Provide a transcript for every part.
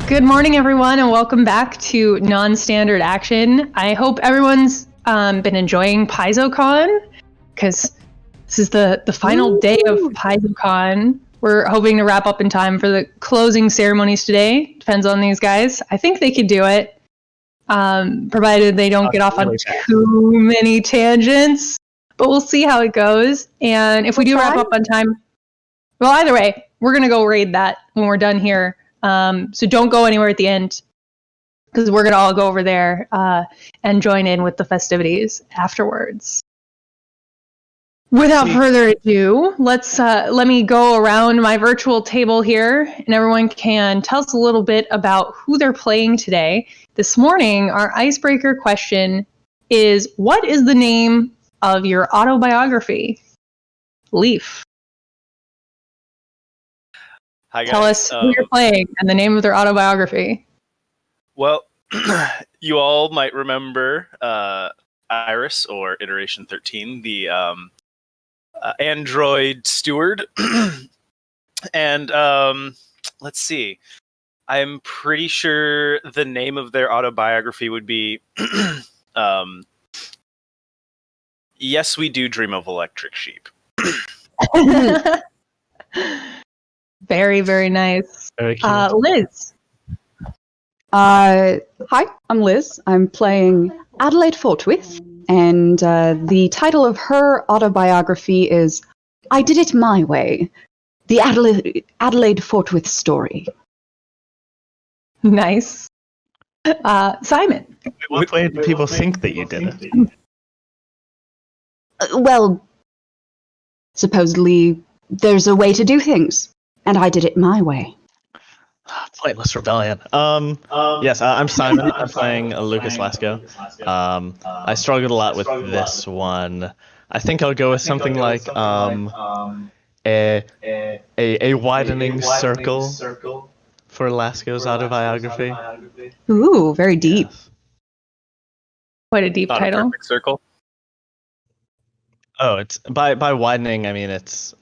Good morning, everyone, and welcome back to Non-Standard Action. I hope everyone's been enjoying PaizoCon, because this is the final day of PaizoCon. We're hoping to wrap up in time for the closing ceremonies today. Depends on these guys. I think they could do it, provided they don't get off on too many tangents. But we'll see how it goes. And if we do wrap up on time, well, either way, we're going to go raid that when we're done here. So don't go anywhere at the end, because we're going to all go over there and join in with the festivities afterwards. Without further ado, let me go around my virtual table here, and everyone can tell us a little bit about who they're playing today. This morning, our icebreaker question is, what is the name of your autobiography? Leaf. Hi guys. Tell us who you're playing and the name of their autobiography. Well, you all might remember Iris, or Iteration 13, the android steward. And let's see. I'm pretty sure the name of their autobiography would be Yes, We Do Dream of Electric Sheep. Very, very nice. Very cute. Liz. Hi, I'm Liz. I'm playing Adelaide Fortwith, and the title of her autobiography is I Did It My Way, the Adelaide Fortwith story. Nice. Simon. What way do people think that you did it? Well, supposedly there's a way to do things, and I did it my way. Pointless rebellion. Yes, I'm Simon. I'm playing Lucas Lasco. I struggled a lot with this one. I think I'll go with something like a widening circle for Lasco's autobiography. Ooh, very deep. Yes. Quite a deep title. Circle. Oh, it's by widening. I mean it's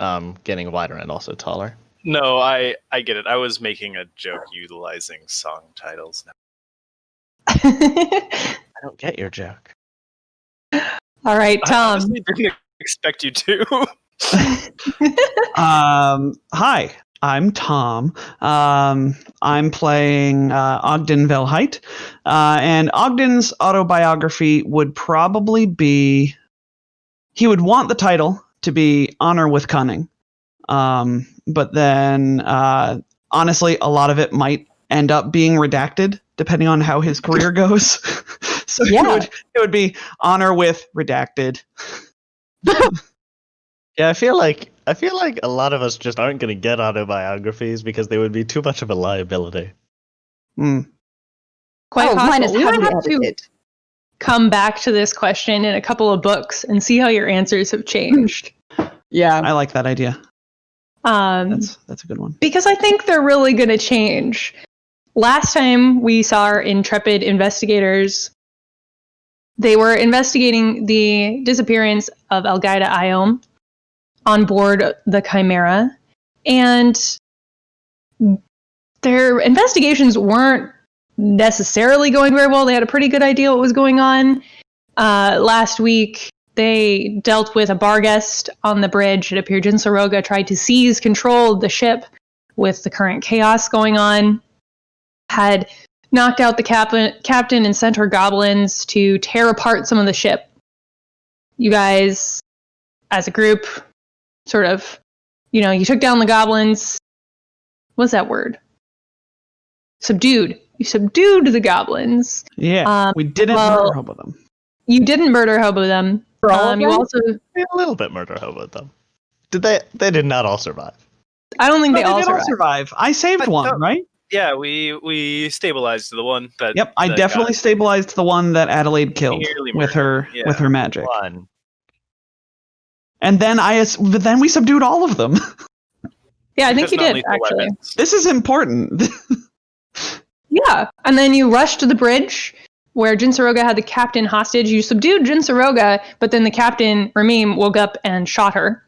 getting wider and also taller. No, I get it. I was making a joke utilizing song titles now. I don't get your joke. All right, I Tom. honestly didn't expect you to. Hi, I'm Tom. I'm playing Ogden Velheit, and Ogden's autobiography would probably be, he would want the title to be Honor with Cunning. But then, honestly, a lot of it might end up being redacted, depending on how his career goes. So Yeah. it would be Honor with Redacted. Yeah, I feel like a lot of us just aren't going to get autobiographies because they would be too much of a liability. Mm. Quite mine possible. is We might heavily have to edited. come back to this question in a couple of books and see how your answers have changed. Yeah. I like that idea. That's a good one. Because I think they're really going to change. Last time we saw our intrepid investigators, they were investigating the disappearance of Al-Qaeda Iom on board the Chimera, and their investigations weren't necessarily going very well. They had a pretty good idea what was going on. Last week, they dealt with a bar guest on the bridge. It appeared Jinsaroga tried to seize control of the ship with the current chaos going on. Had knocked out the captain and sent her goblins to tear apart some of the ship. You guys, as a group, sort of, you took down the goblins. What's that word? Subdued. You subdued the goblins. Yeah, we didn't murder hobo them. You didn't murder hobo them. For all of You them? also, A little bit murder hobo them. Did they? They did not all survive. I don't think No, they all did all survived. survive. I saved one, right? Yeah, we stabilized the one that. Yep, I that definitely got stabilized the one that Adelaide killed nearly with murdered. her Yeah. with her magic. One. And then then we subdued all of them. Yeah, I think because you did, non-lethal actually. weapons. This is important. Yeah, and then you rushed to the bridge where Jinsaroga had the captain hostage. You subdued Jinsaroga, but then the captain, Ramim, woke up and shot her.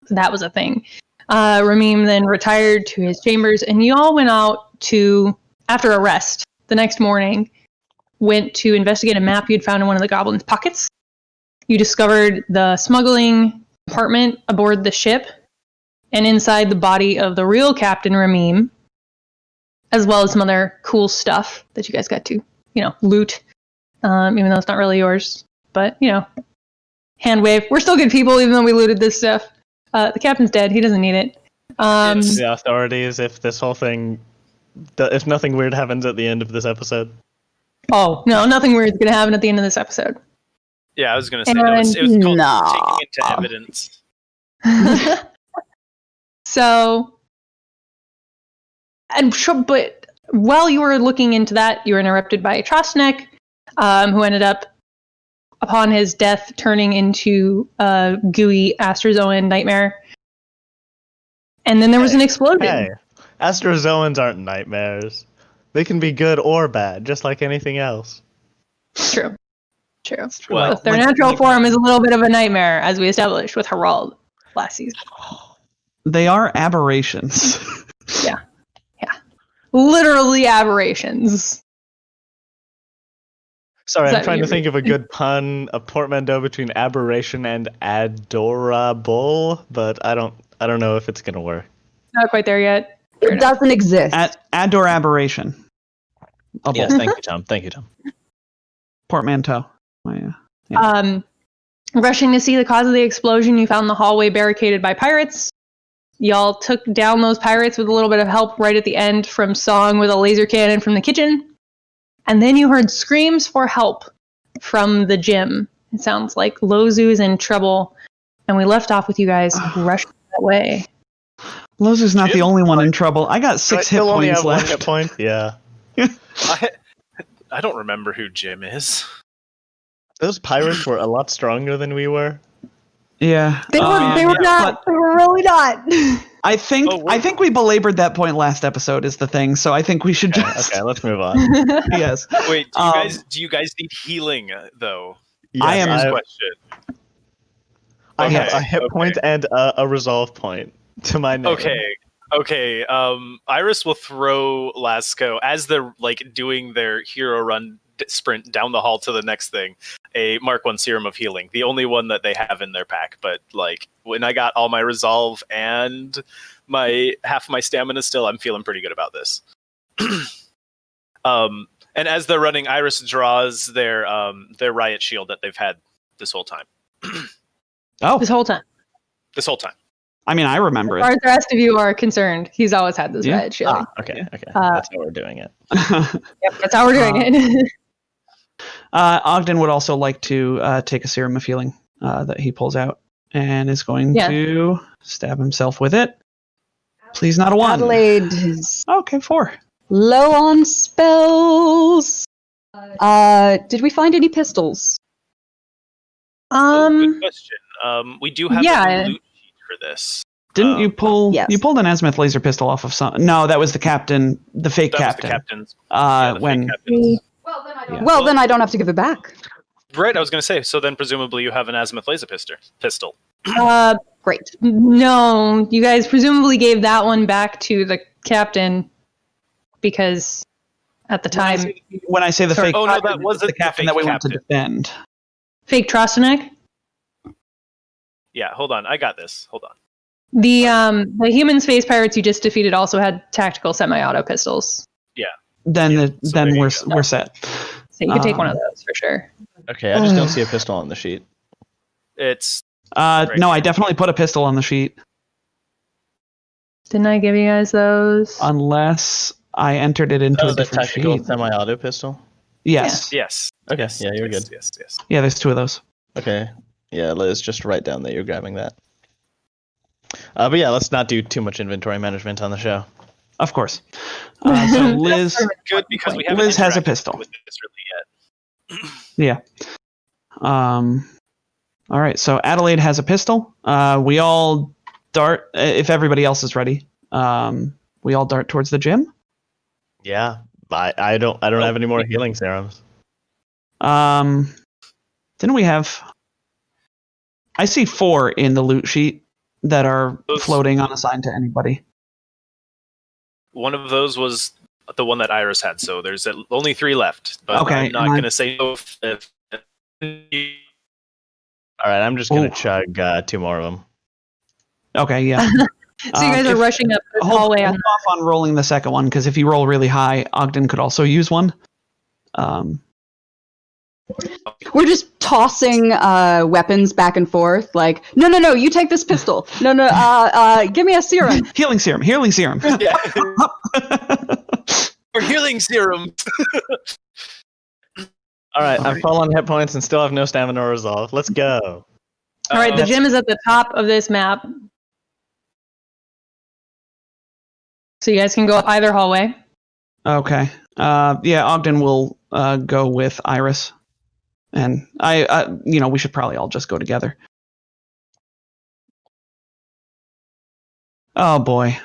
So that was a thing. Ramim then retired to his chambers, and you all went out to after a rest the next morning, went to investigate a map you'd found in one of the goblins' pockets. You discovered the smuggling compartment aboard the ship, and inside the body of the real Captain Ramim, as well as some other cool stuff that you guys got to, loot, even though it's not really yours. But, hand wave. We're still good people, even though we looted this stuff. The captain's dead. He doesn't need it. It's the authorities if this whole thing... If nothing weird happens at the end of this episode. Oh, no, nothing weird's going to happen at the end of this episode. Yeah, I was going to say, no, it was called taking into evidence. But while you were looking into that, you were interrupted by Trostnek, who ended up, upon his death, turning into a gooey Astrozoan nightmare. And then there was an explosion. Hey, Astrozoans aren't nightmares. They can be good or bad, just like anything else. True. Well, Their natural form is a little bit of a nightmare, as we established with Harald last season. They are aberrations. Yeah. Literally aberrations. Sorry, I'm trying to think of a good pun, a portmanteau between aberration and adorable, but I don't know if it's gonna work. Not quite there yet. It doesn't exist. Ador aberration. Yes, thank you, Tom. Portmanteau. Oh, yeah. Rushing to see the cause of the explosion, you found the hallway barricaded by pirates. Y'all took down those pirates with a little bit of help right at the end from Song with a laser cannon from the kitchen. And then you heard screams for help from the gym. It sounds like Lozu's in trouble. And we left off with you guys rushing that way. Lozu's not the only one in trouble. I got 6 hit only points have left. 1 hit point? Yeah. I don't remember who Jim is. Those pirates were a lot stronger than we were. Yeah. They were not. They were really not. I think we belabored that point last episode is the thing, so I think we should just... Okay, let's move on. Yes. Wait, do you guys need healing, though? Yes, I am... Here's the question. I have a hit point and a resolve point to my name. Okay. Iris will throw Lasco as they're doing their hero run sprint down the hall to the next thing. A Mark 1 Serum of Healing, the only one that they have in their pack. But when I got all my resolve and half my stamina still, I'm feeling pretty good about this. And as they're running, Iris draws their riot shield that they've had this whole time. This whole time. I mean, I remember As far as the rest of you are concerned, he's always had this riot shield. Okay. That's how we're doing it. Yep, that's how we're doing it. Ogden would also like to take a Serum of Healing that he pulls out and is going to stab himself with it. Please not a 1. Adelaide is Okay, 4. low on spells. Did we find any pistols? Good question. We do have a loot sheet for this. Didn't you pull? Yes. You pulled an azimuth laser pistol off of some. No, that was the captain, the fake captain. Was the captain's. When. Well, then I don't have to give it back. Right, I was going to say. So then, presumably, you have an azimuth laser pistol. Great. No, you guys presumably gave that one back to the captain because at the time. When I say the fake, no, that wasn't the captain that we want to defend. Fake Trostanek? Yeah, hold on. I got this. Hold on. The human space pirates you just defeated also had tactical semi-auto pistols. Yeah. Then we're set. So you can take one of those for sure. Okay, I just don't see a pistol on the sheet. It's no, I definitely put a pistol on the sheet. Didn't I give you guys those? Unless I entered it into a the different tactical sheet. semi-auto pistol? Yes. Yes. Okay, Yes. yeah, you're good. Yes. Yeah, there's 2 of those. Okay, yeah, Liz, just write down that you're grabbing that. But yeah, let's not do too much inventory management on the show. Of course. So Liz, Good because we haven't Liz has a interacted pistol. with this really yet. Yeah. All right. So Adelaide has a pistol. We all dart. If everybody else is ready, we all dart towards the gym. Yeah, I don't have any more healing serums. Didn't we have? I see 4 in the loot sheet that are floating unassigned to anybody. One of those was the one that Iris had. So there's only 3 left. But Okay, I'm not going to say no. All right, I'm just gonna chug 2 more of them. Okay, yeah. So you guys are rushing up the hallway. Hold off on rolling the second one, because if you roll really high, Ogden could also use one. We're just tossing weapons back and forth, like, no, you take this pistol. No, give me a serum. Healing serum. Yeah. We're healing serum. All right, I'm full on hit points and still have no stamina or resolve. Let's go. All right, the gym is at the top of this map. So you guys can go up either hallway. Okay. Yeah, Ogden will go with Iris. And we should probably all just go together. Oh boy.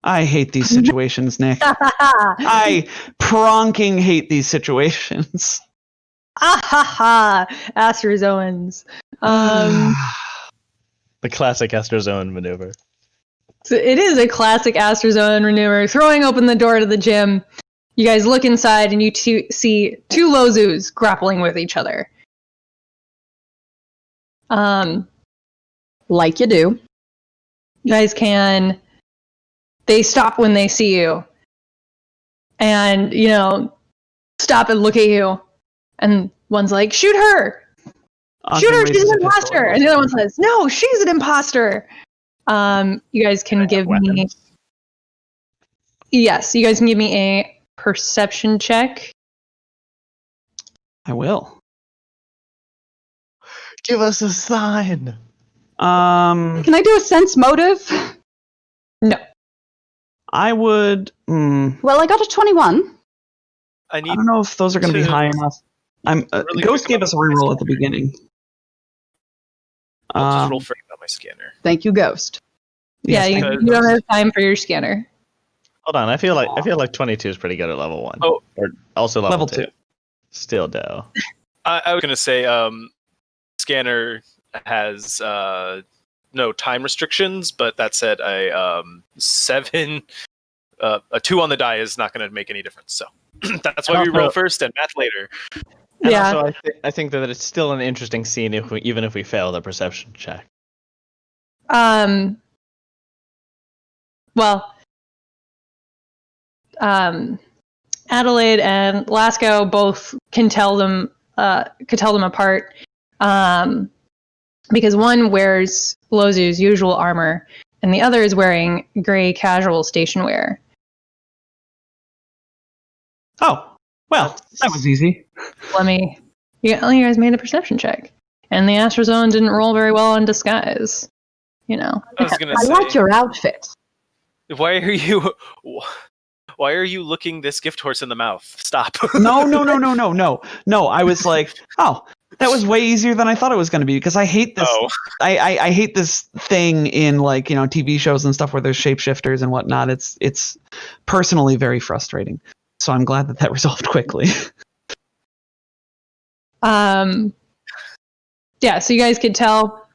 I hate these situations, Nick. I pronking hate these situations. Ah ha ha! Astrozoans. The classic Astrozoan maneuver. So it is a classic Astrozoan maneuver. Throwing open the door to the gym, you guys look inside and you see 2 Lozus grappling with each other. Like you do. You guys can. They stop when they see you, and stop and look at you. And one's like, "Shoot her! Shoot her! She's an imposter!" And the other one says, "No, she's an imposter." You guys can give me. Yes, you guys can give me a perception check. I will. Give us a sign. Can I do a sense motive? No. I would. Well, I got a 21. I don't know if those are going to be high enough. Really Ghost gave us a reroll at the beginning. I'll just roll for it on my scanner. Thank you, Ghost. Yeah, you don't have time for your scanner. Hold on, I feel like 22 is pretty good at level 1. Oh, or also level 2. 2. Still do. I was gonna say, scanner has no time restrictions, but that said, a 2 on the die is not going to make any difference. So that's why we roll first and math later. And Yeah. also, I think that it's still an interesting scene even if we fail the perception check. Well, Adelaide and Lasco both can tell them apart, because one wears Lozu's usual armor, and the other is wearing gray casual station wear. Oh, well, that was easy. You guys made a perception check, and the Astrozone didn't roll very well on disguise. I was gonna I say, like your outfit. why are you looking this gift horse in the mouth? Stop. No. I was like, oh, that was way easier than I thought it was going to be, because I hate this. Oh. I hate this thing in TV shows and stuff where there's shapeshifters and whatnot. It's personally very frustrating. So I'm glad that resolved quickly. Yeah, so you guys could tell,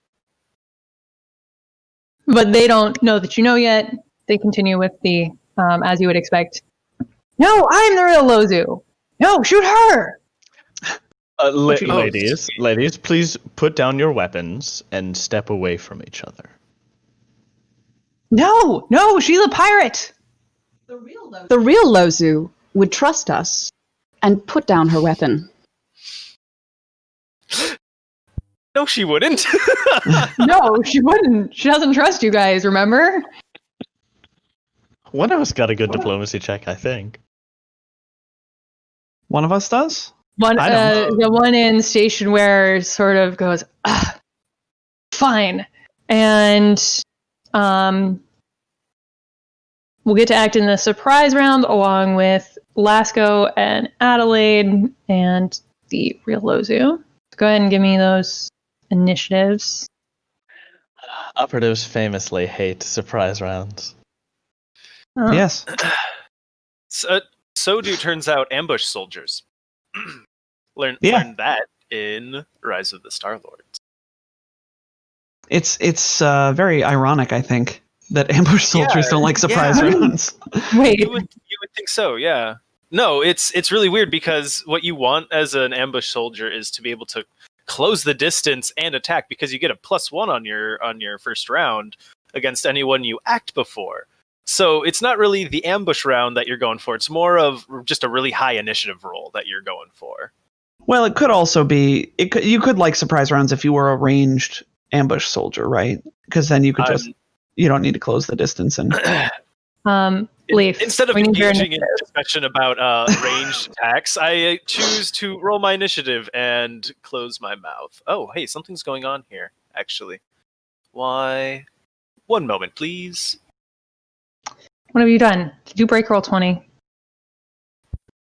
but they don't know that you know yet. They continue with the, as you would expect. No, I'm the real Lozu. No, shoot her. Ladies, please put down your weapons and step away from each other. No, she's a pirate. The real Lozu would trust us and put down her weapon. No, she wouldn't. No, she wouldn't. She doesn't trust you guys, remember? One of us got a good diplomacy check, I think. One of us does? The one in station wear sort of goes, fine. And we'll get to act in the surprise round along with Lasco and Adelaide and the real Lozu. Go ahead and give me those initiatives. Operatives famously hate surprise rounds. Oh. Yes. So do turns out ambush soldiers. Learn that in Rise of the Star Lords. It's very ironic, I think. that ambush soldiers don't like surprise rounds. Wait. You would think so, yeah. No, it's really weird because what you want as an ambush soldier is to be able to close the distance and attack, because you get a +1 on your first round against anyone you act before. So it's not really the ambush round that you're going for. It's more of just a really high initiative roll that you're going for. Well, it could also be you could like surprise rounds if you were a ranged ambush soldier, right? Because then you could you don't need to close the distance and. Leaf. Instead of engaging in discussion about ranged attacks, I choose to roll my initiative and close my mouth. Oh, hey, something's going on here, actually. Why? One moment, please. What have you done? Did you break roll 20?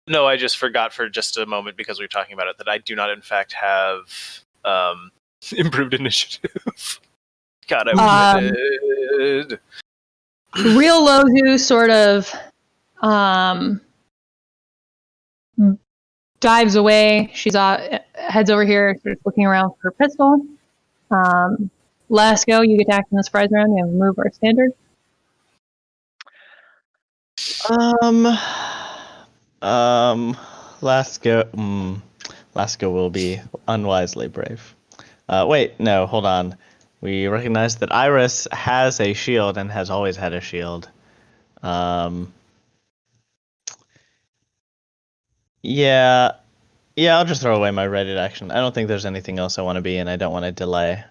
No, I just forgot for just a moment, because we were talking about it, that I do not, in fact, have improved initiative. God, I did. Real Lozu sort of dives away. She's heads over here, sort of looking around for her pistol. Lasco, you get to act in the surprise round. You have move or standard. Lasco will be unwisely brave. Wait, no, hold on. We recognize that Iris has a shield and has always had a shield. Yeah, I'll just throw away my ready to action. I don't think there's anything else I want to be in. I don't want to delay.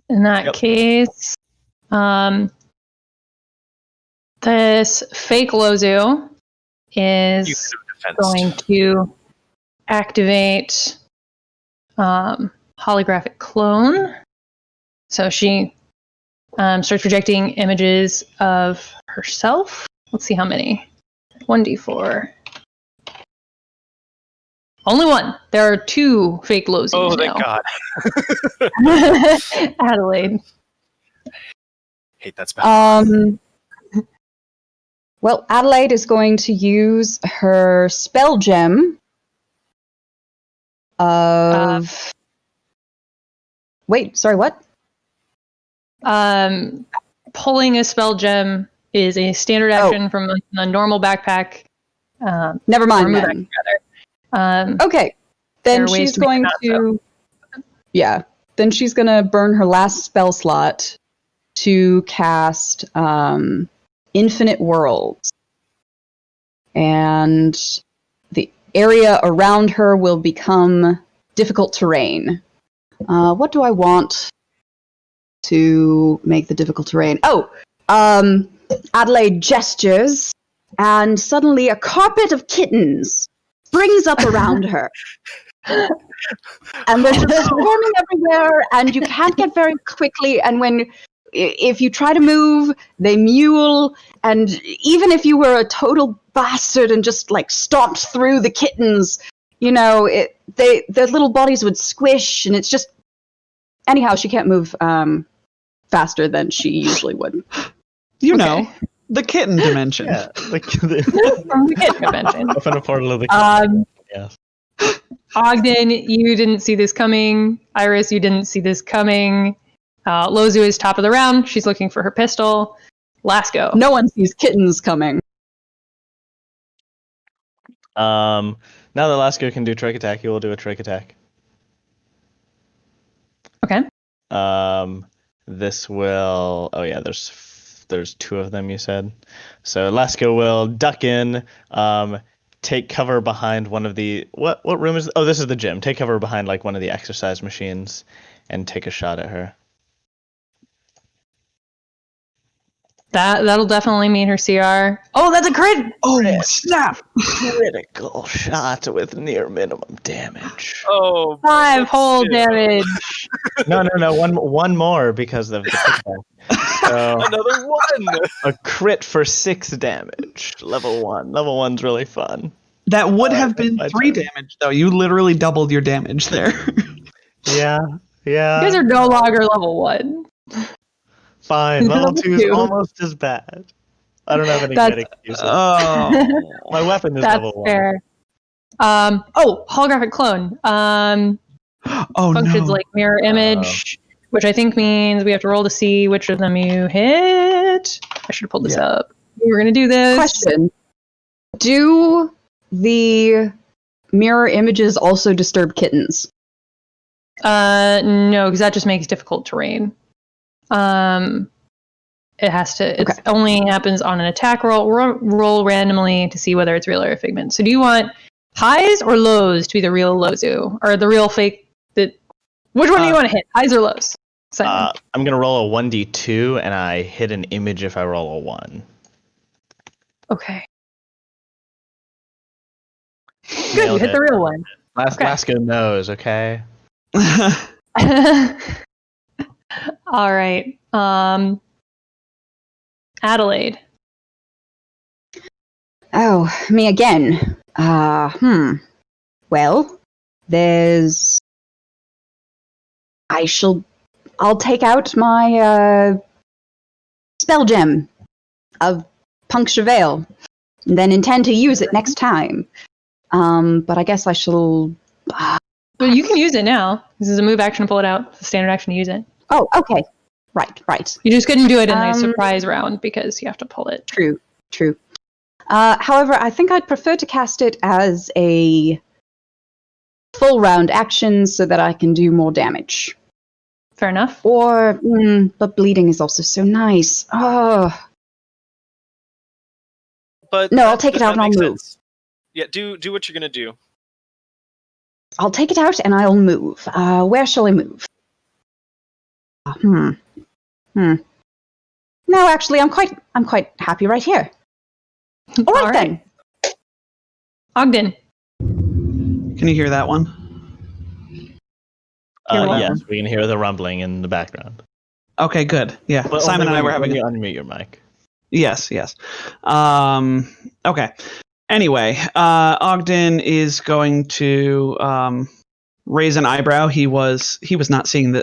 In that case, this fake Lozu is going to activate holographic clone. So she starts projecting images of herself. Let's see how many. 1d4. Only one. There are 2 fake Lozus now. Oh, thank God. Adelaide. Hate that spell. Well, Adelaide is going to use her spell gem of... Wait, sorry, what? Pulling a spell gem is a standard action from the normal backpack. Never mind then. Okay, then she's going to... Yeah, then she's going to burn her last spell slot to cast Infinite Worlds. And the area around her will become difficult terrain. What do I want to make the difficult terrain? Adelaide gestures, and suddenly a carpet of kittens springs up around her. And they're just swarming everywhere, and you can't get very quickly, and if you try to move, they mule, and even if you were a total bastard and just like stomped through the kittens, their little bodies would squish, and it's just... Anyhow, she can't move faster than she usually would. The kitten dimension. Yeah, the kitten dimension. Open a portal of the kitten. Yes. Ogden, you didn't see this coming. Iris, you didn't see this coming. Lozu is top of the round. She's looking for her pistol. Lasco. No one sees kittens coming. Now that Lasco can do trick attack, he will do a trick attack. Okay. This will... Oh yeah, there's 2 of them, you said. So Lasco will duck in, take cover behind one of the... What room is... Oh, this is the gym. Take cover behind like one of the exercise machines and take a shot at her. That'll definitely mean her CR. Oh, that's a crit! Oh, snap! Critical shot with near minimum damage. Oh, 5 whole damage. No. One more because of the kickback. So, another 1! A crit for 6 damage. Level 1. Level 1's really fun. That would have been 3 damage, though. You literally doubled your damage there. Yeah. You guys are no longer level 1. Fine, level 2 is almost as bad. I don't have any good excuses. Oh, my weapon is level 1. Fair. Holographic clone. Functions like mirror image. which I think means we have to roll to see which of them you hit. I should have pulled this up. We're going to do this. Question. Do the mirror images also disturb kittens? No, because that just makes difficult terrain. It has to. It only happens on an attack roll. Roll randomly to see whether it's real or a figment. So, do you want highs or lows to be the real Lozu, or the real fake? Which one do you want to hit? Highs or lows? I'm gonna roll a 1d2, and I hit an image if I roll a 1. Okay. Good, you hit the real one. Lasco knows, okay? All right. Adelaide. Oh, me again. Well, there's... I'll take out my spell gem of Puncture Veil, and then intend to use it next time. But I guess I shall... Well, you can use it now. This is a move action to pull it out. It's a standard action to use it. Oh, okay. Right. You just couldn't do it in a surprise round because you have to pull it. True. However, I think I'd prefer to cast it as a full round action so that I can do more damage. Fair enough. Or, but bleeding is also so nice. Oh. But no, I'll take it out and I'll move. Sense. Yeah, do what you're gonna do. I'll take it out and I'll move. Where shall I move? No, actually, I'm quite happy right here. All right then. Ogden. Can you hear that one? Yes, we can hear the rumbling in the background. Okay, good. Yeah, but Simon and I were having. You unmute your mic. Yes. Okay. Anyway, Ogden is going to raise an eyebrow. He was not seeing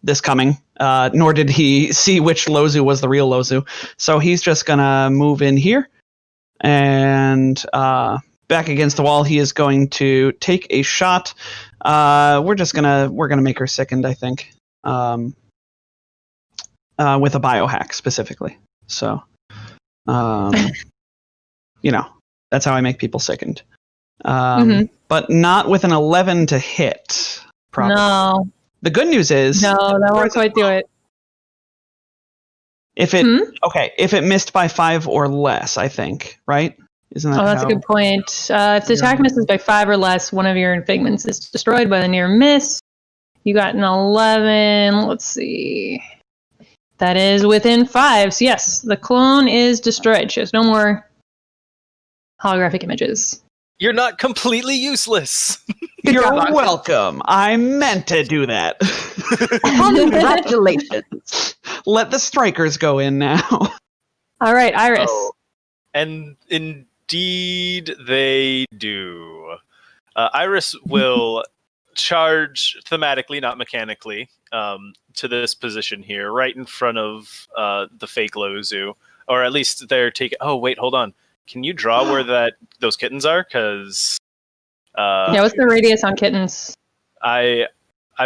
this coming, nor did he see which Lozu was the real Lozu. So he's just gonna move in here, and back against the wall. He is going to take a shot. We're gonna make her sickened, I think, with a biohack specifically. So, that's how I make people sickened. But not with an 11 to hit. Probably. No. The good news is... No, that won't quite do it. If it missed by 5 or less, I think, right? Isn't that that's a good point. If the attack misses by 5 or less, one of your figments is destroyed by the near miss. You got an 11. Let's see. That is within 5. So yes, the clone is destroyed. She has no more holographic images. You're not completely useless. You're welcome. I meant to do that. Congratulations. Let the strikers go in now. All right, Iris. Oh, and indeed they do. Iris will charge thematically, not mechanically, to this position here, right in front of the fake Lozu. Or at least they're taking... Oh, wait, hold on. Can you draw where those kittens are? Because... what's the radius on kittens? I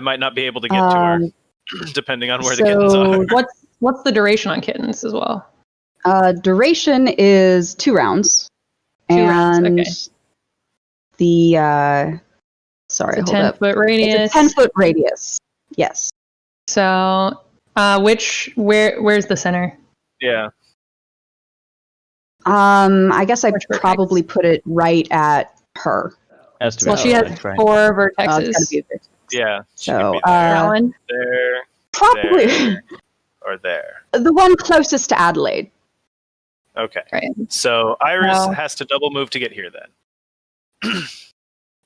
might not be able to get to her, depending on where the kittens are. What's the duration on kittens as well? Duration is 2 rounds. 2 rounds, okay. The sorry, it's a hold up. 10-foot radius. It's a 10-foot radius. Yes. So, where's the center? Yeah. I guess I probably put it right at her. Well, she has 4 vertexes. It's gotta be a vertex. Yeah. So that one. There. Probably. There, or there. The one closest to Adelaide. Okay. Right. So Iris has to double move to get here then.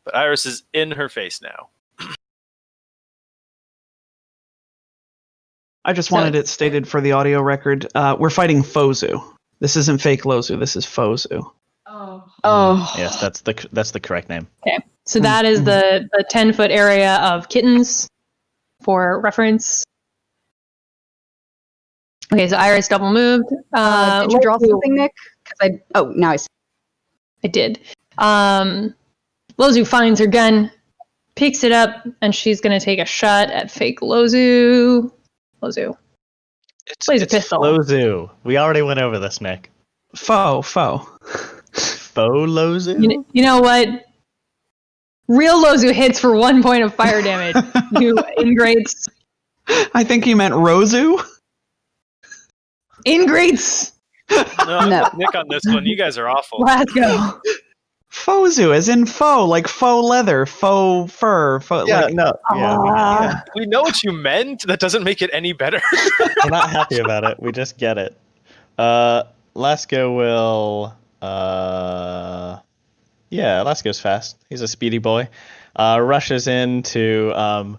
But Iris is in her face now. I just wanted it stated for the audio record. We're fighting Fozu. This isn't fake Lozu. This is Fozu. Oh. Yes, that's the correct name. Okay. So that is the 10-foot area of kittens for reference. Okay, so Iris double moved. Did you draw something, Nick? Now I see. I did. Lozu finds her gun, picks it up, and she's going to take a shot at fake Lozu. Lozu. It's Laser pistol. Lozu. We already went over this, Nick. Foe. Faux Lozu? You know what? Real Lozu hits for 1 point of fire damage. You ingrates. I think you meant Rozu. Ingrates. No. Nick on this one. You guys are awful. Let's go. Fozu, as in faux, like faux leather, faux fur. Faux, Yeah, like, no. Yeah, We know what you meant. That doesn't make it any better. we're not happy about it. We just get it. Lasco will... Yeah, Lasco's fast. He's a speedy boy. Rushes in to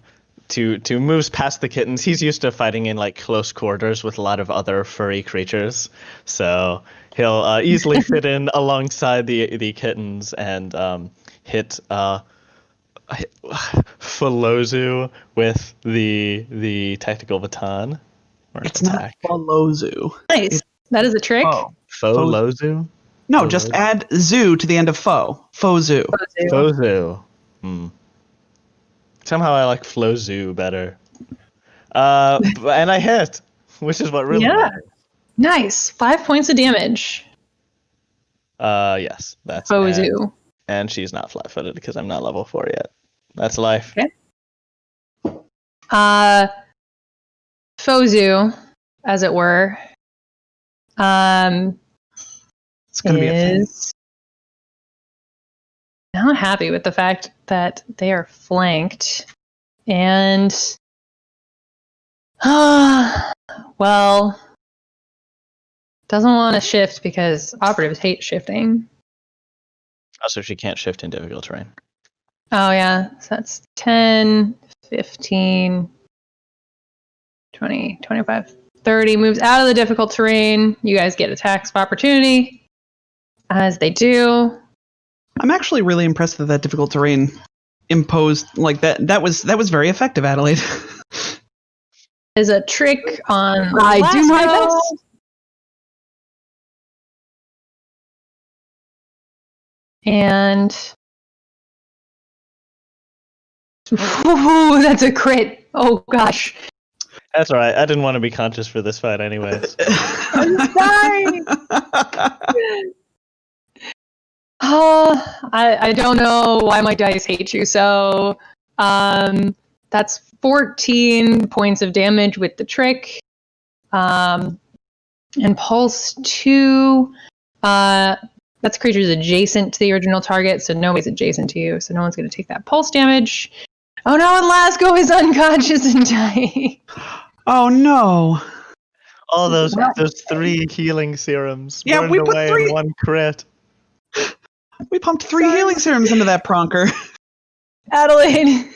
moves past the kittens. He's used to fighting in like close quarters with a lot of other furry creatures, so he'll easily fit in alongside the kittens and hit Falozu with the tactical baton. it's not Falozu. Nice. That is a trick. Foe. Falozu? No, just add zoo to the end of foe. Fozu. Flozu. Somehow I like Flozu better. And I hit, which is what really matters. Nice. 5 points of damage. Yes, that's Fozu. and she's not flat-footed because I'm not level 4 yet. That's life. Okay. Fozu, as it were, It's going to be a thing. is not happy with the fact that they are flanked. And, well, doesn't want to shift because operatives hate shifting. Also, she can't shift in difficult terrain. Oh, yeah. So that's 10, 15, 20, 25, 30. Moves out of the difficult terrain. You guys get attacks of opportunity, as they do. I'm actually really impressed that difficult terrain imposed like that. That was very effective, Adelaide. Is a trick on I do my Lasco. best. And ooh, that's a crit. Oh gosh. That's all right. I didn't want to be conscious for this fight, anyways. I'm sorry. I don't know why my dice hate you. So that's 14 points of damage with the trick. And pulse 2. That's creatures adjacent to the original target, so nobody's adjacent to you, so no one's going to take that pulse damage. Oh no, and Lasco is unconscious and dying. Oh no! All those 3 healing serums. Yeah, burned we put away 3 in 1 crit. We pumped 3 healing serums into that pronker. Adelaide.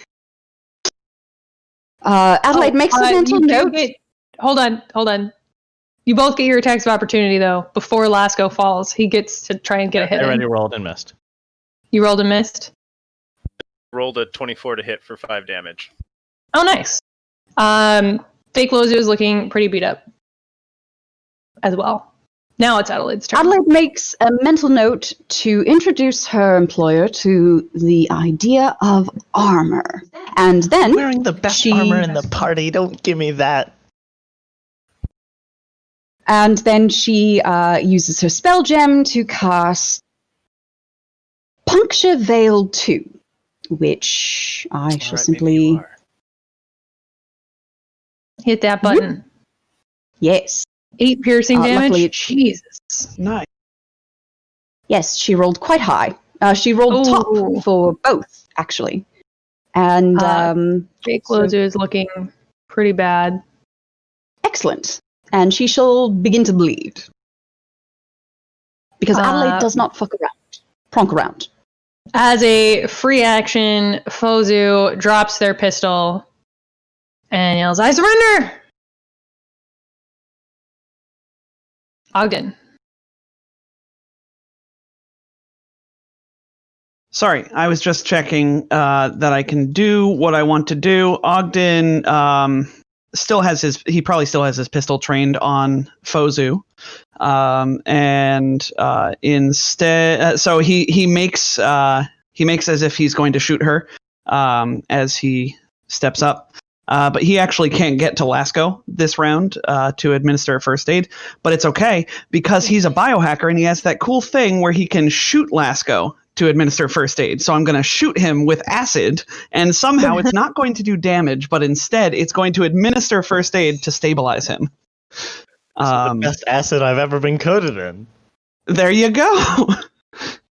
Adelaide makes a mental note. Hold on. You both get your attacks of opportunity, though, before Lasco falls. He gets to try and get a hit I in. already rolled and missed. You rolled and missed? Rolled a 24 to hit for 5 damage. Oh, nice. Fake Lozu is looking pretty beat up as well. Now it's Adelaide's turn. Adelaide makes a mental note to introduce her employer to the idea of armor. And then Wearing the best armor in the party. Don't give me that. And then she uses her spell gem to cast Puncture Veil 2, which I shall simply... Hit that button. Yes. 8 piercing damage? Luckily Jesus. Nice. Yes, she rolled quite high. She rolled Ooh. top for both, actually. And Fake Lozu is looking pretty bad. excellent. And she shall begin to bleed. Because Adelaide does not pronk around. As a free action, Fozu drops their pistol and yells, "I surrender!" Ogden. Sorry, I was just checking that I can do what I want to do. Ogden probably still has his pistol trained on Fozu. And instead, so he makes as if he's going to shoot her. as he steps up. But he actually can't get to Lasco this round to administer a first aid. But it's okay because he's a biohacker and he has that cool thing where he can shoot Lasco to administer first aid. So I'm going to shoot him with acid, and somehow it's not going to do damage, but instead it's going to administer first aid to stabilize him. The best acid I've ever been coated in. There you go.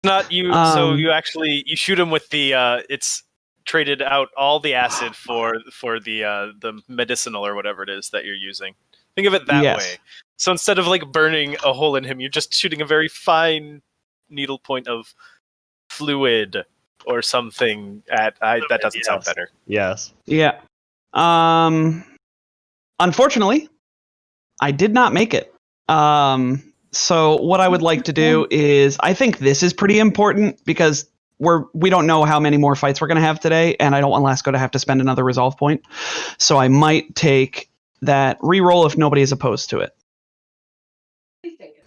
Not you. So you shoot him with the. It's traded out all the acid for the medicinal or whatever it is that you're using. Think of it that way. So instead of like burning a hole in him, you're just shooting a very fine needle point of fluid or something at. That doesn't sound better. Yes. Yeah. Unfortunately, I did not make it. So what I would like to do is, I think this is pretty important because we don't know how many more fights we're going to have today, and I don't want Lasco to have to spend another resolve point. So I might take that reroll if nobody is opposed to it.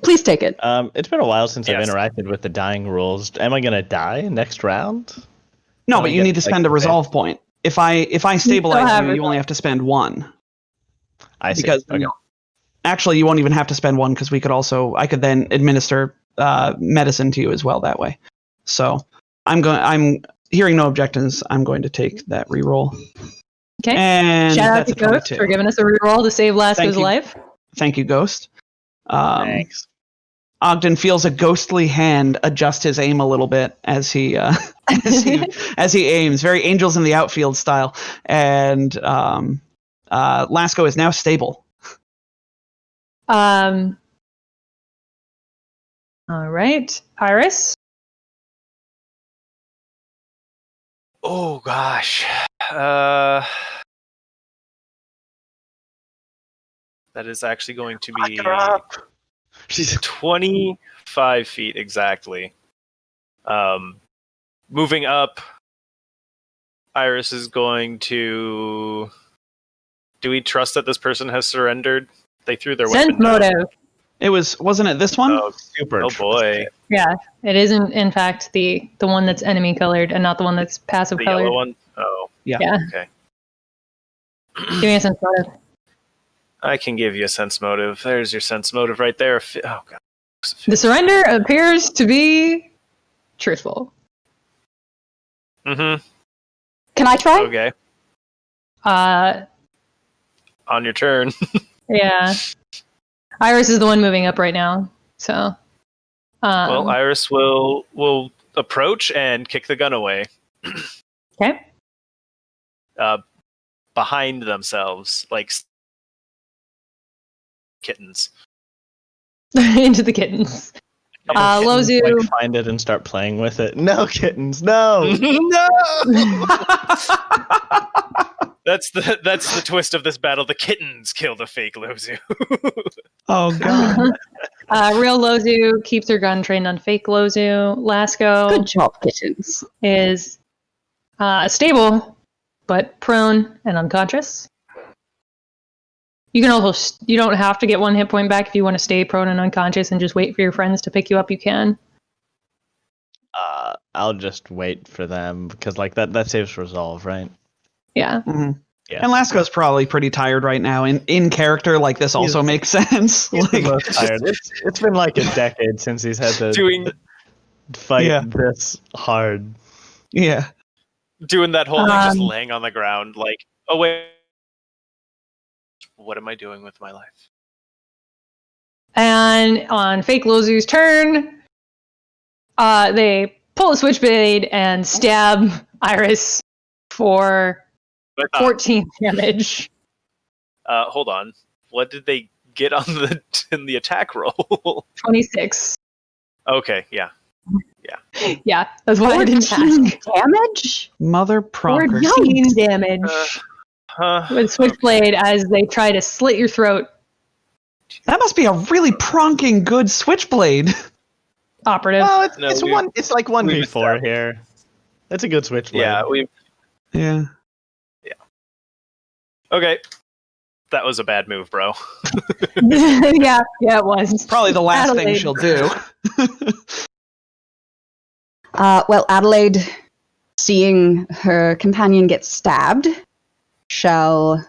Please take it. It's been a while since Yes. I've interacted with the dying rules. Am I going to die next round? No, I but you get, need to spend a resolve point. If I stabilize you, you only have to spend one. I see. Because Okay. actually, you won't even have to spend one because I could then administer medicine to you as well that way. So I'm hearing no objections. I'm going to take that reroll. Okay. And Shout out that's to a Ghost 22. for giving us a reroll to save Thank Lasco's you. life. Thank you, Ghost. Thanks. Ogden feels a ghostly hand adjust his aim a little bit as he as he aims, very Angels in the Outfield style. And Lasco is now stable. All right, Iris. Oh gosh. That is actually going to be She's 25 feet exactly. Moving up, Iris is going to. Do we trust that this person has surrendered? They threw their Sense weapon down. motive. Wasn't it this one? Oh, super. oh boy. Yeah, it isn't in fact the one that's enemy colored and not the one that's passive The colored. yellow one? Oh, Yeah. Yeah. okay. Give me a sense motive. I can give you a sense motive. There's your sense motive right there. Oh, God. The surrender appears to be truthful. Mm-hmm. Can I try? Okay. Uh, On your turn. yeah. Iris is the one moving up right now, so. Well, Iris will approach and kick the gun away. Okay. Behind themselves, like kittens. Into the kittens. Lozu. Like, find it and start playing with it. No kittens, no. No. That's the twist of this battle. The kittens kill the fake Lozu. Oh god. Real Lozu keeps her gun trained on fake Lozu. Lasco Good job, kittens. is stable, but prone and unconscious. You can also you don't have to get one hit point back if you want to stay prone and unconscious and just wait for your friends to pick you up. You can. I'll just wait for them because like that saves resolve, right? Yeah. Mhm. Yeah. And Lasco's probably pretty tired right now. In character, like this also makes sense. He's the Like, most tired. It's been like a decade since he's had to fight this hard. yeah. Doing that whole like just laying on the ground, like, oh wait, what am I doing with my life? And on fake Lozu's turn, they pull a switchblade and stab Iris for 14 damage. Hold on. What did they get on in the attack roll? 26. Okay, yeah. Yeah, that's why I didn't ask. Damage? Mother progress. 14 damage Huh. with switchblade as they try to slit your throat. That must be a really pronking good switchblade. Operative. Oh, No, it's we- one. It's like 1v4 established. here. That's a good switchblade. Yeah, Yeah. okay. That was a bad move, bro. yeah, it was. Probably the last thing Adelaide. she'll do. Well, Adelaide seeing her companion get stabbed, shall...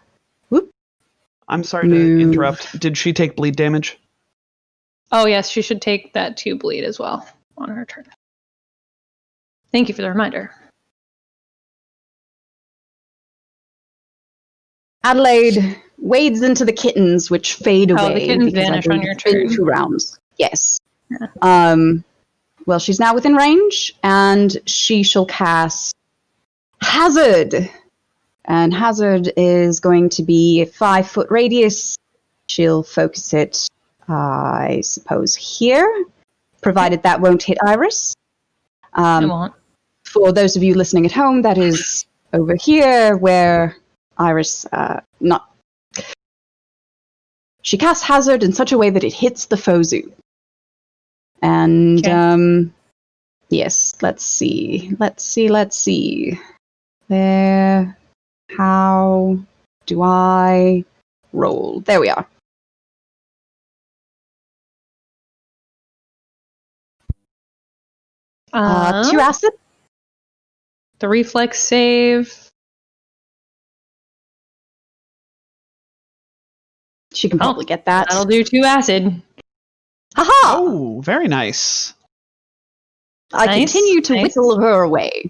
I'm sorry Move. to interrupt. Did she take bleed damage? Oh, yes, she should take that 2 bleed as well on her turn. Thank you for the reminder. Adelaide wades into the kittens, which fade away. The kittens because vanish I on believe your it's been turn. 2 rounds. Yes. Yeah. Well, she's now within range, and she shall cast Hazard. And Hazard is going to be a 5-foot radius. She'll focus it, I suppose, here, provided that won't hit Iris. It won't. For those of you listening at home, that is over here where Iris, She casts Hazard in such a way that it hits the Fozu. And, Okay. Yes, let's see. There. How do I roll? There we are. Two acid. The reflex save. She can probably get that. That'll do 2 acid. Haha! Oh, very nice. I Nice, continue to nice. whittle her away.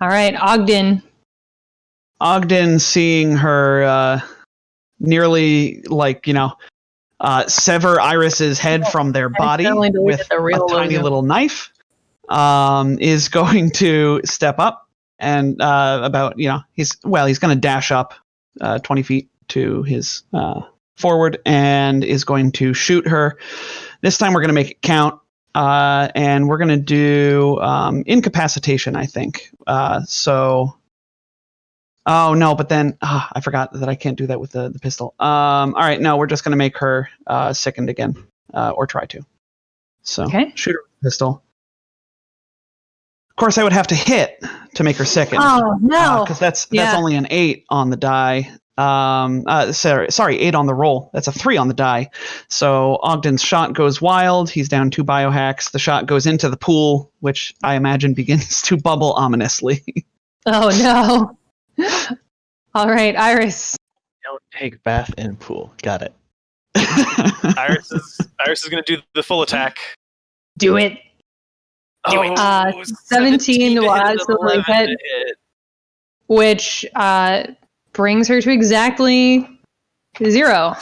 All right, Ogden. Ogden, seeing her nearly, sever Iris's head from their body accidentally deleted with the real a tiny logo. little knife, is going to step up and he's going to dash up 20 feet to his forward and is going to shoot her. This time we're going to make it count. And we're going to do incapacitation, I think. Oh, no, but then I forgot that I can't do that with the pistol. All right, no, we're just going to make her sickened again, or try to. So Okay. shoot her with the pistol. Of course, I would have to hit to make her sickened. Oh, no. Because that's Yeah. only an 8 on the die. Sorry, 8 on the roll. That's a 3 on the die. So Ogden's shot goes wild. He's down 2 biohacks. The shot goes into the pool, which I imagine begins to bubble ominously. Oh, no. All right, Iris. Don't take bath in pool. Got it. Iris is going to do the full attack. Do it. Do it. 17 will absolutely hit. Which brings her to exactly 0.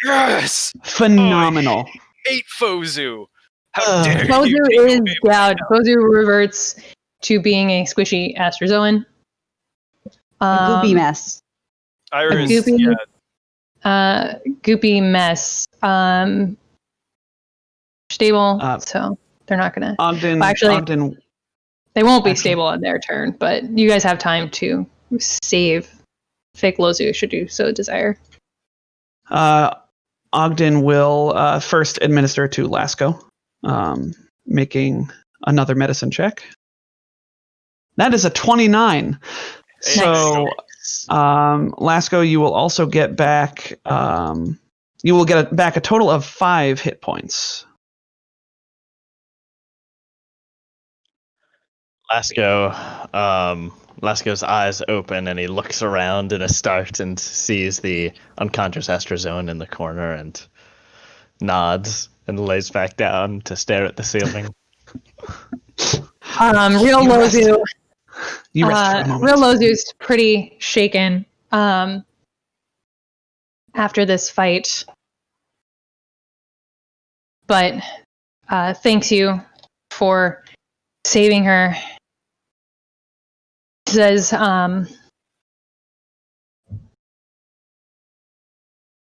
Yes! Phenomenal. Hate Fozu. How dare you? Fozu take is away my down. power. Fozu reverts to being a squishy astrozoan. Goopy mess. Iris, goopy- yeah. Goopy mess. Stable, Uh, so they're not gonna. Ogden, Well, actually- Ogden, They won't be actually- stable on their turn, but you guys have time to save fake Lozu should you so desire. Ogden will first administer to Lasco, making another medicine check. That is a 29. So, Lasco, you will also get back. You will get back a total of 5 hit points. Lasco's eyes open and he looks around in a start and sees the unconscious astrozone in the corner and nods and lays back down to stare at the ceiling. Real You rest. Lozu. You rest for a moment. Real Lozu's pretty shaken after this fight, but thanks you for saving her. Says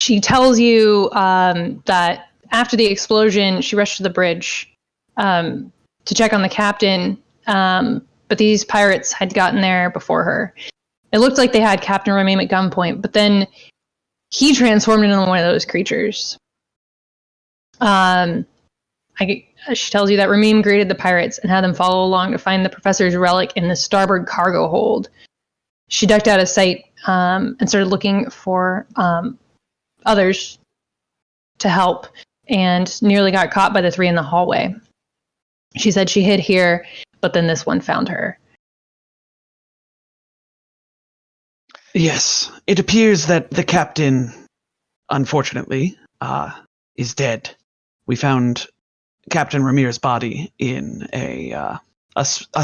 she tells you that after the explosion, she rushed to the bridge to check on the captain, but these pirates had gotten there before her. It looked like they had Captain Ramim at gunpoint, but then he transformed into one of those creatures. She tells you that Ramim greeted the pirates and had them follow along to find the professor's relic in the starboard cargo hold. She ducked out of sight and started looking for others to help and nearly got caught by the 3 in the hallway. She said she hid here but then this one found her. Yes, it appears that the captain, unfortunately, is dead. We found Captain Ramir's body in a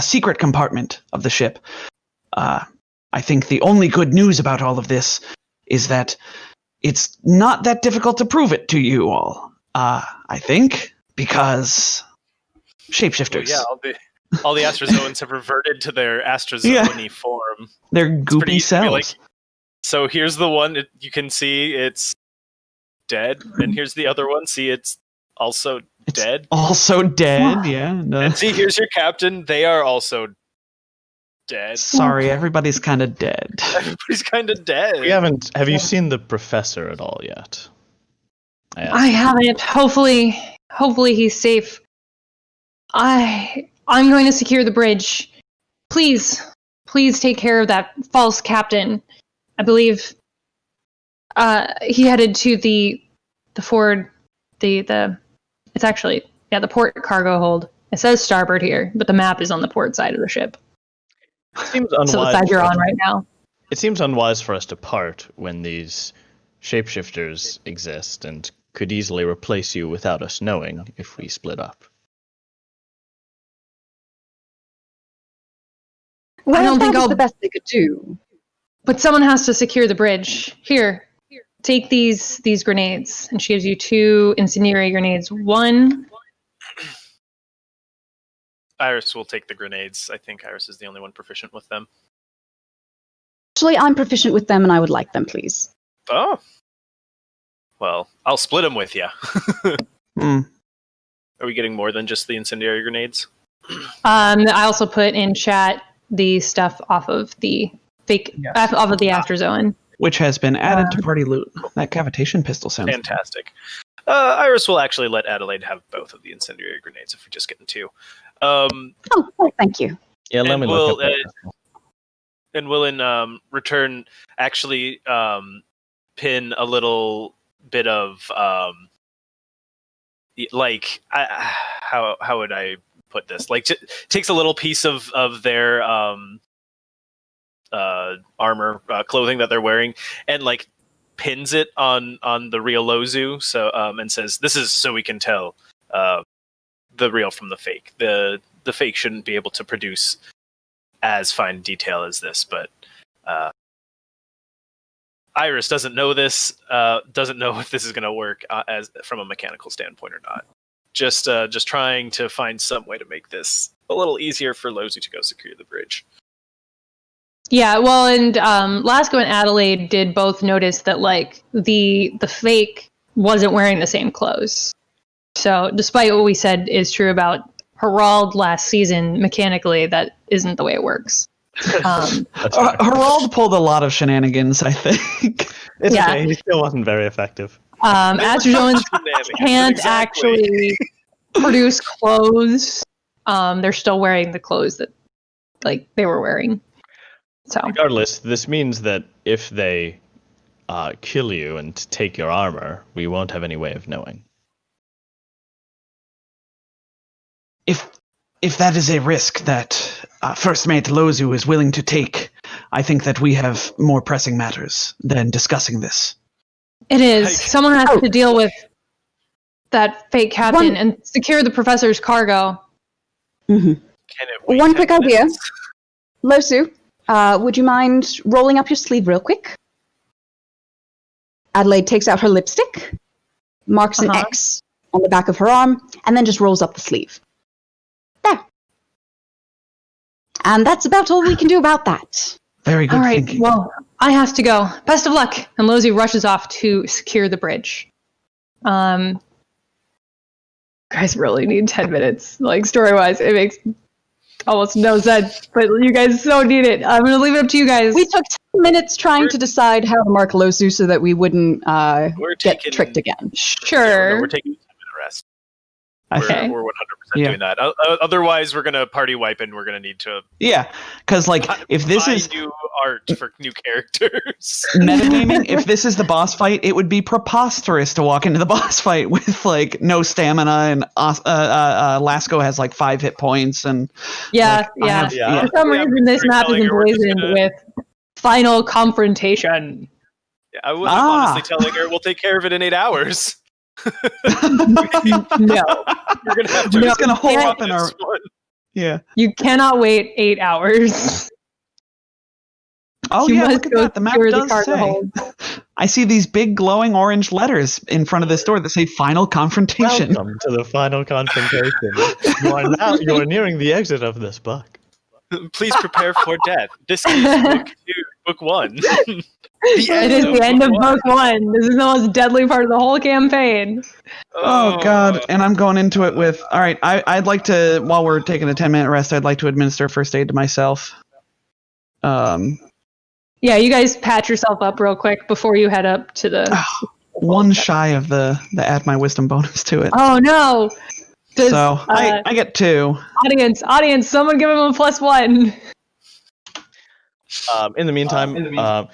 secret compartment of the ship. I think the only good news about all of this is that it's not that difficult to prove it to you all. I think, because shapeshifters. Yeah, all the Astrozoans have reverted to their Astrozoan-y form. They're goopy cells. Like, so here's the one you can see it's dead, and here's the other one. See, it's also dead. Also dead, yeah. No. And see, here's your captain. They are also dead. Sorry, everybody's kind of dead. Everybody's kind of dead. Have you seen the professor at all yet? I haven't. Hopefully he's safe. I'm going to secure the bridge. Please take care of that false captain. I believe he headed to the forward, it's actually, the port cargo hold. It says starboard here, but the map is on the port side of the ship. It seems unwise. So the side you're on right now. It seems unwise for us to part when these shapeshifters exist and could easily replace you without us knowing if we split up. Well, I don't think the best they could do. But someone has to secure the bridge. Here, take these grenades. And she gives you 2 incendiary grenades. 1. Iris will take the grenades. I think Iris is the only one proficient with them. Actually, I'm proficient with them, and I would like them, please. Oh. Well, I'll split them with you. Are we getting more than just the incendiary grenades? I also put in chat the stuff off of the off of the Astrozoan. Which has been added to party loot. That cavitation pistol sounds fantastic. Iris will actually let Adelaide have both of the incendiary grenades if we just get in 2. Thank you. Yeah, let me look up that. And will in return actually pin a little bit of how would I put this? Like takes a little piece of their armor, clothing that they're wearing, and like pins it on the real Lozu, so and says, "This is so we can tell the real from the fake. The fake shouldn't be able to produce as fine detail as this, but Iris doesn't know this. Doesn't know if this is going to work as from a mechanical standpoint or not. Just trying to find some way to make this a little easier for Lozu to go secure the bridge." Yeah, well, and Lasco and Adelaide did both notice that like the fake wasn't wearing the same clothes. So, despite what we said is true about Herald last season, mechanically that isn't the way it works. Herald pulled a lot of shenanigans, I think. It's okay. He still wasn't very effective. Astrozoans can't actually produce clothes. They're still wearing the clothes that like they were wearing. So regardless, this means that if they kill you and take your armor, we won't have any way of knowing. If that is a risk that First Mate Lozu is willing to take, I think that we have more pressing matters than discussing this. It is. Someone has to deal with that fake captain and secure the professor's cargo. Mm-hmm. One quick idea. Lozu, would you mind rolling up your sleeve real quick? Adelaide takes out her lipstick, marks an X on the back of her arm, and then just rolls up the sleeve. There. And that's about all we can do about that. Very good. All right, thinking. well, I have to go. Best of luck. And Lozu rushes off to secure the bridge. Guys really need 10 minutes. Like, story-wise, it makes almost no sense. But you guys so need it. I'm going to leave it up to you guys. We took 10 minutes trying to decide how to mark Lozu so that we wouldn't get tricked again. Sure. We're taking a 10-minute rest. Okay. We're 100% doing that. Otherwise, we're gonna party wipe, and we're gonna need to. Yeah, because like if this is new art for new characters, metagaming, if this is the boss fight, it would be preposterous to walk into the boss fight with like no stamina and Lasco has like 5 hit points and Yeah, like, yeah. For some reason, this map is emblazoned with final confrontation. Yeah, I was honestly telling her we'll take care of it in 8 hours. No, We're gonna have to. We're just gonna hold up in our. One. Yeah. You cannot wait 8 hours. Oh You yeah, must look at go that. The map secure the does cargo say. hold. I see these big glowing orange letters in front of this door that say "Final Confrontation." Welcome to the final confrontation. You are nearing the exit of this book. Please prepare for death. This is book 1. It is the end of book 1. This is the most deadly part of the whole campaign. Oh god, and I'm going into it with. All right, I'd like to, while we're taking a 10-minute rest, I'd like to administer first aid to myself. Yeah, you guys patch yourself up real quick before you head up to the. One shy of the add my wisdom bonus to it. Oh no! So I get 2. Audience, someone give him a +1. In the meantime,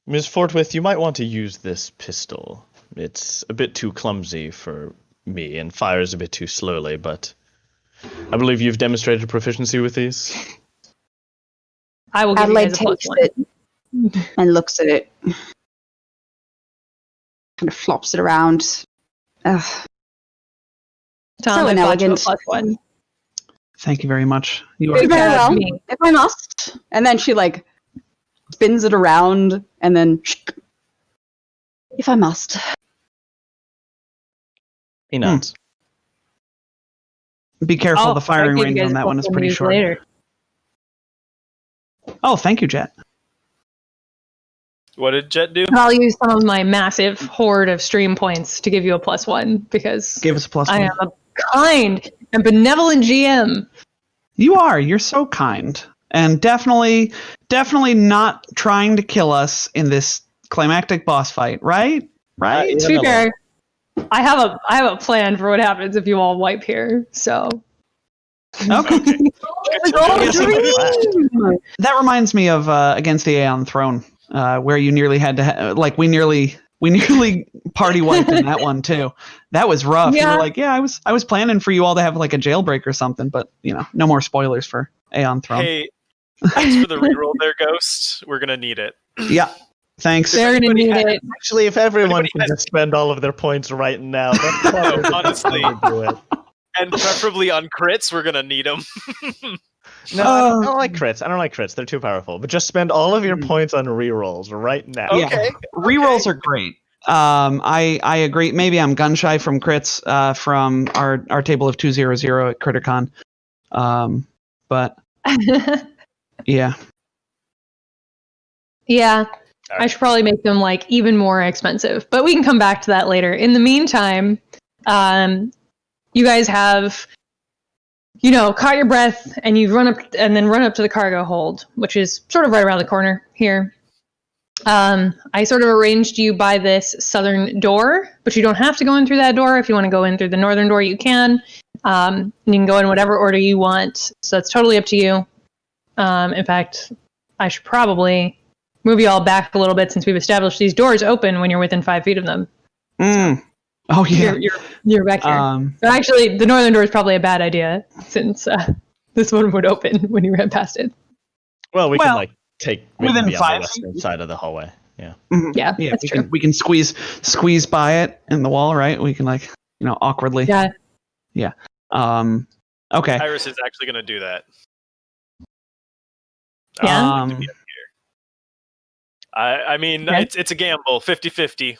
Ms. Fortwith, you might want to use this pistol. It's a bit too clumsy for me and fires a bit too slowly, but I believe you've demonstrated proficiency with these. I will give Adelaide you guys a takes +1. it and looks at it. Kind of flops it around. Ugh. Tom, So I got you a inelegant. +1. Thank you very much. You are Good Very job, well, me. if I must. And then she like spins it around and then if I must. He nods. Be careful. The firing I'll give you range guys on that a one is +1 pretty use short. later. Oh, thank you, Jet. What did Jet do? I'll use some of my massive hoard of stream points to give you a +1 because Give us a +1. I am a kind and benevolent GM. You are. You're so kind, and definitely not trying to kill us in this climactic boss fight, right? Right? To be fair, I have a plan for what happens if you all wipe here. So Okay. It's all dream. That reminds me of Against the Aeon Throne, where you nearly had to we nearly party wiped in that one too. That was rough. You Yeah. were like, yeah, I was planning for you all to have like a jailbreak or something, but no more spoilers for Aeon Throne. Hey, thanks for the reroll there, Ghost. We're gonna need it. Yeah. Thanks. they're gonna need it. Actually, if everyone Anybody can just spend all of their points right now, that's probably the best way Honestly. to do it. And preferably on crits, we're gonna need them. No, I don't like crits. I don't like crits. They're too powerful. But just spend all of your points on rerolls right now. Yeah. Okay. Rerolls are great. I agree. Maybe I'm gun shy from crits from our table of 200 at CritterCon. But yeah. Yeah, I should probably make them like even more expensive, but we can come back to that later. In the meantime, you guys have, caught your breath and you run up to the cargo hold, which is sort of right around the corner here. I sort of arranged you by this southern door, but you don't have to go in through that door. If you want to go in through the northern door, you can. You can go in whatever order you want, so it's totally up to you. In fact, I should probably move you all back a little bit since we've established these doors open when you're within 5 feet of them. Oh yeah. You're back here. But actually, the northern door is probably a bad idea since this one would open when you ran past it. Well, we can take within maybe on 5 the western side of the hallway. Yeah. Yeah, Yeah, that's true. we can squeeze by it in the wall, right? We can awkwardly. Yeah. Yeah. Okay. Iris is actually gonna do that. Yeah. I mean, Okay. it's a gamble, 50-50.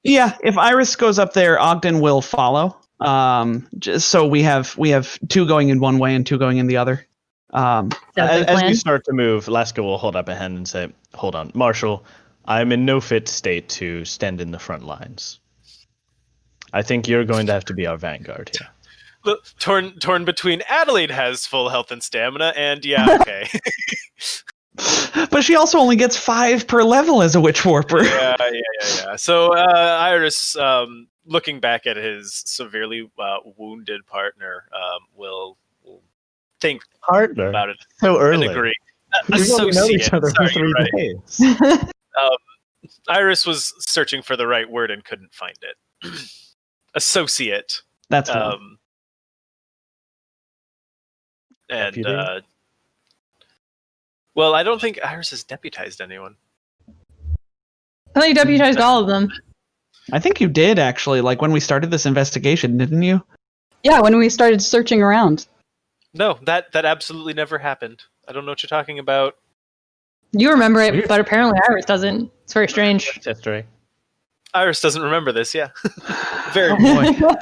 If Iris goes up there, Ogden will follow. Just so we have 2 going in one way and 2 going in the other. As we start to move, Laska will hold up a hand and say, "Hold on, Marshal. I am in no fit state to stand in the front lines. I think you're going to have to be our vanguard here." Look, torn between Adelaide has full health and stamina, and yeah, okay. But she also only gets 5 per level as a witch warper. Yeah. So Iris, looking back at his severely wounded partner, will think Partner. about it So and early. agree. We've only known each other for Sorry, 3 you're right. days. Iris was searching for the right word and couldn't find it. Associate. That's the one. And Deputy? well, I don't think Iris has deputized anyone. I thought you deputized all of them. I think you did, actually, like when we started this investigation, didn't you? Yeah, when we started searching around. No, that absolutely never happened. I don't know what you're talking about. You remember it, but apparently Iris doesn't. It's very strange. History. Iris doesn't remember this, yeah. Very Oh, boy.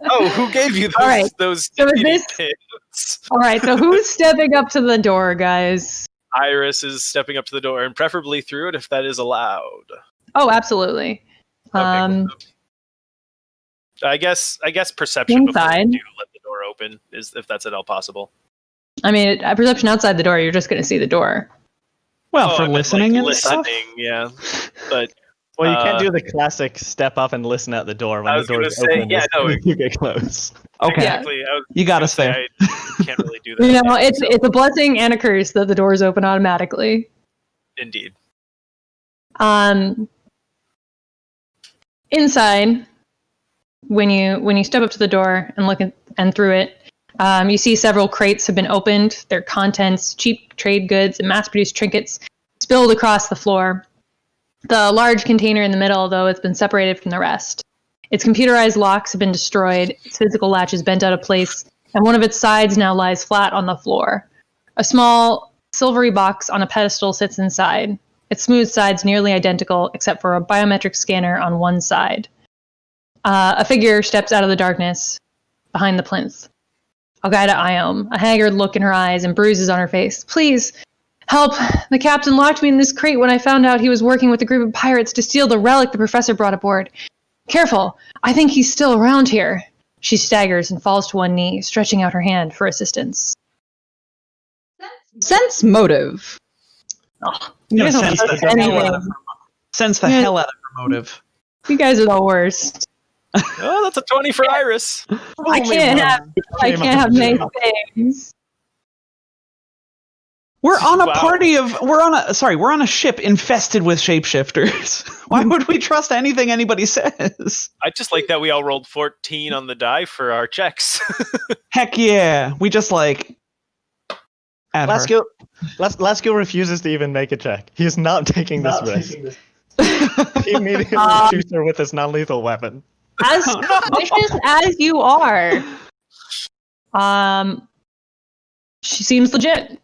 Oh, who gave you those, All right. those So is eating this- pins? All right, so who's stepping up to the door, guys? Iris is stepping up to the door and preferably through it if that is allowed. Oh, absolutely. Okay, cool. I guess perception before Inside. you do let the door open is if that's at all possible. I mean, at perception outside the door, you're just going to see the door. Well, Oh, for I meant, listening like, and stuff. yeah. But Well, you can't do the classic step up and listen at the door when I the was gonna door's say, open. yeah, no, you get close. Okay, Yeah. exactly. I was you got gonna us say there. I can't really do that. You know, yet, it's so, it's a blessing and a curse that the doors open automatically. indeed. Inside, when you step up to the door and look and through it, you see several crates have been opened. Their contents, cheap trade goods and mass-produced trinkets, spilled across the floor. The large container in the middle, though, has been separated from the rest. Its computerized locks have been destroyed, its physical latches bent out of place, and one of its sides now lies flat on the floor. A small, silvery box on a pedestal sits inside, its smooth sides nearly identical except for a biometric scanner on one side. A figure steps out of the darkness behind the plinth. Algaida Iom, a haggard look in her eyes and bruises on her face. Please, help! The captain locked me in this crate when I found out he was working with a group of pirates to steal the relic the professor brought aboard. Careful! I think he's still around here. She staggers and falls to one knee, stretching out her hand for assistance. Sense motive. No, You don't sense trust the hell anything. out of her. Sense the Yeah. hell out of her motive. You guys are the worst. Oh, that's a 20 for Iris. I can't have nice things. We're on a Wow. we're on a ship infested with shapeshifters. Why would we trust anything anybody says? I just like that we all rolled 14 on the die for our checks. Heck yeah. We just like add her. Laskill refuses to even make a check. He's not taking this risk. He immediately shoots her with his non-lethal weapon. As suspicious as you are, she seems legit.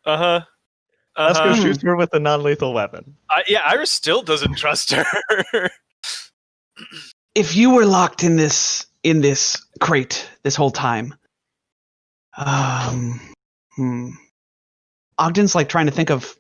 Uh-huh. Laskill shoots her with a non-lethal weapon. Yeah, Iris still doesn't trust her. If you were locked in this crate this whole time, Ogden's like trying to think of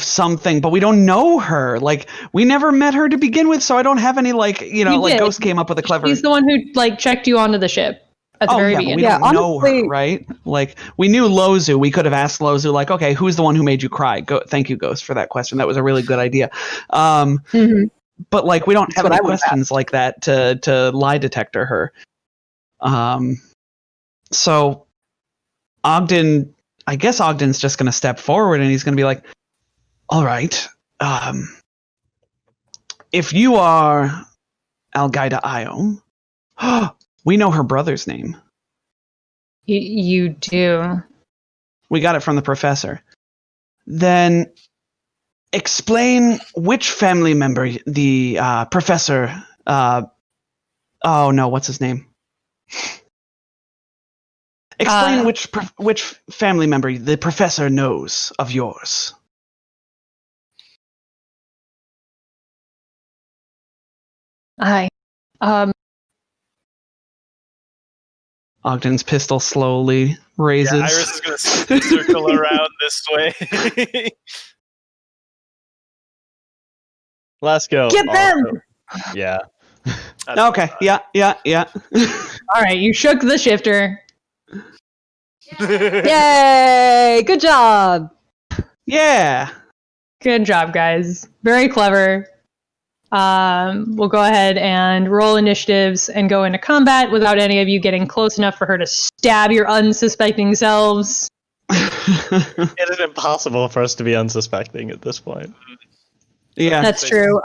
something, but we don't know her. Like, we never met her to begin with, so I don't have any like, You like did. Ghost came up with a clever. He's the one who like checked you onto the ship at the very yeah, but beginning. we Yeah, don't know honestly- her, right? Like, we knew Lozu. We could have asked Lozu, like, okay, who's the one who made you cry? Thank you, Ghost, for that question. That was a really good idea. Mhm. But like, we don't have what any I would've questions like that to lie detector her. So Ogden, I guess Ogden's just going to step forward and he's going to be like, all right, if you are Algaida Iom, we know her brother's name. You do. We got it from the professor. Then explain which family member the professor. Oh no, what's his name? Explain which family member the professor knows of yours. Hi. Ogden's pistol slowly raises. Yeah, Iris is going to circle around this way. Laskill. Get them! also- Yeah. Okay, yeah. All right, you shook the shifter. Yay! Good job. Yeah. Good job, guys. Very clever. we'll go ahead and roll initiatives and go into combat without any of you getting close enough for her to stab your unsuspecting selves. It is impossible for us to be unsuspecting at this point. Yeah, That's true.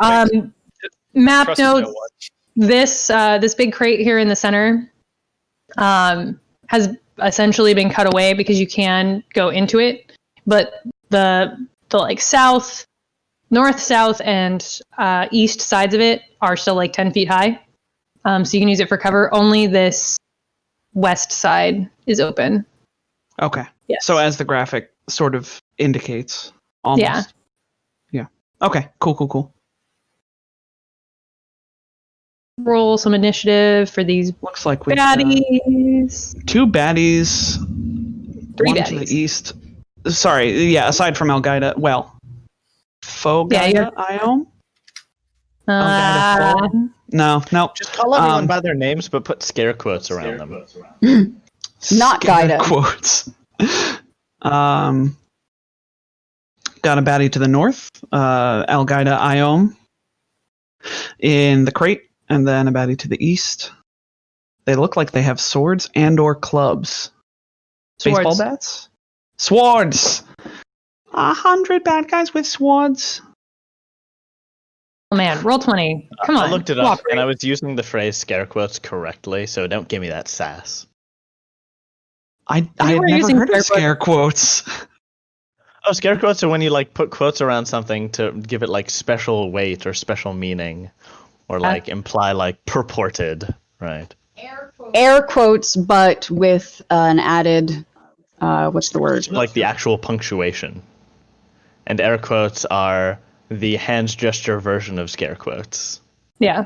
Map Trust no notes, one. this big crate here in the center has essentially been cut away because you can go into it, but the like north, south, and east sides of it are still like 10 feet high. So you can use it for cover. Only this west side is open. Okay. Yes. So as the graphic sort of indicates, almost. Yeah. Okay. Cool. Roll some initiative for these Looks like we've got baddies. 2 baddies. Three one baddies. to the east. Sorry, yeah, aside from Algaida. Well, Fogaida Iom? Algaida Fo? No. Just call everyone by their names, but put scare quotes around them. Not Gaida. Quotes. Got a baddie to the north, Algaida Iom in the crate, and then a baddie to the east. They look like they have swords and/or clubs. Swords. Baseball bats? Swords! 100 bad guys with swords. Oh man, roll 20. Come on. I looked it up, cooperate. and I was using the phrase scare quotes correctly, so don't give me that sass. I You had were never using heard of scare scare quotes. Oh, scare quotes are when you like put quotes around something to give it like special weight or special meaning, or like imply like purported, right? Air quotes, but with an added, what's the word? Like the actual punctuation. And air quotes are the hands gesture version of scare quotes. Yeah,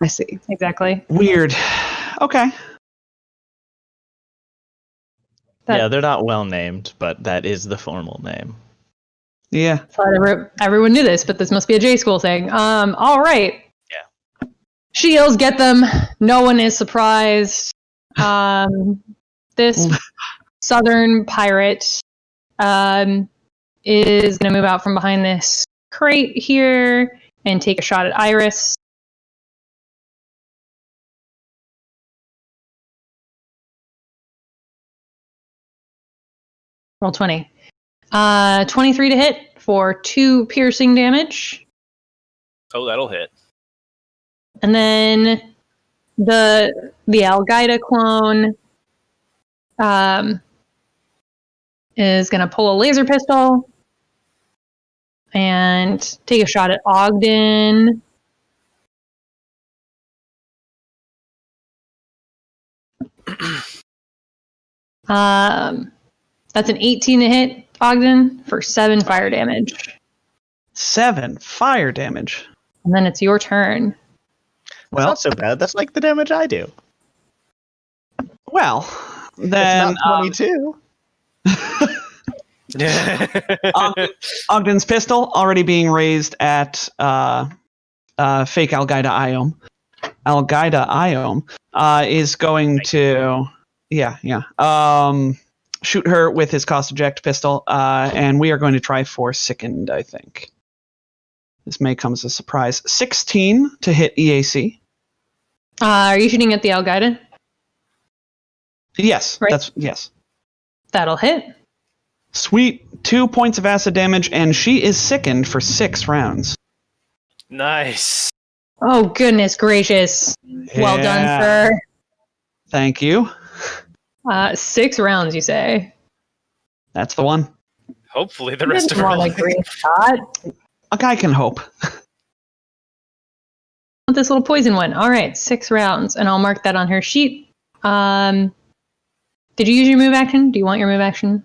I see. exactly. Weird. Okay. Yeah, they're not well named, but that is the formal name. Yeah. Thought everyone knew this, but this must be a J school thing. All right. Yeah. Shields, get them. No one is surprised. This southern pirate is going to move out from behind this crate here and take a shot at Iris. Roll 20. 23 to hit for 2 piercing damage. Oh, that'll hit. And then the Algaida clone is going to pull a laser pistol and take a shot at Ogden. That's an 18 to hit Ogden for 7 fire damage. 7 fire damage. And then it's your turn. That's not so bad. That's like the damage I do. Well, then It's not 22. Ogden's pistol already being raised at fake Algaida Iom. Algaida Iom is going to shoot her with his cost eject pistol, and we are going to try for sickened, I think. This may come as a surprise. 16 to hit EAC. Are you shooting at the Algaida? Yes, Right. yes. That'll hit. Sweet. 2 points of acid damage, and she is sickened for 6 rounds. Nice. Oh, goodness gracious. Well done, Yeah. sir. Thank you. 6 rounds, you say? That's the one. Hopefully the rest of her want a life. great shot. A guy can hope. This little poison one. All right, 6 rounds, and I'll mark that on her sheet. Did you use your move action? Do you want your move action?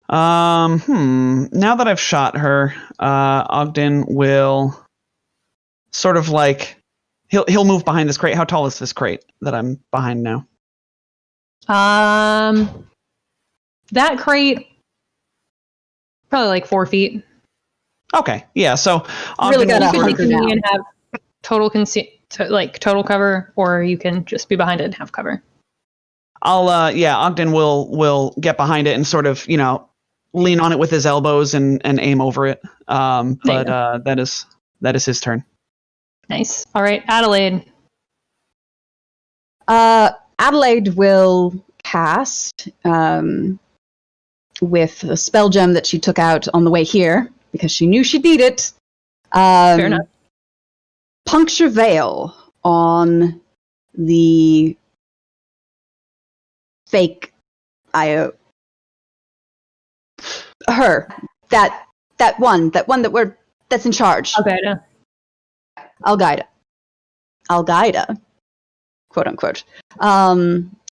Now that I've shot her, Ogden will sort of like he'll move behind this crate. How tall is this crate that I'm behind now? That crate, probably like 4 feet. Okay, yeah. So Really Ogden got You will can hunker take me down. and have total total cover, or you can just be behind it and have cover. Ogden will get behind it and sort of, lean on it with his elbows and aim over it. But that is his turn. Nice. All right, Adelaide. Adelaide will cast with a spell gem that she took out on the way here because she knew she'd need it. Fair enough. Puncture Veil on the fake IO. Her. That one that's in charge. Al-Qaeda, quote unquote.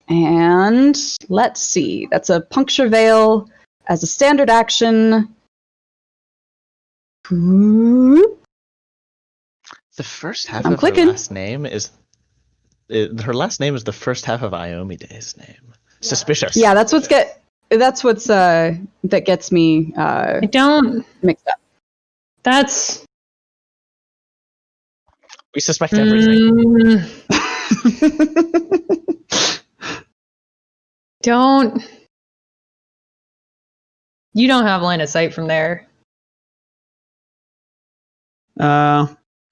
And let's see. That's a Puncture Veil as a standard action. The first half I'm of clicking. her last name is her last name is the first half of Iomede's name. Suspicious. Yeah, that's what's that gets me I don't. mixed up. That's. We suspect everything. Don't. You don't have line of sight from there. Oh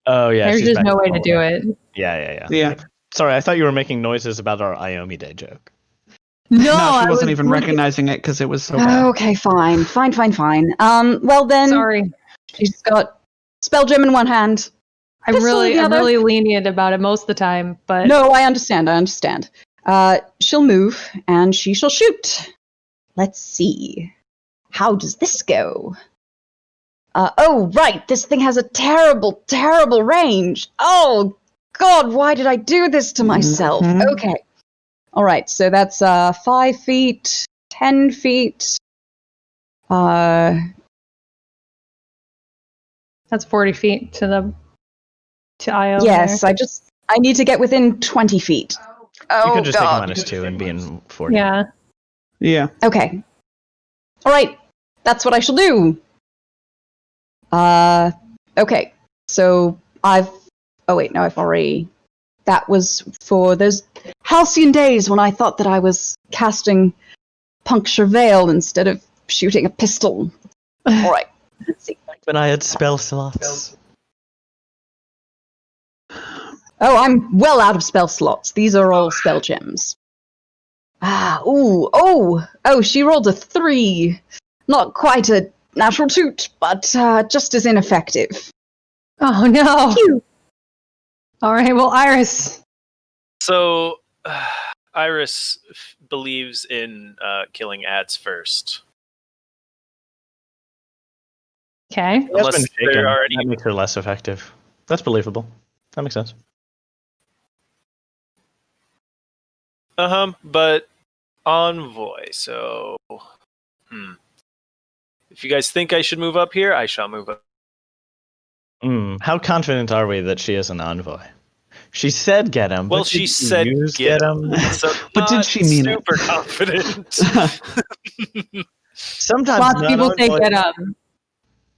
yeah. There's she's just back no way to forward. do it. Yeah. Sorry, I thought you were making noises about our Iomide joke. No, she I wasn't was even really- recognizing it because it was so bad. Okay, fine. Well then, Sorry, she's got spell gem in one hand. I'm Pistol in the other. really lenient about it most of the time, but No, I understand. She'll move and she shall shoot. Let's see. How does this go? Oh, right. This thing has a terrible, terrible range. Oh, God, why did I do this to myself? Mhm. Okay. All right, so that's 5 feet, 10 feet. that's 40 feet to Io. Yes, there. I need to get within 20 feet. Oh, You could just God. take -2 and be in 40. Yeah. Yeah. Okay. All right. That's what I shall do. Okay. So I've already. That was for those halcyon days when I thought that I was casting Puncture Veil instead of shooting a pistol. All right. Let's see. When I had spell slots. Oh, I'm well out of spell slots. These are all spell gems. She rolled a 3. Not quite a natural toot, but just as ineffective. Oh no. Phew. All right. Well, Iris. So, Iris believes in killing ads first. Okay. She has Unless been shaken. they're already- That makes her less effective. That's believable. That makes sense. But envoy. So, if you guys think I should move up here, I shall move up. How confident are we that she is an envoy? She said get him. Well, but she did said use get him. So But did not she mean it? super confident. Sometimes Lots of people say non-envoys- get up.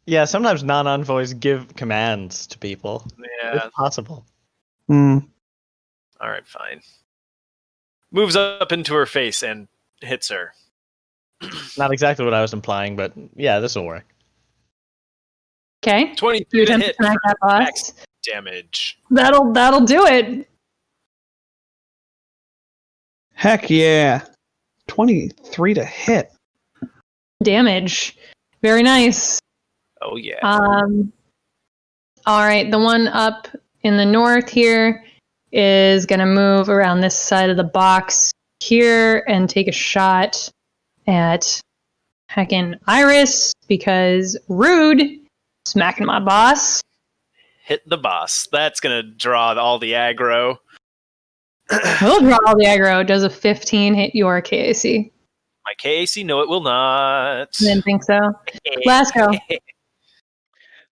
Yeah, sometimes non-envoys give commands to people. Yeah. It's possible. All right, fine. Moves up into her face and hits her. Not exactly what I was implying, but yeah, this will work. Okay. 23 You to attempt to hit smack for that boss. max damage. That'll do it. Heck yeah. 23 to hit. Damage. Very nice. Oh yeah. All right. The one up in the north here is gonna move around this side of the box here and take a shot at heckin' Iris because rude. Smacking my boss. Hit the boss. That's gonna draw all the aggro. We'll draw all the aggro. Does a 15 hit your KAC? My KAC, no, it will not. Didn't think so. Last go.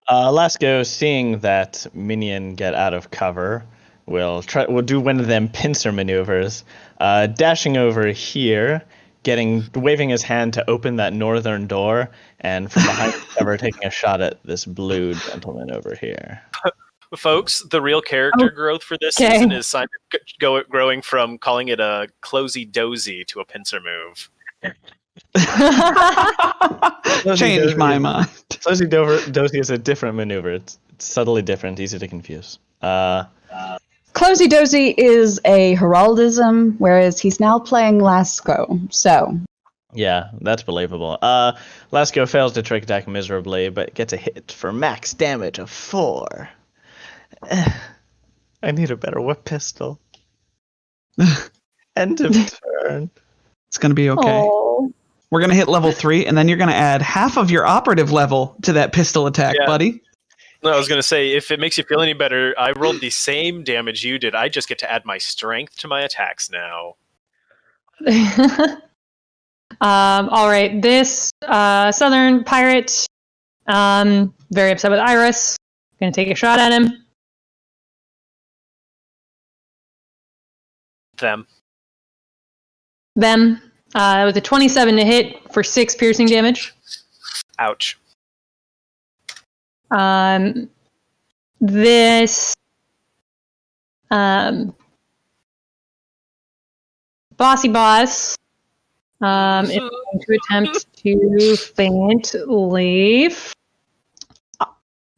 Lasco, seeing that minion get out of cover, will do one of them pincer maneuvers, dashing over here, waving his hand to open that northern door, and from behind the cover, taking a shot at this blue gentleman over here. Folks, the real character growth for this Okay. season is growing from calling it a closey dozy to a pincer move. Change my mind. Closey dozy is a different maneuver. It's subtly different, easy to confuse. Closey Dozy is a heraldism, whereas he's now playing Lasco. So, Yeah, that's believable. Lasco fails to trick attack miserably, but gets a hit for max damage of 4. I need a better whip pistol. End of turn. It's going to be okay. Oh. We're going to hit level 3, and then you're going to add half of your operative level to that pistol attack, Yeah. buddy. No, I was going to say, if it makes you feel any better, I rolled the same damage you did. I just get to add my strength to my attacks now. All right, this southern pirate, very upset with Iris. Gonna take a shot at him. Them. With a 27 to hit for 6 piercing damage. Ouch. This bossy boss is going to attempt to faint leaf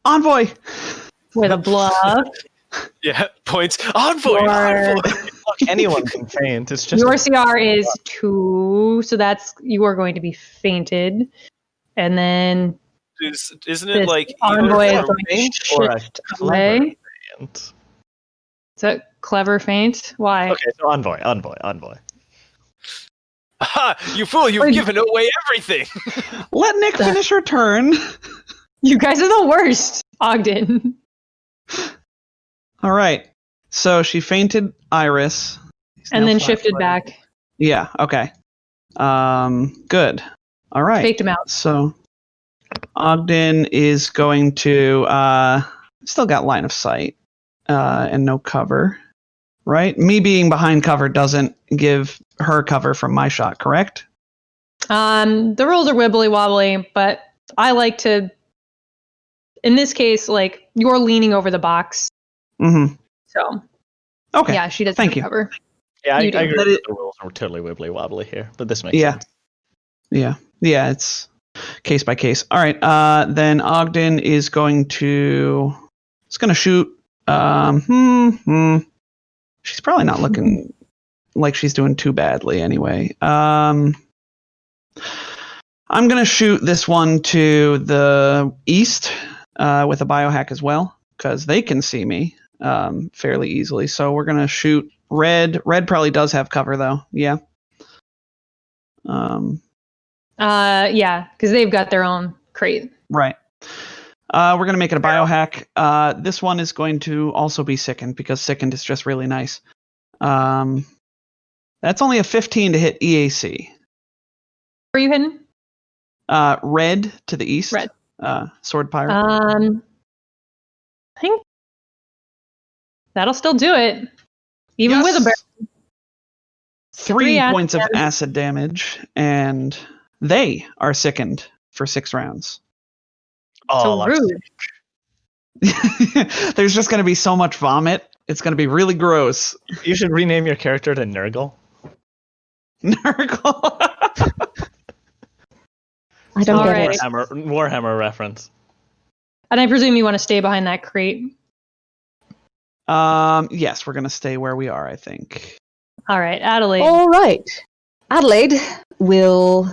Envoy! with a bluff. Yeah, points. Envoy! Or- Look, anyone can faint. It's just Your CR is 2, so you are going to be fainted. And then Isn't it this like envoy is either going to faint or a shift clever away. faint? Is that clever feint? Why? Okay, so envoy. Ha! You fool! You've given away everything. Let Nick finish her turn. You guys are the worst, Ogden. All right. So she fainted Iris. He's And now then shifted flat-footed. back. Yeah, okay. Good. All right. Faked him out. So Ogden is going to still got line of sight and no cover. Right? Me being behind cover doesn't give her cover from my shot, correct? The rules are wibbly wobbly, but I like to. In this case, like you're leaning over the box, Mm-hmm. so Okay. yeah, she doesn't Thank have you. cover. Yeah, I You do. agree. But That it- the rules are totally wibbly wobbly here, but this makes Yeah. sense. Yeah, it's case by case. All right, then Ogden is going to shoot. She's probably not looking like she's doing too badly anyway. I'm gonna shoot this one to the east with a biohack as well because they can see me fairly easily. So we're gonna shoot red. Red probably does have cover though. Yeah. Yeah, because they've got their own crate. Right. We're going to make it a biohack. This one is going to also be sickened because sickened is just really nice. That's only a 15 to hit EAC. Where are you hidden? Red to the east. Red. Sword pirate. I think that'll still do it, even Yes. with a barrel. 3 acid points of damage. acid damage, and they are sickened for 6 rounds. Oh, So rude. There's just going to be so much vomit. It's going to be really gross. You should rename your character to Nurgle. Nurgle. I don't All get right. it. Warhammer reference. And I presume you want to stay behind that crate. Yes, we're going to stay where we are, I think. All right, Adelaide. All right. Adelaide will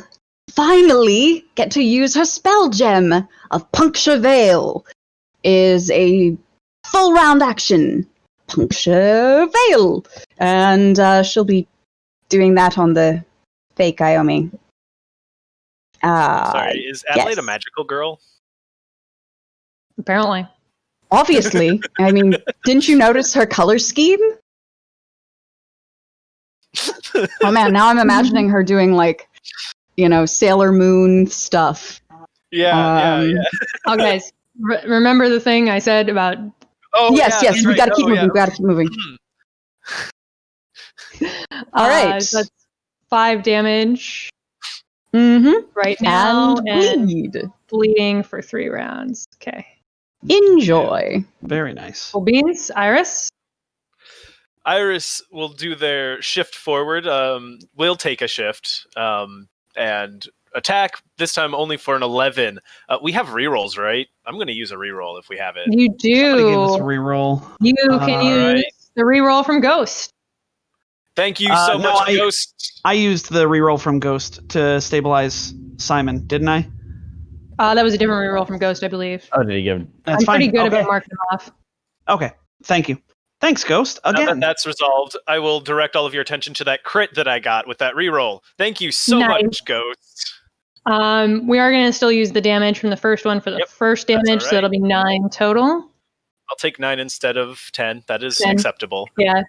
finally get to use her spell gem of Puncture Veil. Is a full round action. Puncture Veil. And she'll be doing that on the fake Iomi. Sorry, is Adelaide yes. a magical girl? Apparently. Obviously. I mean, didn't you notice her color scheme? Oh man, now I'm imagining her doing like, Sailor Moon stuff. Yeah. Oh, guys, remember the thing I said about? Oh, yes, yeah, we that's gotta right. keep Oh, moving. yeah. We gotta keep moving. All right. So that's 5 damage Mm-hmm. right now, And bleed. bleeding for 3 rounds. Okay. Enjoy. Very nice. Cool beans, Iris. Iris will do their shift forward. Will take a shift and attack, this time only for an 11. We have rerolls, right? I'm going to use a reroll if we have it. You Somebody give us a do. reroll. You can use Alright. the reroll from Ghost. Thank you so no, much, Ghost. I used the reroll from Ghost to stabilize Simon, didn't I? That was a different reroll from Ghost, I believe. Oh, did he give? That's I'm fine. pretty good Okay. about marking them off. Okay, thank you. Thanks, Ghost. Now that Again. that's resolved, I will direct all of your attention to that crit that I got with that reroll. Thank you so Nice. much, Ghost. We are going to still use the damage from the first one for the first that's damage, so alright. that'll be 9 total. I'll take 9 instead of 10. That is 10. acceptable. Yeah.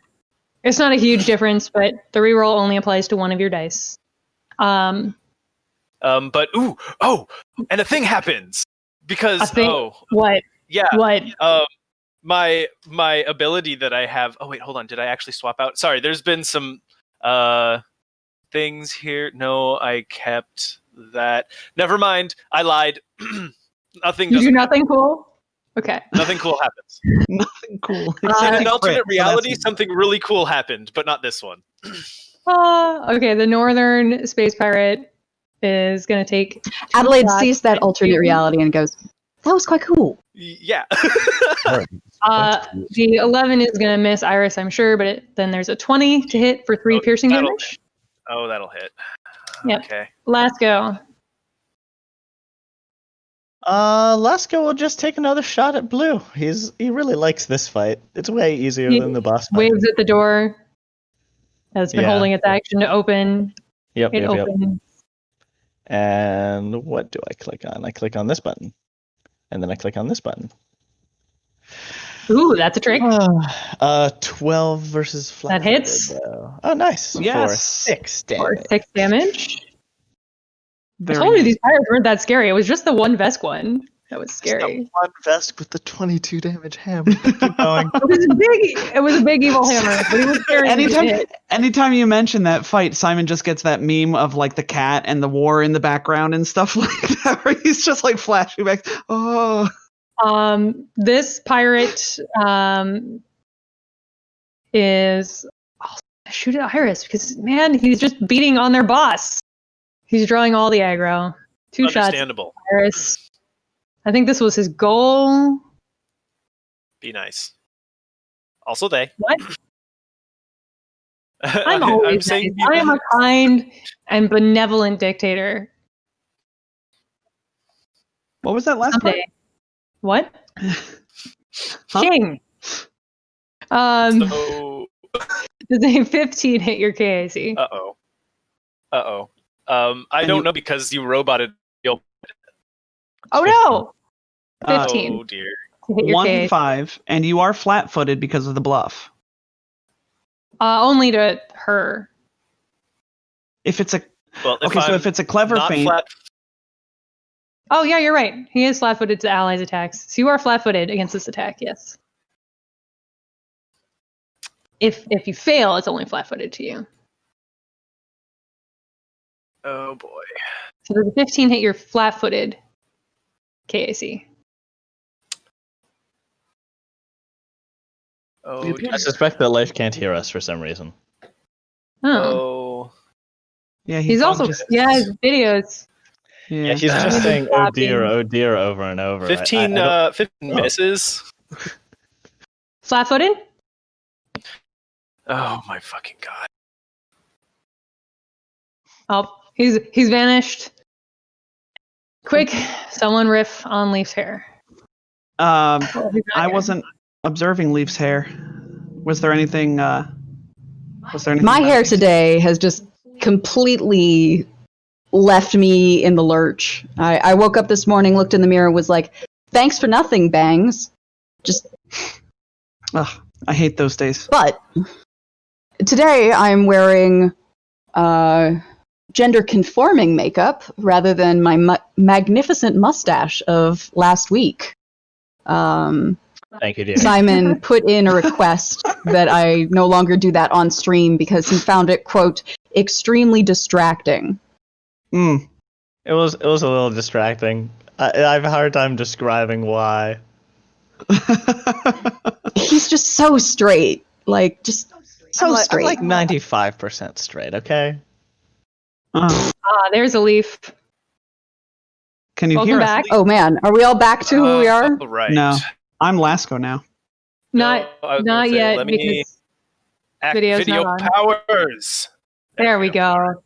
It's not a huge difference, but the reroll only applies to one of your dice. But and a thing happens because What? yeah, What? my ability that I have. Oh wait, hold on. Did I actually swap out? Sorry, there's been some things here. No, I kept that. Never mind. I lied. Nothing. You do doesn't nothing cool? Okay. Nothing cool happens. Nothing cool. In an alternate reality, something really cool happened, but not this one. Okay, the northern space pirate is going to take... Adelaide sees that alternate reality and goes, that was quite cool. Yeah. The 11 is going to miss Iris, I'm sure, but then there's a 20 to hit for 3 piercing damage. Oh, that'll hit. Yep. Okay. Last go. Lasko will just take another shot at Blue. He really likes this fight. It's way easier than the boss fight. Waves at the door. Has been holding its action to open. Yep. Opens. And what do I click on? I click on this button. And then I click on this button. Ooh, that's a trick. 12 versus flat. That hits. Oh, nice. Yes. For 6 damage. For 6 damage. I Very told you nice. these pirates weren't that scary. It was just the one Vesk one that was scary. Just one vest with the 22 damage hammer. Keep going. It was a big evil hammer, but it was scary. Anytime you mention that fight, Simon just gets that meme of like the cat and the war in the background and stuff like that, where he's just like flashing back. Oh. This pirate is shoot at Iris because man, he's just beating on their boss. He's drawing all the aggro. 2 shots. Understandable. Iris. I think this was his goal. Be nice. Also, they. What? I'm always saying nice. I am a kind and benevolent dictator. What was that last Someday. What? Huh? King. So, Does a 15 hit your KAC? I don't know because you roboted. Oh no! 15. Oh dear. To hit your 1-5, and you are flat-footed because of the bluff. Only to her. If it's a Well, if it's a clever not feint, flat, Oh yeah, you're right. He is flat-footed to allies' attacks. So you are flat-footed against this attack. Yes. If you fail, it's only flat-footed to you. oh boy. So does a 15 hit your flat-footed KAC? Oh, I suspect that Life can't hear us for some reason. Oh. oh. yeah, He's also his videos. Yeah, he's just saying oh dear over and over. 15 I 15 misses. Flat-footed? Oh my fucking god. Oh, he's vanished. Quick, someone riff on Leaf's hair. I Well, he's not here. wasn't observing Leaf's hair. Was there anything? My about hair it? today has just completely left me in the lurch. I woke up this morning, looked in the mirror, was like, thanks for nothing, Bangs. Just, Ugh, I hate those days. but today I'm wearing gender-conforming makeup rather than my magnificent mustache of last week. Thank you, dear. Simon put in a request that I no longer do that on stream because he found it, quote, extremely distracting. Mm. It was a little distracting. I have a hard time describing why. He's just so straight. Like, just so I'm straight. like 95% straight, okay? Oh. There's a Leaf. Can you Welcome hear back. us? Oh man, are we all back to who we are? Right. No, I'm Lasco now. Not No, I was gonna not say, yet let me because video's video not on. powers. There we go.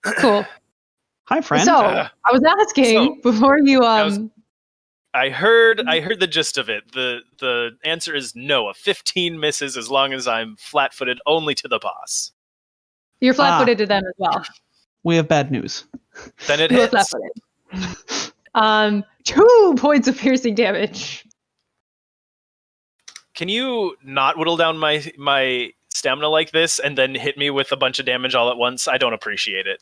Cool. Hi, friend. So I was asking before you I heard the gist of it. The answer is no. A 15 misses as long as I'm flat-footed only to the boss. you're flat-footed to them as well. We have bad news. Then it You're hits. flat-footed. 2 points of piercing damage. Can you not whittle down my stamina like this and then hit me with a bunch of damage all at once? I don't appreciate it.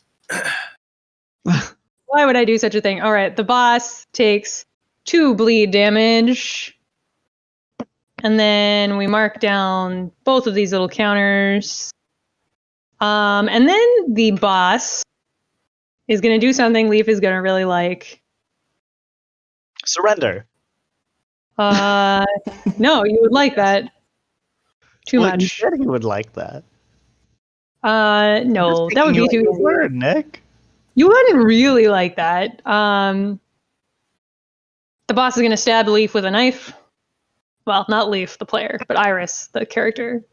Why would I do such a thing? All right, the boss takes 2 bleed damage. And then we mark down both of these little counters. And then the boss is going to do something Leaf is going to really like. Surrender. No, you would like that. Too Well, you much. said he would like that. No, that would be too easy. Word, Nick. You wouldn't really like that. The boss is going to stab Leaf with a knife. Well, not Leaf, the player, but Iris, the character.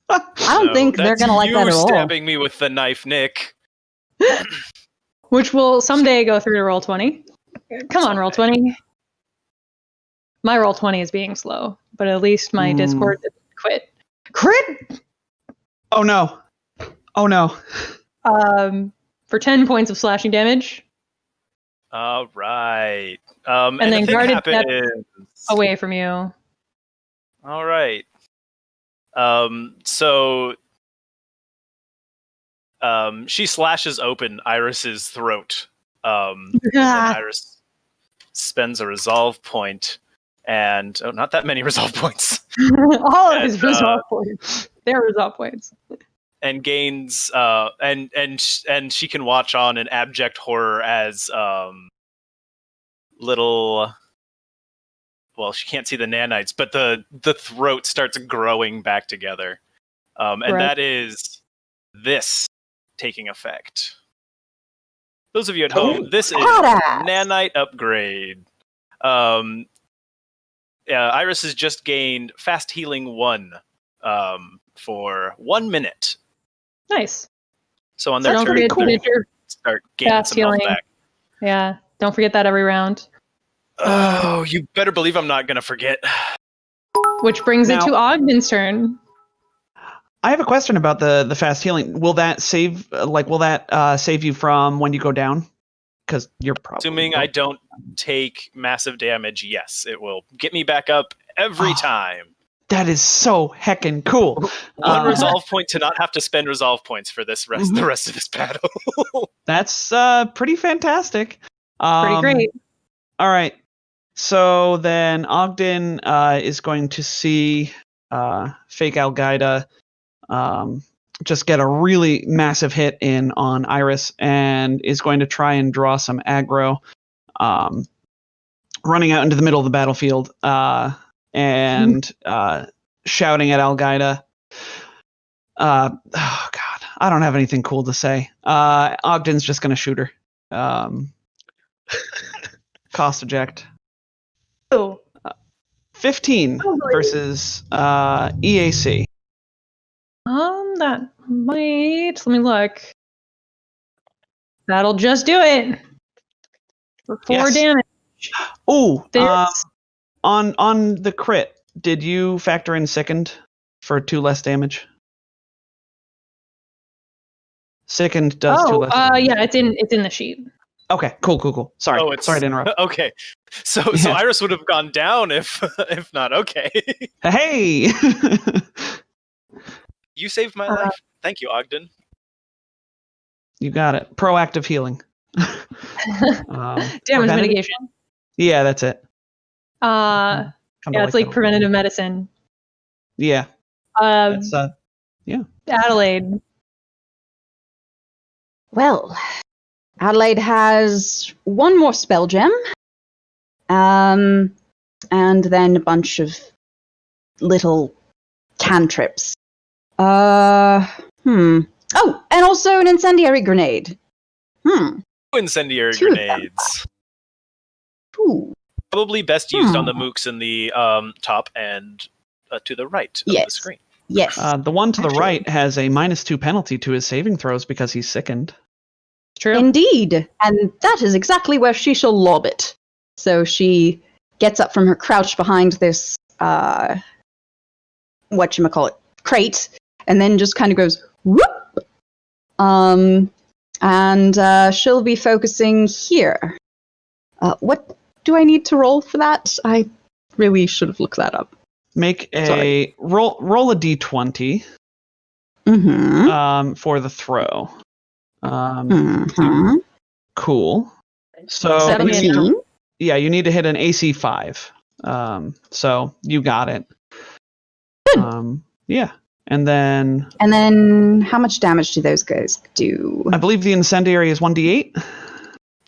I don't think they're that's gonna like that at you all. stabbing me with the knife, Nick. Which will someday go through to roll 20. Come on, roll 20. My roll 20 is being slow, but at least my Discord didn't quit. Crit! Oh no. Oh no. For 10 points of slashing damage. All right. And and then the thing guarded happens. Away from you. All right. So she slashes open Iris's throat. And Iris spends a resolve point, and not that many resolve points, All of his resolve points. They're resolve points. and gains and she can watch on in abject horror as little. Well, she can't see the nanites, but the throat starts growing back together, and Right. that is this taking effect. Those of you at home, this is badass. nanite upgrade. Iris has just gained fast healing 1 for 1 minute. Nice. So on So their don't turn, forget to they're get your start gaining fast some health healing. back. Yeah, don't forget that every round. Oh, you better believe I'm not gonna forget. Which brings it Now- to Ogden's turn. I have a question about the fast healing. Will that save save you from when you go down? Because you're probably Assuming I don't take massive damage, yes, it will get me back up every time. That is so heckin' cool. One resolve point to not have to spend resolve points for the rest of this battle. That's pretty fantastic. Pretty great. All right. So then Ogden is going to see fake Al-Qaeda just get a really massive hit in on Iris and is going to try and draw some aggro, running out into the middle of the battlefield and shouting at Al-Qaeda. Oh God, I don't have anything cool to say. Ogden's just going to shoot her. Cost eject. Oh, 15 Lovely. versus EAC. that might. Let me look. That'll just do it. For 4 Yes. damage. Oh, There's- on the crit, did you factor in sickened for 2 less damage? Sickened does 2 less damage. yeah, it's in the sheet. Okay, cool. Sorry, Oh, it's sorry to interrupt. Okay, so Yeah. Iris would have gone down if not. Okay, Hey, you saved my life. Thank you, Ogden. you got it. Proactive healing. Damage preventative? mitigation. Yeah, that's it. Yeah, Come to it's like that. preventative medicine. Yeah, that's Adelaide. Well, Adelaide has 1 more spell gem, and then a bunch of little cantrips. Oh, and also an incendiary grenade. incendiary Two of them. grenades. Ooh. Probably best used on the mooks in the top and to the right of the Yes. screen. Yes. The one to the Actually. right has a -2 penalty to his saving throws because he's sickened. True. Indeed. And that is exactly where she shall lob it. So she gets up from her crouch behind this, crate, and then just kind of goes, whoop! And she'll be focusing here. What do I need to roll for that? I really should have looked that up. Make a roll a d20 Mm-hmm. for the throw. Mm-hmm. Cool. So 17. you need to hit an AC 5. So you got it. Good. Yeah. And then how much damage do those guys do? I believe the incendiary is 1d8.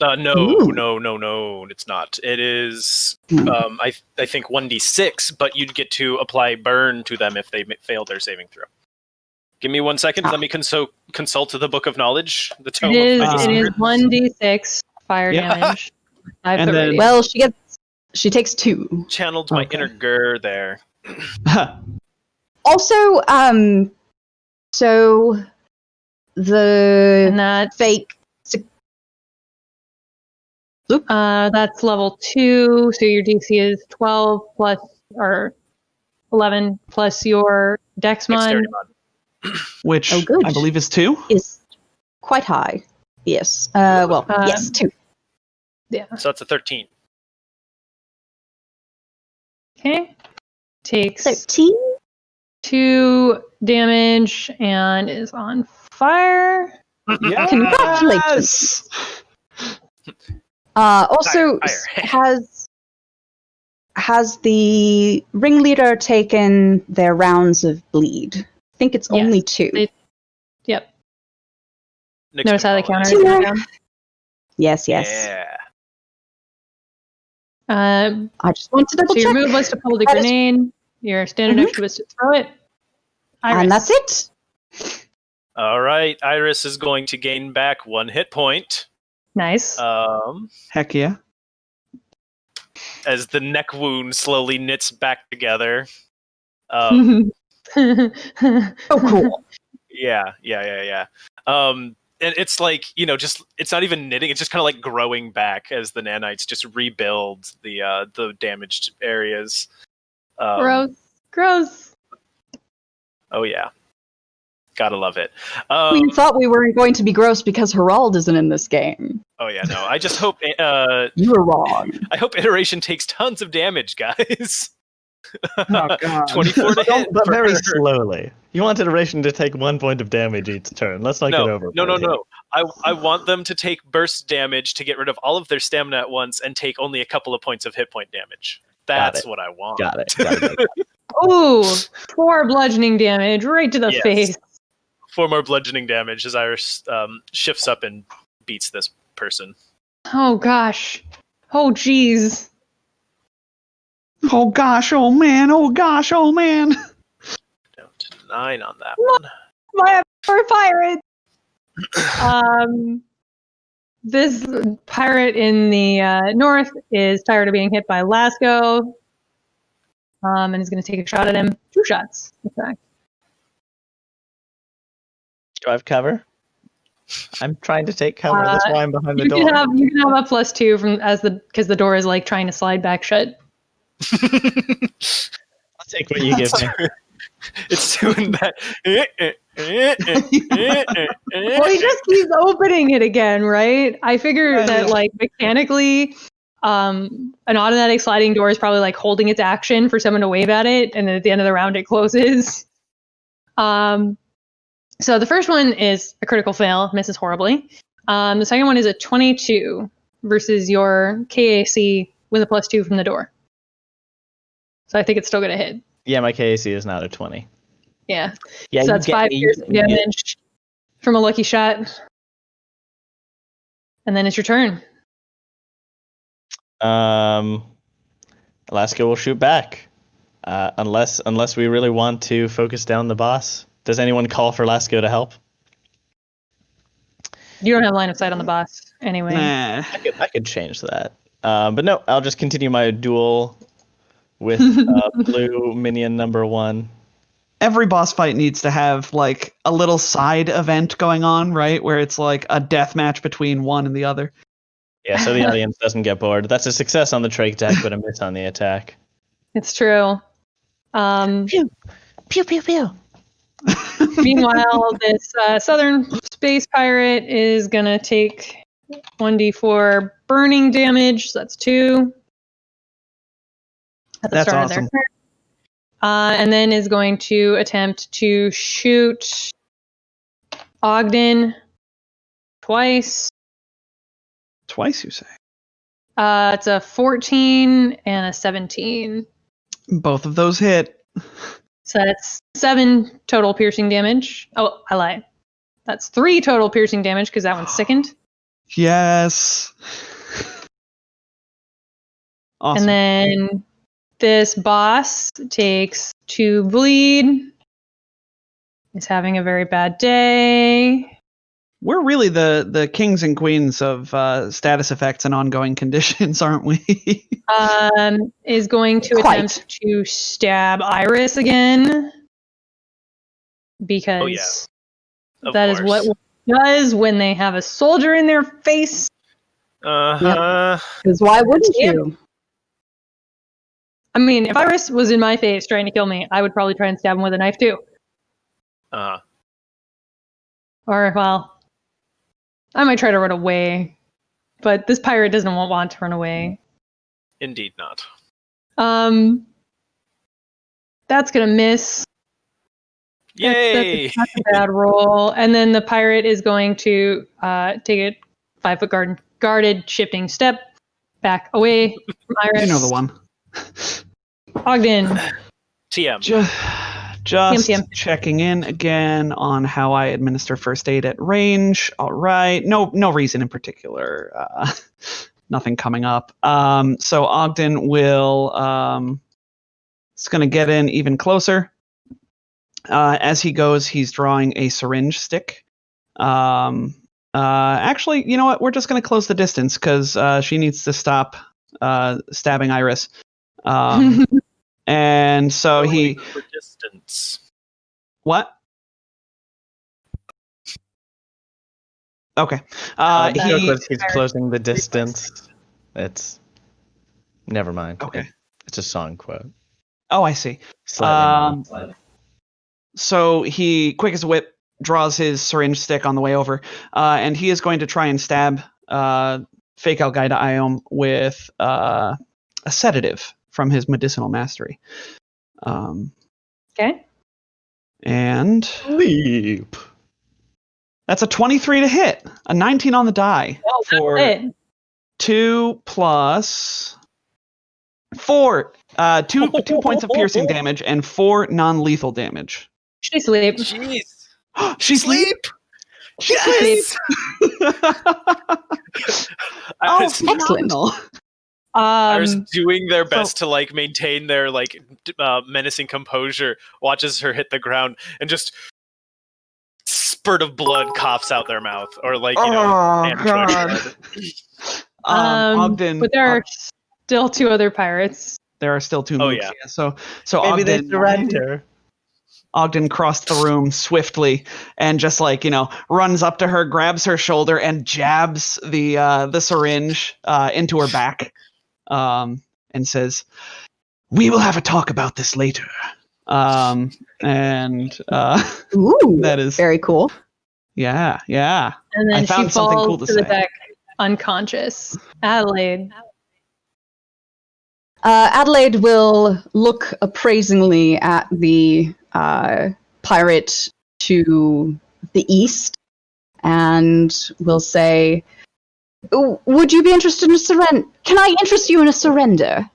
No, it's not. It is, I think 1d6, but you'd get to apply burn to them if they fail their saving throw. Give me 1 second. Let me consult the Book of Knowledge. The tome It is. of my It is 1d6 fire Yeah. damage. And then- Well, she takes 2. Channeled my Okay. inner Gur there. Also, so the And that's fake. that's level 2, so your DC is 12 plus or 11 plus your Dex mod. Dexterity mod. Which Oh, good. I believe is 2. Is quite high. Yes. Yes, 2. Yeah. So that's a 13. Okay. Takes 13. 2 damage and is on fire. Yes! Congratulations. Also, Fire. has the ringleader taken their rounds of bleed? I think it's Yes, only 2. Yep. Nick's Notice how the been counter following. is Yeah. down. Yes. Yeah. I just want to double So your check. move was to pull the That is- grenade. Your standard Mhm. action was to throw it. Iris. And that's it. All right. Iris is going to gain back 1 hit point. Nice. Heck yeah. As the neck wound slowly knits back together. Oh, cool. Yeah. And it's like, just it's not even knitting; it's just kind of like growing back as the nanites just rebuild the damaged areas. Gross. Oh yeah, gotta love it. We thought we weren't going to be gross because Herald isn't in this game. Oh yeah, no. I just hope You were wrong. I hope iteration takes tons of damage, guys. Oh, God. 24 to hit, But very for- slowly. You want iteration to take 1 point of damage each turn. Let's not get over. No. I want them to take burst damage to get rid of all of their stamina at once and take only a couple of points of hit point damage. That's what I want. Got it. Ooh, 4 bludgeoning damage right to the Yes. face. 4 more bludgeoning damage as Iris shifts up and beats this person. Oh gosh. Oh jeez. Oh gosh, oh man, oh gosh, oh man. Down to 9 on that one. My poor pirate. This pirate in the north is tired of being hit by Lasco. And is going to take a shot at him. 2 shots, in fact. Do I have cover? I'm trying to take cover. That's why I'm behind the You door. can have a +2 because the door is like trying to slide back shut. I'll take what you give me. It's doing that. Well, he just keeps opening it again, right? I figure that like mechanically, an automatic sliding door is probably like holding its action for someone to wave at it, and then at the end of the round it closes. So the first one is a critical fail, misses horribly. The second one is a 22 versus your KAC with a +2 from the door. So I think it's still going to hit. Yeah, my KAC is not a 20. Yeah. Yeah, So you that's get 5 me, years of you get- damage from a lucky shot. And then it's your turn. Alaska will shoot back, unless we really want to focus down the boss. Does anyone call for Lasco to help? You don't have line of sight on the boss. Anyway. Nah. I could change that. But no, I'll just continue my duel with blue minion number 1. Every boss fight needs to have like a little side event going on, right? Where it's like a death match between one and the other. Yeah, so the audience doesn't get bored. That's a success on the trait deck, but a miss on the attack. It's true. Pew, pew, pew, pew. Meanwhile, this southern space pirate is going to take 1d4 burning damage. So that's 2. At the That's start awesome. of their turn. And then is going to attempt to shoot Ogden twice. Twice, you say? It's a 14 and a 17. Both of those hit. So that's 7 total piercing damage. Oh, I lied. That's 3 total piercing damage because that one's sickened. Yes. Awesome. And then this boss takes 2 bleed. Is having a very bad day. We're really the kings and queens of status effects and ongoing conditions, aren't we? Is going to Quite. attempt to stab Iris again. Because Of that is course. what one does when they have a soldier in their face. Uh-huh. Because why wouldn't Yeah. you? I mean, if Iris was in my face trying to kill me, I would probably try and stab him with a knife too. Uh-huh. Or, well, I might try to run away. But this pirate doesn't want to run away. Indeed not. That's gonna miss. Yay! That's a bad roll. And then the pirate is going to take a 5-foot guarded shifting step back away from Iris. You know the one. Ogden. TM. Just TM. checking in again on how I administer first aid at range. All right. No reason in particular. Nothing coming up. So Ogden will it's going to get in even closer. As he goes, he's drawing a syringe stick. Actually, you know what? We're just going to close the distance because she needs to stop stabbing Iris. And so he... For distance. What? Okay. The joke He... was he's closing the distance. It's... Never mind. Okay. It's a song quote. Oh, I see. Slightly more. So he, quick as a whip, draws his syringe stick on the way over, and he is going to try and stab Fake Algaida Iom with a sedative from his medicinal mastery. Okay. And Leap. that's a 23 to hit, a 19 on the die Oh, for that's it. 2 plus 4. 2 points of piercing damage and 4 non-lethal damage. She sleep. Jeez. She sleep. She Yes! I was, phenomenal. I was doing their best to like maintain their like menacing composure. Watches her hit the ground and just spurt of blood coughs out their mouth, or like you know. Oh ambush god. blood. Ogden. But there are still 2 other pirates. There are still 2 Oh, moves. yeah. So Maybe Ogden, they surrender. Ogden crossed the room swiftly and just like, runs up to her, grabs her shoulder, and jabs the syringe into her back, and says, "We will have a talk about this later." Ooh, that is very cool. yeah. And then I she found something falls cool to the say. deck unconscious. Adelaide. Adelaide will look appraisingly at the pirate to the east and will say, "Would you be interested in a surrender? Can I interest you in a surrender?"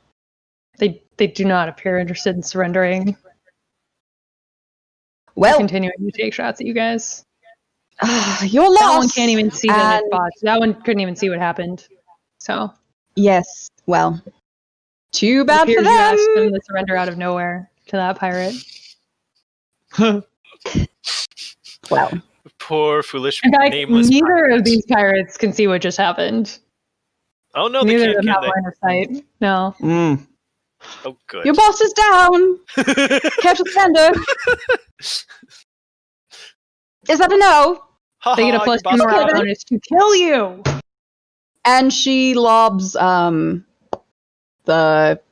They do not appear interested in surrendering. Well, Continuing to take shots at you guys. your loss. That one can't even see the and- hitbox. That one couldn't even see what happened. So Yes, well, too bad for appears you asked them them. to surrender out of nowhere to that pirate. Well, Poor, foolish, In fact, nameless neither pirate. of these pirates can see what just happened. Oh no, they Neither of can't, them have can line of sight. No. Mm. they? Oh, good. Your boss is down. Catch a tender. Is that a no? They get a plus 2 morale bonus to kill you. And she lobs the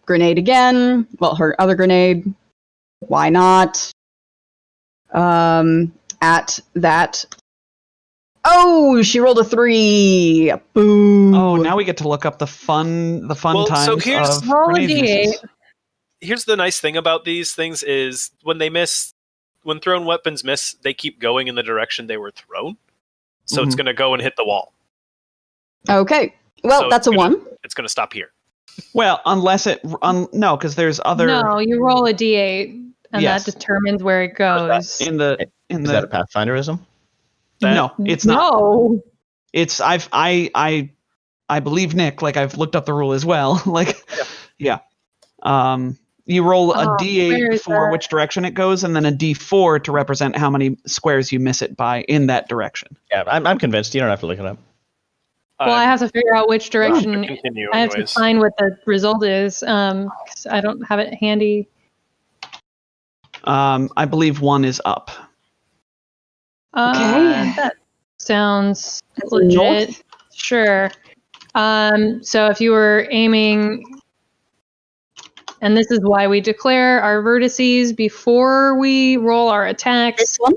grenade again. Well, her other grenade. Why not? At that. Oh, she rolled a 3. Boo. Oh, now we get to look up the fun Well, times so here's- of Roll a grenade D8. misses. Here's the nice thing about these things is when they miss, when thrown weapons miss, they keep going in the direction they were thrown. So it's Mhm. going to go and hit the wall. Okay. Well, So that's a it's gonna- 1. It's going to stop here. Well, unless it no, because there's other No, you roll a D8, and Yes. that determines where it goes. in the Is that a Pathfinderism? no, it's not. No. It's I believe Nick. Like I've looked up the rule as well. Like yeah. You roll a Oh, where D8 is for that? which direction it goes, and then a D4 to represent how many squares you miss it by in that direction. Yeah, I'm convinced. You don't have to look it up. Well, I have to figure out which direction. Continue I have to anyways. find what the result is. 'Cause I don't have it handy. I believe 1 is up. Okay. That sounds That's legit. north. Sure. So if you were aiming, and this is why we declare our vertices before we roll our attacks. This one.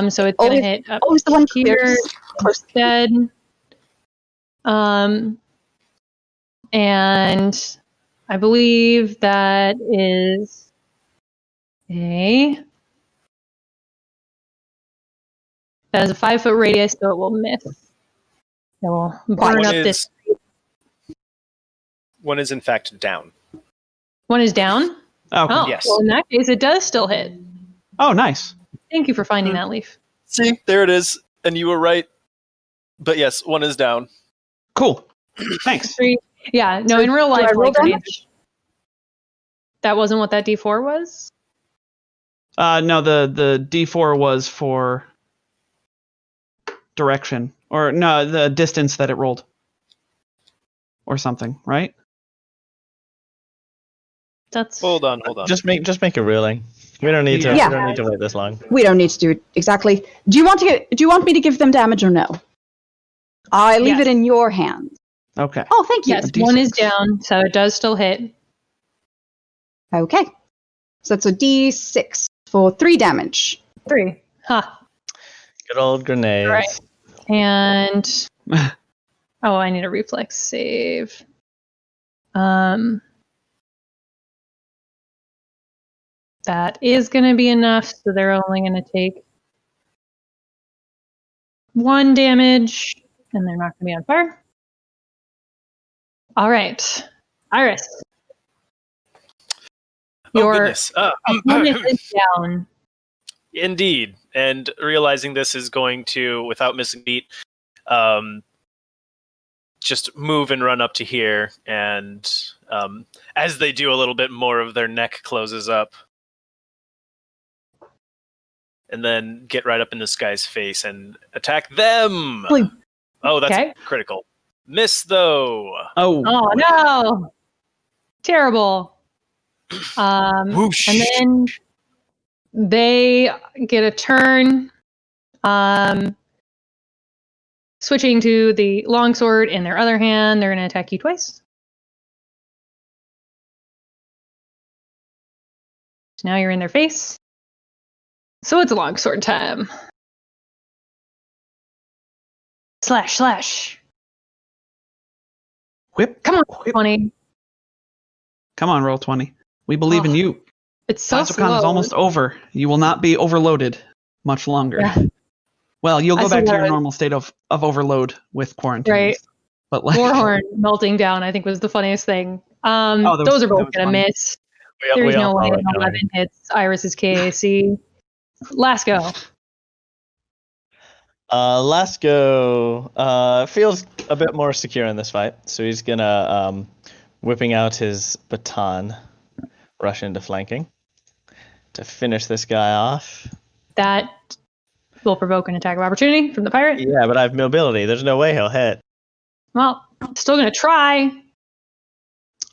So it's going Always- to hit up Always the one here close. instead. And I believe that is a 5-foot radius, so it will miss. It will burn up this. One is in fact down. One is down. Okay. Oh, Yes. well, in that case, it does still hit. Oh, nice. Thank you for finding that, Leaf. See, there it is. And you were right. But yes, one is down. Cool. Thanks. 3. Yeah, no, in real Do I life, roll like, damage? that wasn't what that D4 was. No, the D4 was for direction, or no, the distance that it rolled, or something, right? That's Hold on. Just make a ruling. We don't need to. Yeah. We don't need to wait this long. We don't need to do it exactly. Do you want me to give them damage or no? I leave Yes. it in your hands. Okay. Oh, thank you. yes. A D6. One is down, so it does still hit. Okay. So that's a D6 for 3 damage. 3. Ha. Good old grenades. Right. And I need a reflex save. That is going to be enough, so they're only going to take 1 damage, and they're not going to be on fire. All right, Iris. Oh, Your goodness. opponent is down. Indeed. And realizing this is going to, without missing a beat, just move and run up to here. And as they do, a little bit more of their neck closes up. And then get right up in this guy's face and attack them. Please. Oh, that's Okay. critical. Miss, though. Oh. Oh no! Terrible. Whoosh. And then they get a turn. Switching to the longsword in their other hand, they're going to attack you twice. So now you're in their face. So it's longsword time. Slash, slash. Whip. Come on, Whip. 20. Come on, roll 20. We believe in Oh, you. It's so BlasterCon slow. is almost over. You will not be overloaded much longer. Yeah. Well, you'll I go see back to that. your normal state of overload with quarantine. Right. But like, Warhorn melting down, I think, was the funniest thing. Those are that both was going to funny. miss. We There's all no way saw an it coming. 11 hits Iris's KAC. Last go. Lasco feels a bit more secure in this fight, so he's gonna whipping out his baton, rush into flanking to finish this guy off. That will provoke an attack of opportunity from the pirate. Yeah, but I have mobility. There's no way he'll hit. Well, still gonna try.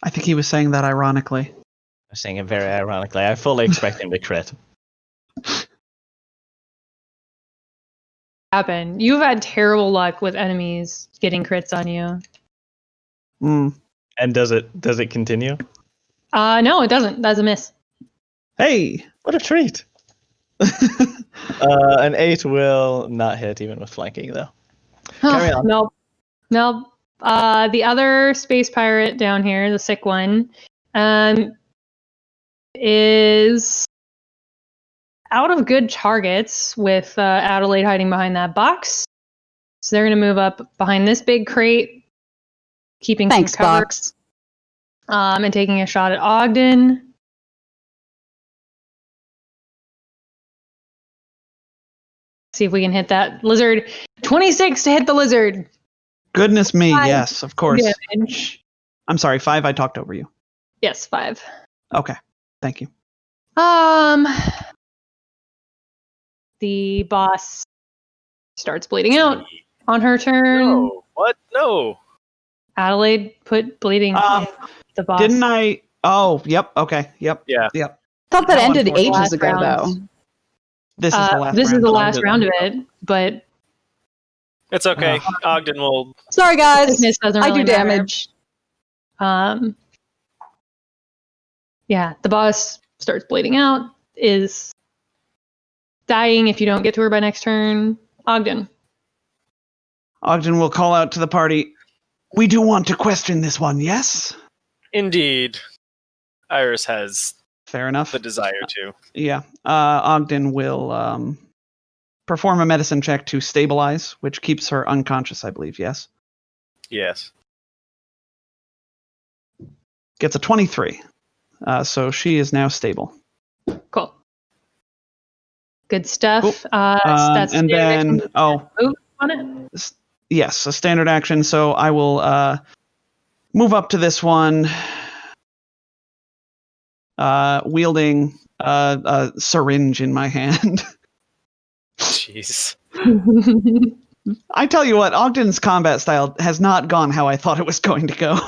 I think he was saying that ironically. I'm saying it very ironically. I fully expect him to crit. Happen. You've had terrible luck with enemies getting crits on you. And does it continue? No, it doesn't. That's a miss. Hey! What a treat. An 8 will not hit even with flanking though. Carry on. Nope. The other space pirate down here, the sick one, is out of good targets with Adelaide hiding behind that box. So they're going to move up behind this big crate, keeping some cover. Box. And taking a shot at Ogden. See if we can hit that lizard. 26 to hit the lizard. Goodness me, 5 yes, of course. damage. I'm sorry, 5, I talked over you. Yes, 5. Okay, thank you. The boss starts bleeding out on her turn. No. What? No. Adelaide put bleeding on the boss. Didn't I? Oh, yep, okay, yep. Yeah. Yep. Thought that That ended one for ages last ago, round. though. This is the last This round. is the last round of it, but It's okay. Ogden will. Sorry, guys. sickness doesn't I really do matter. damage. Yeah, the boss starts bleeding out, is dying if you don't get to her by next turn. Ogden. Ogden will call out to the party. We do want to question this one, yes? Indeed. Iris has Fair enough. the desire to. Yeah. Ogden will perform a medicine check to stabilize, which keeps her unconscious, I believe, yes? Yes. Gets a 23. So she is now stable. Cool. Good stuff. Cool. That's And then, move on it. yes, a standard action. So I will move up to this one, wielding a syringe in my hand. Jeez. I tell you what, Ogden's combat style has not gone how I thought it was going to go.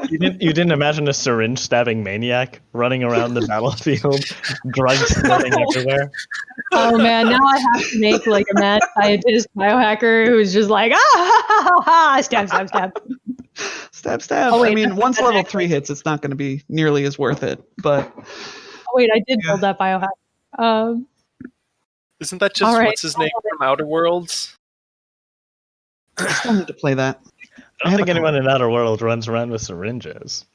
You didn't imagine a syringe stabbing maniac running around the battlefield, drugs spreading everywhere. Oh man, now I have to make like a mad scientist biohacker who's just like stab. Stab. Oh, wait, I mean, that's once not level accurate. 3 hits, it's not going to be nearly as worth it. But Oh wait, I did build that biohack. Isn't that just All right. what's his name from Outer Worlds? I still need to play that. I don't think anyone in Outer World runs around with syringes.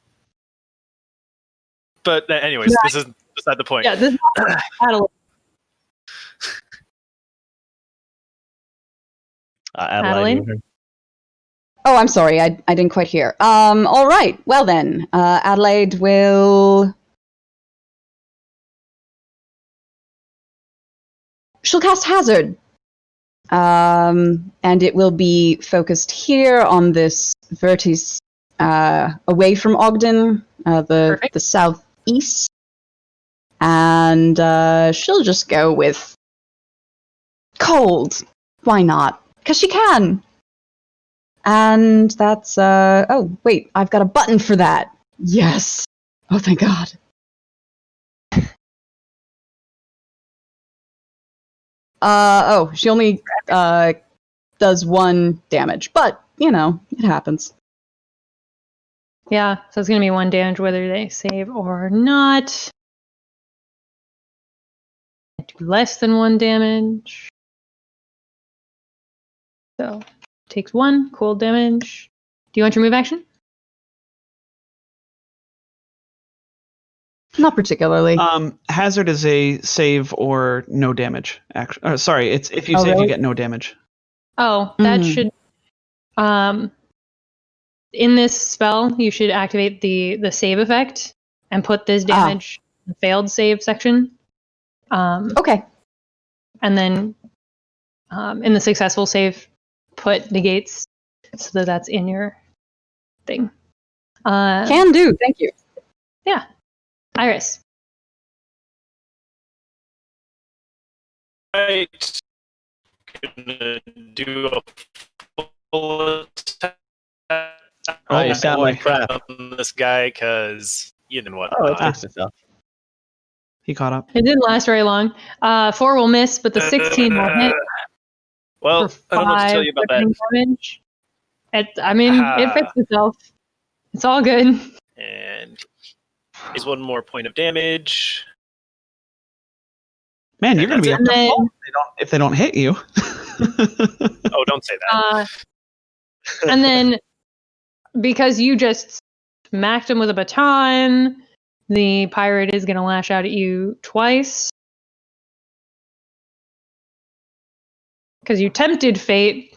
But anyways, this is beside the point. Yeah, this is Adelaide. Adelaide. Adelaide? Oh, I'm sorry. I didn't quite hear. All right. Well then, Adelaide will. She'll cast Hazard. And it will be focused here on this vertex away from Ogden, the southeast. And she'll just go with cold. Why not? Because she can. And that's, oh, wait, I've got a button for that. Yes. Oh, thank God. She only does 1 damage, but, you know, it happens. Yeah, so it's going to be 1 damage whether they save or not. Do less than 1 damage. So, takes 1 cold damage. Do you want your move action? Not particularly. Hazard is a save or no damage. Sorry, it's if you save, really? you get no damage. Oh, that Mhm. should... in this spell, you should activate the save effect and put this damage in the failed save section. Okay. And then in the successful save, put negates so that's in your thing. Can do. Thank you. Yeah. Iris. right. Gonna do a full attack Oh, you sound like crap. on this guy because you know what. Oh, it fixed itself. He caught up. It didn't last very long. 4 will miss, but the 16 will hit Well, for I don't know what to 5 tell you about that. bludgeoning damage. It fixed itself. It's all good. And he's 1 more point of damage. Man, you're gonna be up to then- full if they don't hit you. Oh, don't say that. And then, because you just smacked him with a baton, the pirate is going to lash out at you twice. Because you tempted fate.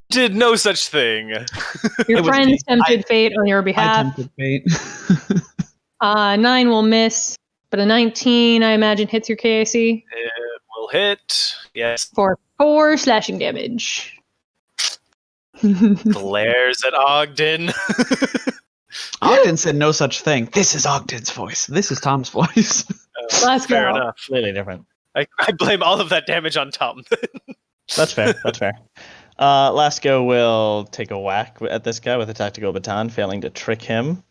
Did no such thing. Your It was friends me. tempted fate on your I behalf. tempted fate. 9 will miss, but a 19, I imagine, hits your KAC It will hit. Yes. for 4 slashing damage. Glares at Ogden. Ogden said no such thing. This is Ogden's voice. This is Tom's voice. Let's Fair go. enough. Completely different. I blame all of that damage on Tom. That's fair. That's fair. Lasco will take a whack at this guy with a tactical baton, failing to trick him,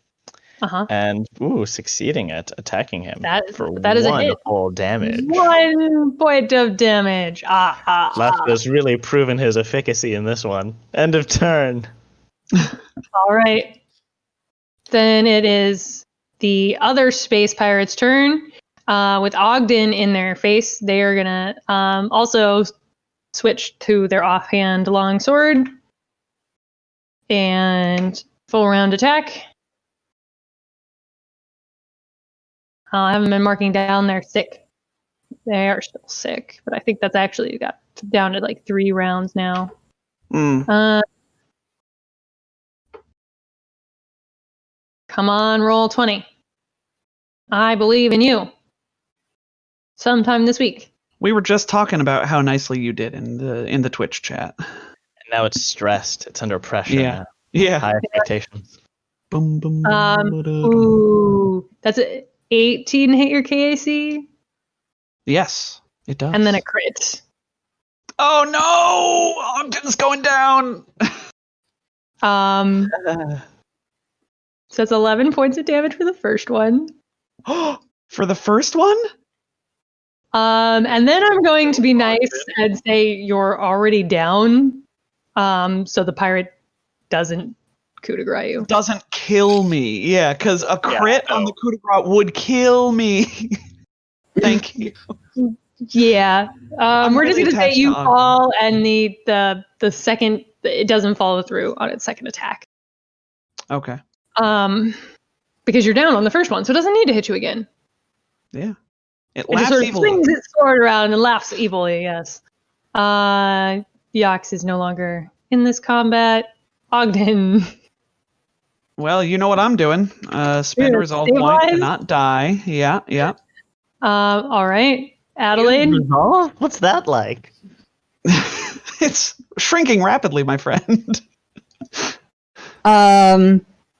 Uh-huh. and succeeding at attacking him for that is a 1 hit. full damage. 1 point of damage. Lasco's really proven his efficacy in this one. End of turn. All right. Then it is the other space pirate's turn. With Ogden in their face, they are gonna also switch to their offhand longsword and full round attack. I haven't been marking down their sick. They are still sick, but I think that's actually got down to like 3 rounds now. Come on, roll 20. I believe in you. Sometime this week. We were just talking about how nicely you did in the Twitch chat. And now it's stressed. It's under pressure. Yeah. Now. Yeah. High expectations. Boom, boom, Ooh, that's a 18 hit your KAC, Yes, it does. and then a crit. Oh no! Ogden's going down. So it's 11 points of damage for the first one. For the first one? And then I'm going to be nice and say you're already down. So the pirate doesn't coup de grace you. Doesn't kill me. Yeah, because a crit on the coup de grace would kill me. Thank you. Yeah. We're just really going to say attached you to Ogden. fall, and the second, it doesn't follow through on its second attack. Okay. Because you're down on the first one, so it doesn't need to hit you again. Yeah. It It just laughs sort of evilly. swings its sword around and laughs evilly, yes. Yax is no longer in this combat. Ogden. Well, you know what I'm doing. Spend a resolve point to not die. Yeah, yeah. All right. Adelaide. Resolve? What's that like? It's shrinking rapidly, my friend.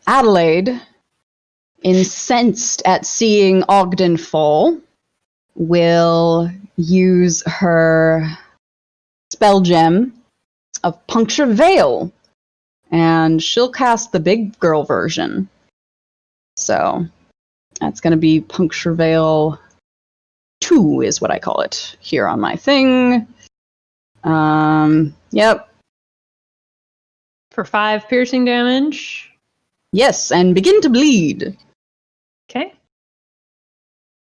Adelaide, incensed at seeing Ogden fall, will use her spell gem of Puncture Veil, and she'll cast the big girl version. So that's going to be Puncture Veil 2 is what I call it here on my thing. Yep. For 5 piercing damage. Yes, and begin to bleed. Okay.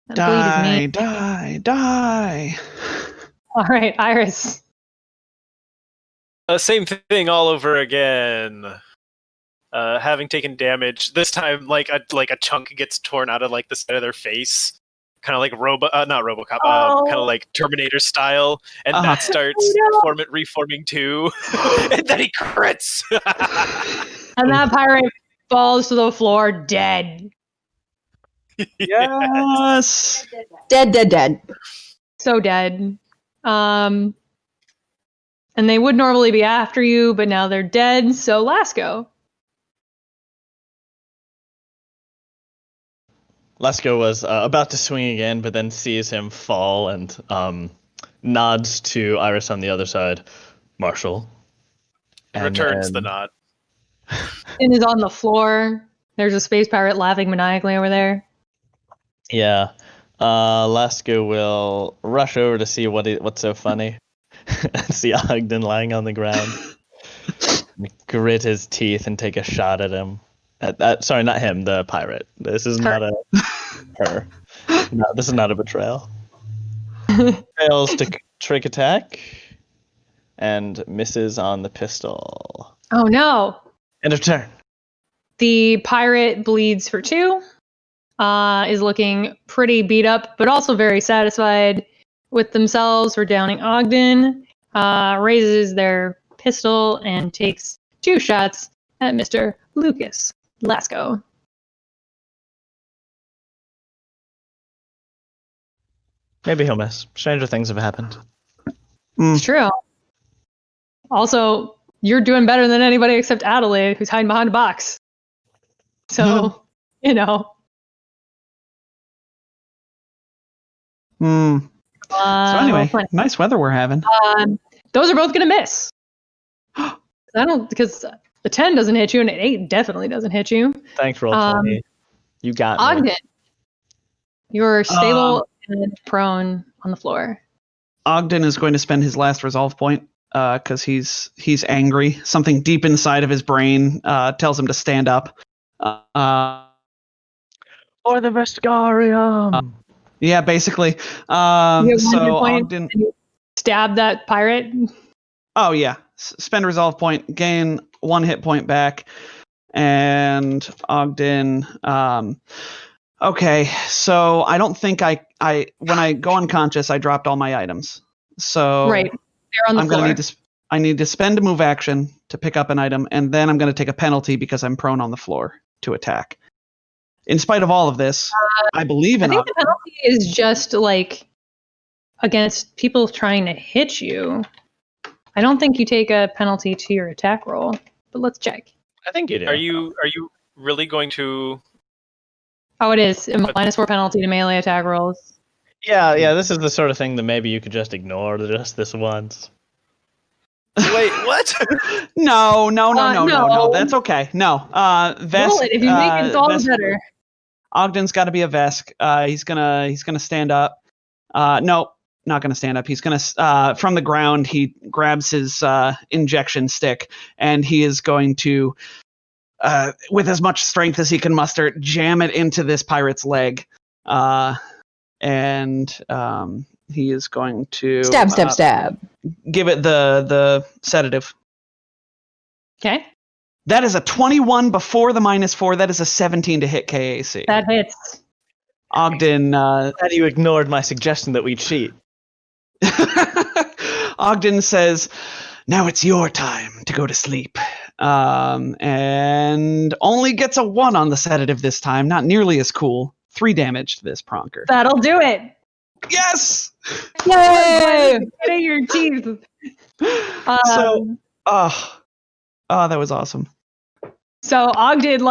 That bleed is me. Die. All right, Iris. Same thing all over again. Having taken damage, this time like a chunk gets torn out of like the side of their face, kind of like not RoboCop, kind of like Terminator style, and that starts reforming too, and then he crits. And that pirate falls to the floor dead. Yes. Dead. So dead. And they would normally be after you, but now they're dead, so Lasco. Lesko was about to swing again, but then sees him fall and nods to Iris on the other side. Marshall. Returns the nod. And is on the floor. There's a space pirate laughing maniacally over there. Yeah. Lesko will rush over to see what's so funny. And see Ogden lying on the ground. Grit his teeth and take a shot at him. Sorry, not him, the pirate. This is not her. No, this is not a betrayal. Fails to trick attack and misses on the pistol. Oh no. End of turn. The pirate bleeds for 2. Is looking pretty beat up, but also very satisfied with themselves for downing Ogden. Raises their pistol and takes 2 shots at Mr. Lucas Lesko. Maybe he'll miss. Stranger things have happened. It's true. Also, you're doing better than anybody except Adelaide, who's hiding behind a box. So, you know. So anyway, nice weather we're having. Those are both going to miss. Because the 10 doesn't hit you and an 8 definitely doesn't hit you. Thanks, Roll20. You got me. Ogden, you're stable and prone on the floor. Ogden is going to spend his last resolve point because he's angry. Something deep inside of his brain tells him to stand up. Or the Vestgarium. Yeah, basically. So Ogden stab that pirate. Oh yeah, spend a resolve point, gain 1 hit point back, and Ogden. Okay, so I don't think I when I go unconscious, I dropped all my items. So right, they're on the floor. I need to spend a move action to pick up an item, and then I'm going to take a penalty because I'm prone on the floor to attack. In spite of all of this, I believe in. I think the penalty is just like against people trying to hit you. I don't think you take a penalty to your attack roll, but let's check. I think you do. Are you really going to? Oh, it is a -4 penalty to melee attack rolls. Yeah. This is the sort of thing that maybe you could just ignore just this once. Wait, what? No. That's okay. No. Vesk. Roll it if you make it all the better. Ogden's got to be a Vesk. He's gonna stand up. No, not gonna stand up. He's gonna from the ground. He grabs his injection stick and he is going to, with as much strength as he can muster, jam it into this pirate's leg, and he is going to stab. Give it the sedative. Okay. That is a 21 before the -4. That is a 17 to hit KAC. That hits. Ogden. Glad you ignored my suggestion that we cheat. Ogden says, "Now it's your time to go to sleep," and only gets a 1 on the sedative this time. Not nearly as cool. 3 damage to this pronker. That'll do it. Yes! Yay! Getting your teeth. That was awesome. So Ogden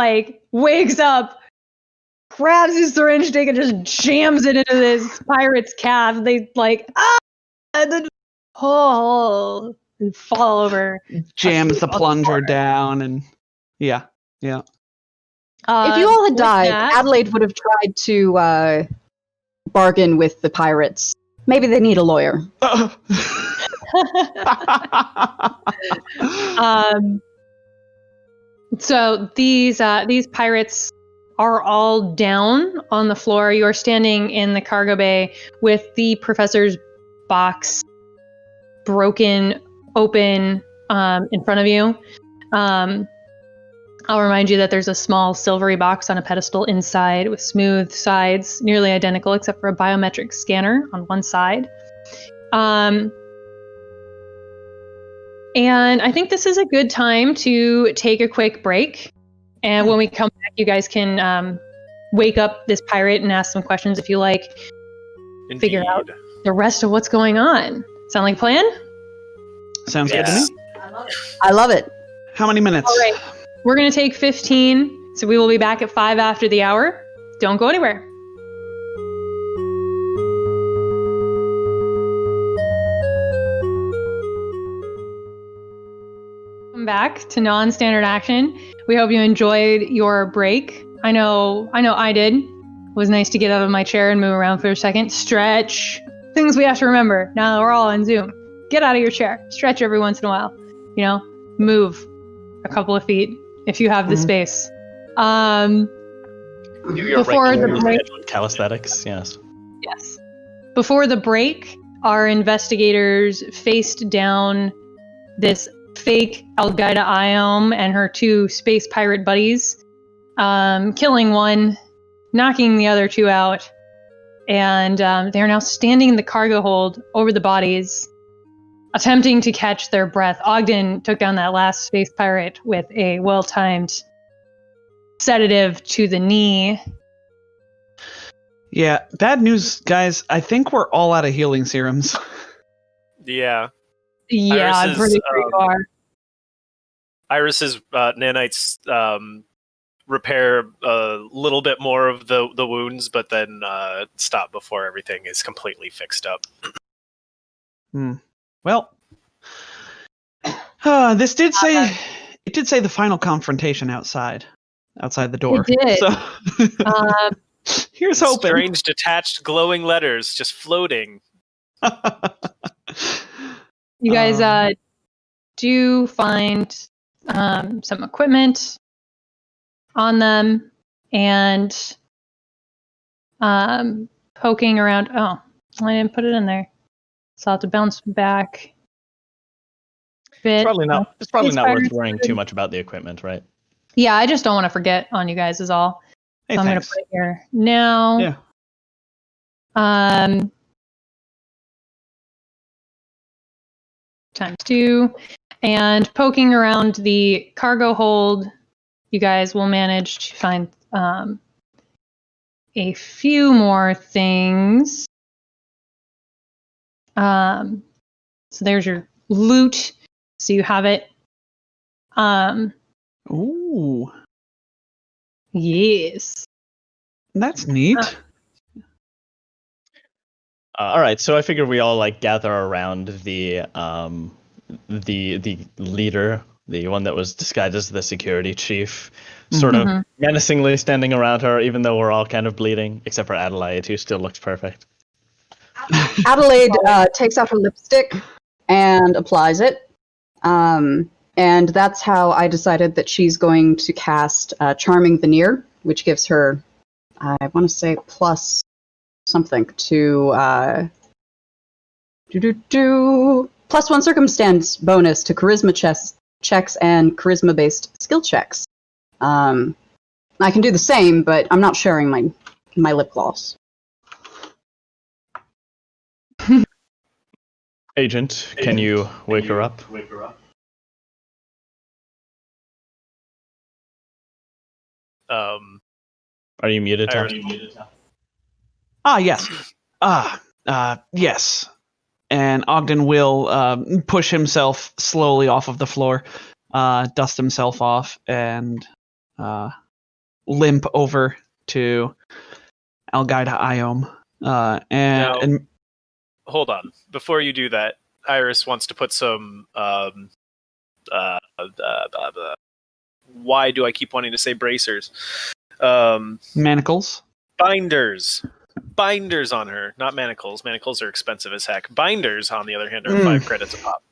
wakes up, grabs his syringe stick and just jams it into this pirate's calf. They and then and fall over. Jams the plunger down and yeah. If you all had died, Adelaide would have tried to bargain with the pirates. Maybe they need a lawyer. So these pirates are all down on the floor. You are standing in the cargo bay with the professor's box broken open in front of you. I'll remind you that there's a small silvery box on a pedestal inside with smooth sides, nearly identical except for a biometric scanner on one side. And I think this is a good time to take a quick break. And when we come back, you guys can wake up this pirate and ask some questions if you like. Indeed. Figure out the rest of what's going on. Sound like a plan? Sounds good to me. I love it. How many minutes? All right. We're going to take 15, so we will be back at 5 after the hour. Don't go anywhere. Welcome back to Non-Standard Action. We hope you enjoyed your break. I know I did. It was nice to get out of my chair and move around for a second. Stretch. Things we have to remember now that we're all on Zoom. Get out of your chair. Stretch every once in a while. Move a couple of feet if you have the space. Before the break, calisthenics, yes. Yes. Before the break, our investigators faced down this fake Al-Qaeda Iom and her two space pirate buddies, killing one, knocking the other two out, and they're now standing in the cargo hold over the bodies, attempting to catch their breath. Ogden took down that last space pirate with a well-timed sedative to the knee. Yeah, bad news, guys. I think we're all out of healing serums. Yeah. Yeah, I'm pretty sure you are. Iris's nanites repair a little bit more of the wounds, but then stop before everything is completely fixed up. Well, this did say the final confrontation outside the door. It did. So here's hoping. Strange detached glowing letters just floating. You guys do find some equipment on them and poking around. Oh, I didn't put it in there. So I'll have to bounce back. It's probably not worth worrying too much about the equipment, right? Yeah, I just don't want to forget on you guys is all. Hey, so I'm going to put it here now. Yeah. ×2. And poking around the cargo hold, you guys will manage to find a few more things. So there's your loot. So you have it. Ooh. Yes. That's neat. All right, so I figure we all gather around the leader, the one that was disguised as the security chief, sort of menacingly standing around her, even though we're all kind of bleeding, except for Adelaide, who still looks perfect. Adelaide takes out her lipstick and applies it. And that's how I decided that she's going to cast Charming Veneer, which gives her, I want to say, plus something to plus 1 circumstance bonus to charisma checks and charisma-based skill checks. I can do the same, but I'm not sharing my lip gloss. Agent, can you wake her up? Are you muted, Tom? Yes. Yes. And Ogden will push himself slowly off of the floor, dust himself off, and limp over to Al-Qaeda Iom. And hold on. Before you do that, Iris wants to put some why do I keep wanting to say bracers? Manacles. Binders on her, not manacles. Manacles are expensive as heck. Binders, on the other hand, are 5 credits a pop.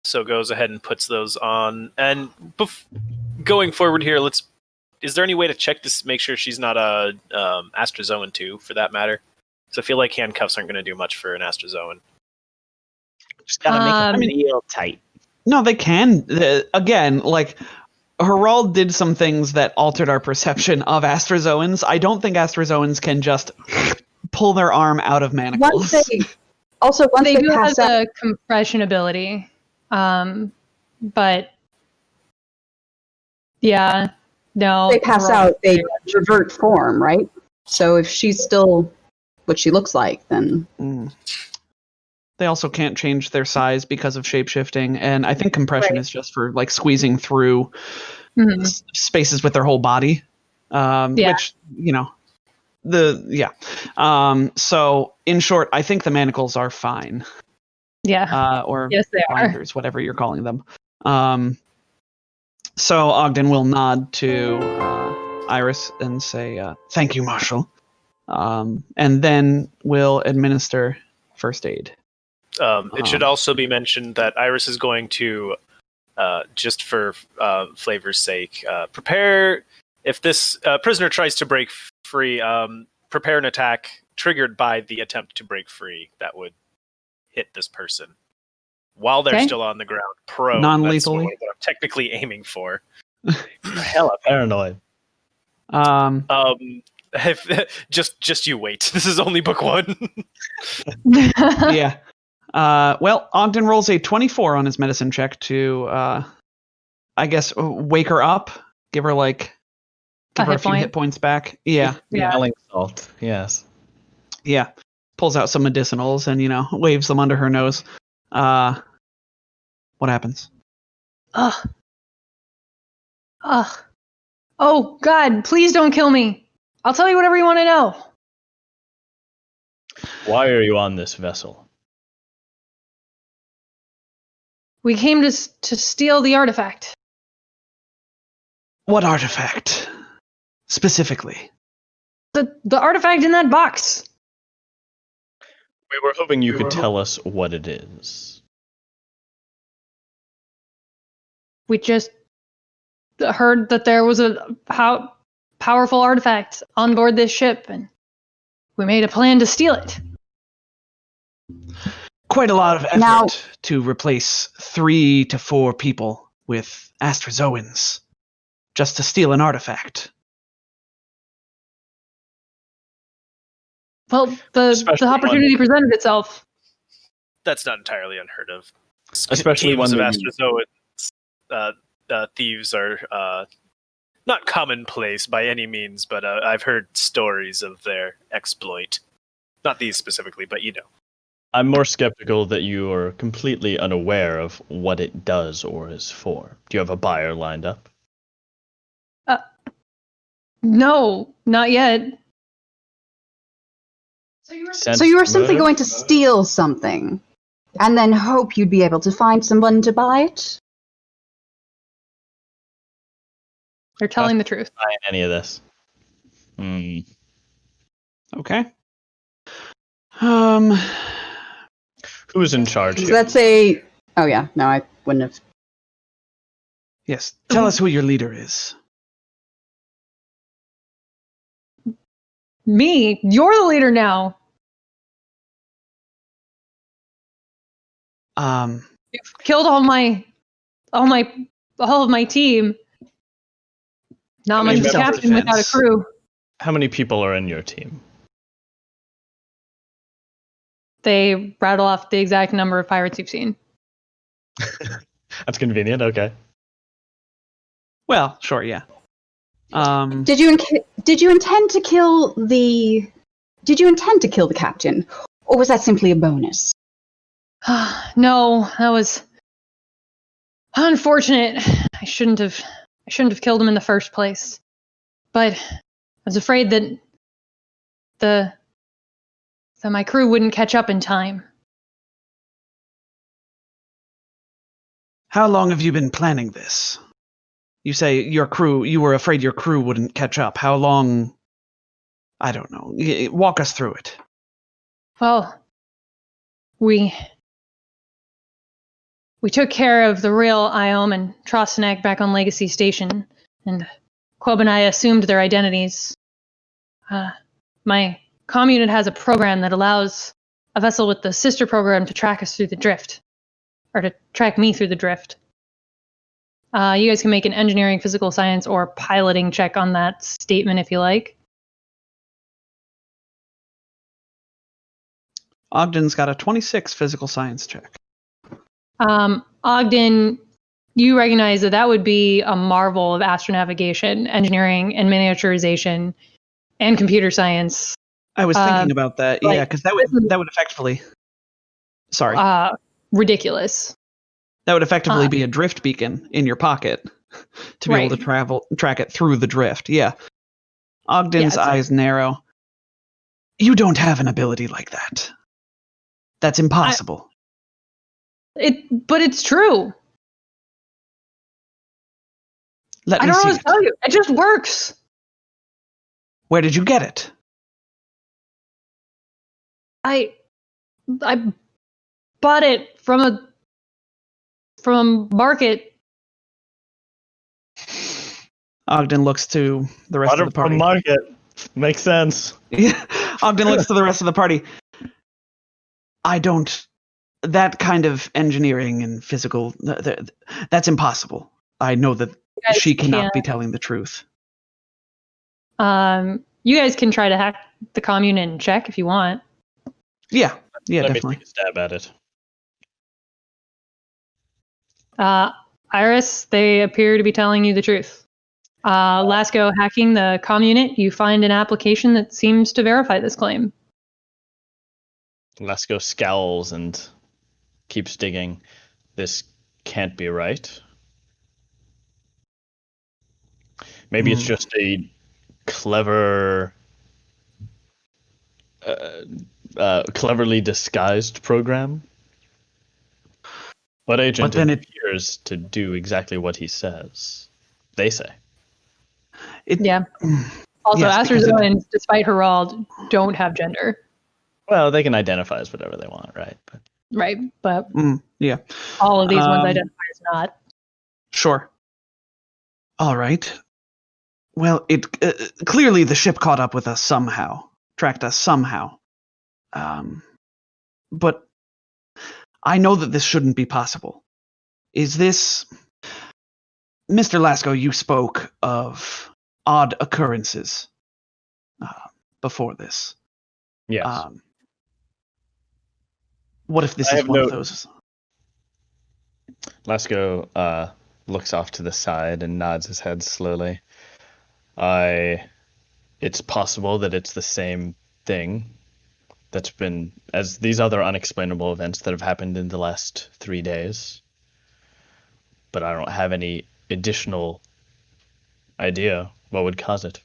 So goes ahead and puts those on. And going forward here, is there any way to check to make sure she's not a Astrozoan too, for that matter? So I feel like handcuffs aren't going to do much for an Astrozoan. Just gotta make it real tight. No, they can. Again, Harald did some things that altered our perception of Astrozoans. I don't think Astrozoans can just pull their arm out of manacles. Once they do have the compression ability, but yeah, no. They pass out, they revert form, right? So if she's still what she looks like, then... They also can't change their size because of shapeshifting, and I think compression is just for squeezing through spaces with their whole body. Which so in short, I think the manacles are fine. Yeah. or Yes, they are. blinders, whatever you're calling them. So Ogden will nod to Iris and say, "Thank you, Marshal," and then will administer first aid. It should also be mentioned that Iris is going to, just for flavor's sake, prepare if this prisoner tries to break free. Prepare an attack triggered by the attempt to break free that would hit this person while they're still on the ground, prone. Non-lethally? That's what I'm technically aiming for. Hella paranoid. Just you wait. This is only book 1. Yeah. Well, Ogden rolls a 24 on his medicine check to, I guess, wake her up, give her give her a few hit points back. Yeah. Smelling salt. Yes. Yeah. Pulls out some medicinals and, waves them under her nose. What happens? Ugh. Oh, God, please don't kill me. I'll tell you whatever you want to know. Why are you on this vessel? We came to steal the artifact. What artifact? Specifically? The artifact in that box. We were hoping you could tell us what it is. We just heard that there was a powerful artifact on board this ship, and we made a plan to steal it. Quite a lot of effort to replace 3 to 4 people with Astrozoans just to steal an artifact. Well, the opportunity presented itself. That's not entirely unheard of. Especially teams one of that Astrozoan thieves are not commonplace by any means, but I've heard stories of their exploit. Not these specifically, but I'm more skeptical that you are completely unaware of what it does or is for. Do you have a buyer lined up? No, not yet. So you were simply going to steal something, and then hope you'd be able to find someone to buy it? They're telling the truth. Buying any of this? Okay. Who's in charge So here? that's a... Oh yeah, no, I wouldn't have... Yes. Tell us who your leader is. Me? You're the leader now. You've killed all of my team. Not much of a captain without a crew. How many people are in your team? They rattle off the exact number of pirates you've seen. That's convenient. Okay. Well, sure, yeah. Did you intend to kill the captain, or was that simply a bonus? No, that was unfortunate. I shouldn't have killed him in the first place. But I was afraid that my crew wouldn't catch up in time. How long have you been planning this? You say you were afraid your crew wouldn't catch up. How long? I don't know. Walk us through it. Well, we took care of the real Iom and Trostenek back on Legacy Station, and Quob and I assumed their identities. My comm unit has a program that allows a vessel with the sister program to track us through the drift, or to track me through the drift. You guys can make an engineering, physical science, or piloting check on that statement if you like. Ogden's got a 26 physical science check. Ogden, you recognize that would be a marvel of astronavigation, engineering, and miniaturization, and computer science. I was thinking about that. Yeah, because that would effectively. Sorry. Ridiculous. That would effectively be a drift beacon in your pocket to be able to track it through the drift. Yeah. Ogden's eyes narrow. You don't have an ability like that. That's impossible. But it's true. Let I me don't see know what to it. tell you. It just works. Where did you get it? I bought it from a market. Ogden looks to the rest of the party. Market. Makes sense. Ogden looks to the rest of the party. That kind of engineering and physical, that's impossible. I know that she cannot be telling the truth. You guys can try to hack the commune and check if you want. Yeah, Let definitely. me take a stab at it. Iris, they appear to be telling you the truth. Lasco, hacking the comm unit, you find an application that seems to verify this claim. Lasco scowls and keeps digging. This can't be right. Maybe it's just a cleverly disguised program. But Agent appears to do exactly what he says. They say. Yeah. Also, Yes, Astrozoans, despite her role, don't have gender. Well, they can identify as whatever they want, right? Right, but yeah, all of these ones identify as not. Sure. All right. Well, it clearly the ship caught up with us somehow, tracked us somehow. But I know that this shouldn't be possible. Is this... Mr. Lasco, you spoke of odd occurrences before this. Yes. What if this is one of those? Lasco looks off to the side and nods his head slowly. It's possible that it's the same thing that's been as these other unexplainable events that have happened in the last 3 days. But I don't have any additional idea what would cause it.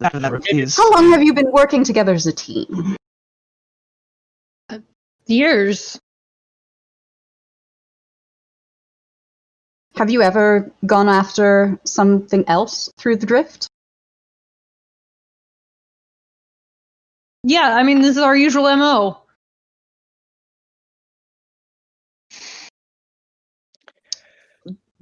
How long have you been working together as a team? Years. Have you ever gone after something else through the drift? Yeah, I mean, this is our usual MO.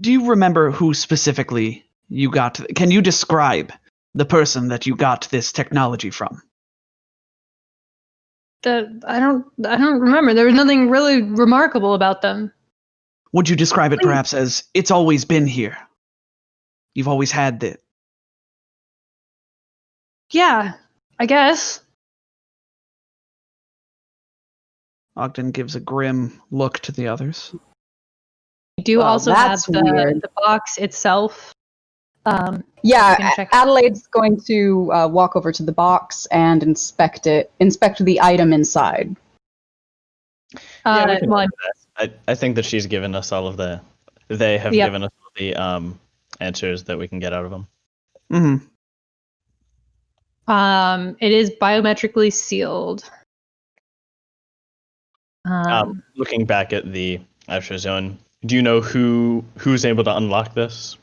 Do you remember who specifically you got? Can you describe the person that you got this technology from? I don't remember. There was nothing really remarkable about them. Would you describe it perhaps as it's always been here? You've always had it. Yeah, I guess. Ogden gives a grim look to the others. We do also have weird. the box itself. Adelaide's going to walk over to the box and inspect the item inside. I think that she's given us all of they have given us the answers that we can get out of them. Mm-hmm. It is biometrically sealed. Looking back at the Astrozone, do you know who's able to unlock this?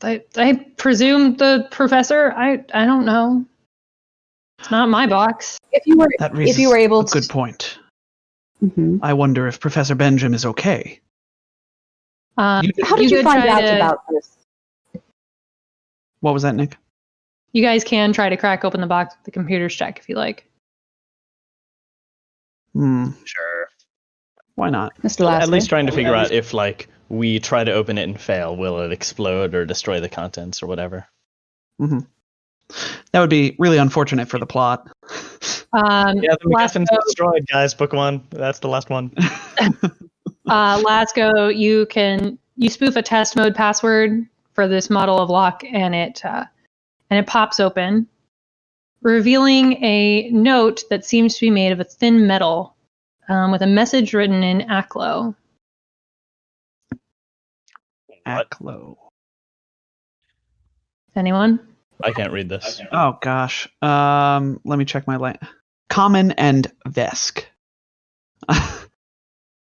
I presume the professor. I don't know. It's not my box. If you were able a good point. Mm-hmm. I wonder if Professor Benjamin is okay. How did you find out about this? What was that, Nick? You guys can try to crack open the box with the computer's check if you like. Sure. Why not? Mr. Lasco? At least trying to figure out if we try to open it and fail, will it explode or destroy the contents or whatever? Mm-hmm. That would be really unfortunate for the plot. The MacGuffin's destroyed, guys. Book 1. That's the last one. Lasco, you spoof a test mode password for this model of lock, and it pops open, revealing a note that seems to be made of a thin metal with a message written in Aklo. Aklo. Anyone? I can't read this. Oh gosh. Let me check my Common and Vesk.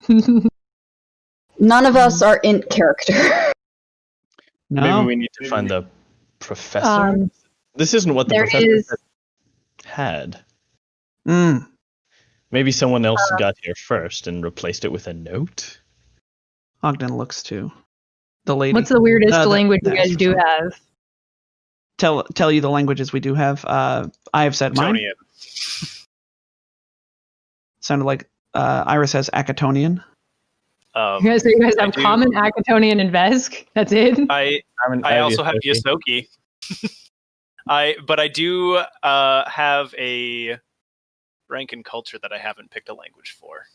None of us are in character. No. Maybe we need to find the professor. This isn't what the there professor is- had. Mm. Maybe someone else got here first and replaced it with a note. Ogden looks to the lady. What's the weirdest that- language you that guys asked for do something. have? Tell you the languages we do have. I have said mine. Tonian. Sounded like Iris has Acatonian. Um, You guys I have do- Common, Acatonian, and Vesk? That's it? I also have Yosoki. But I do have a rank and culture that I haven't picked a language for.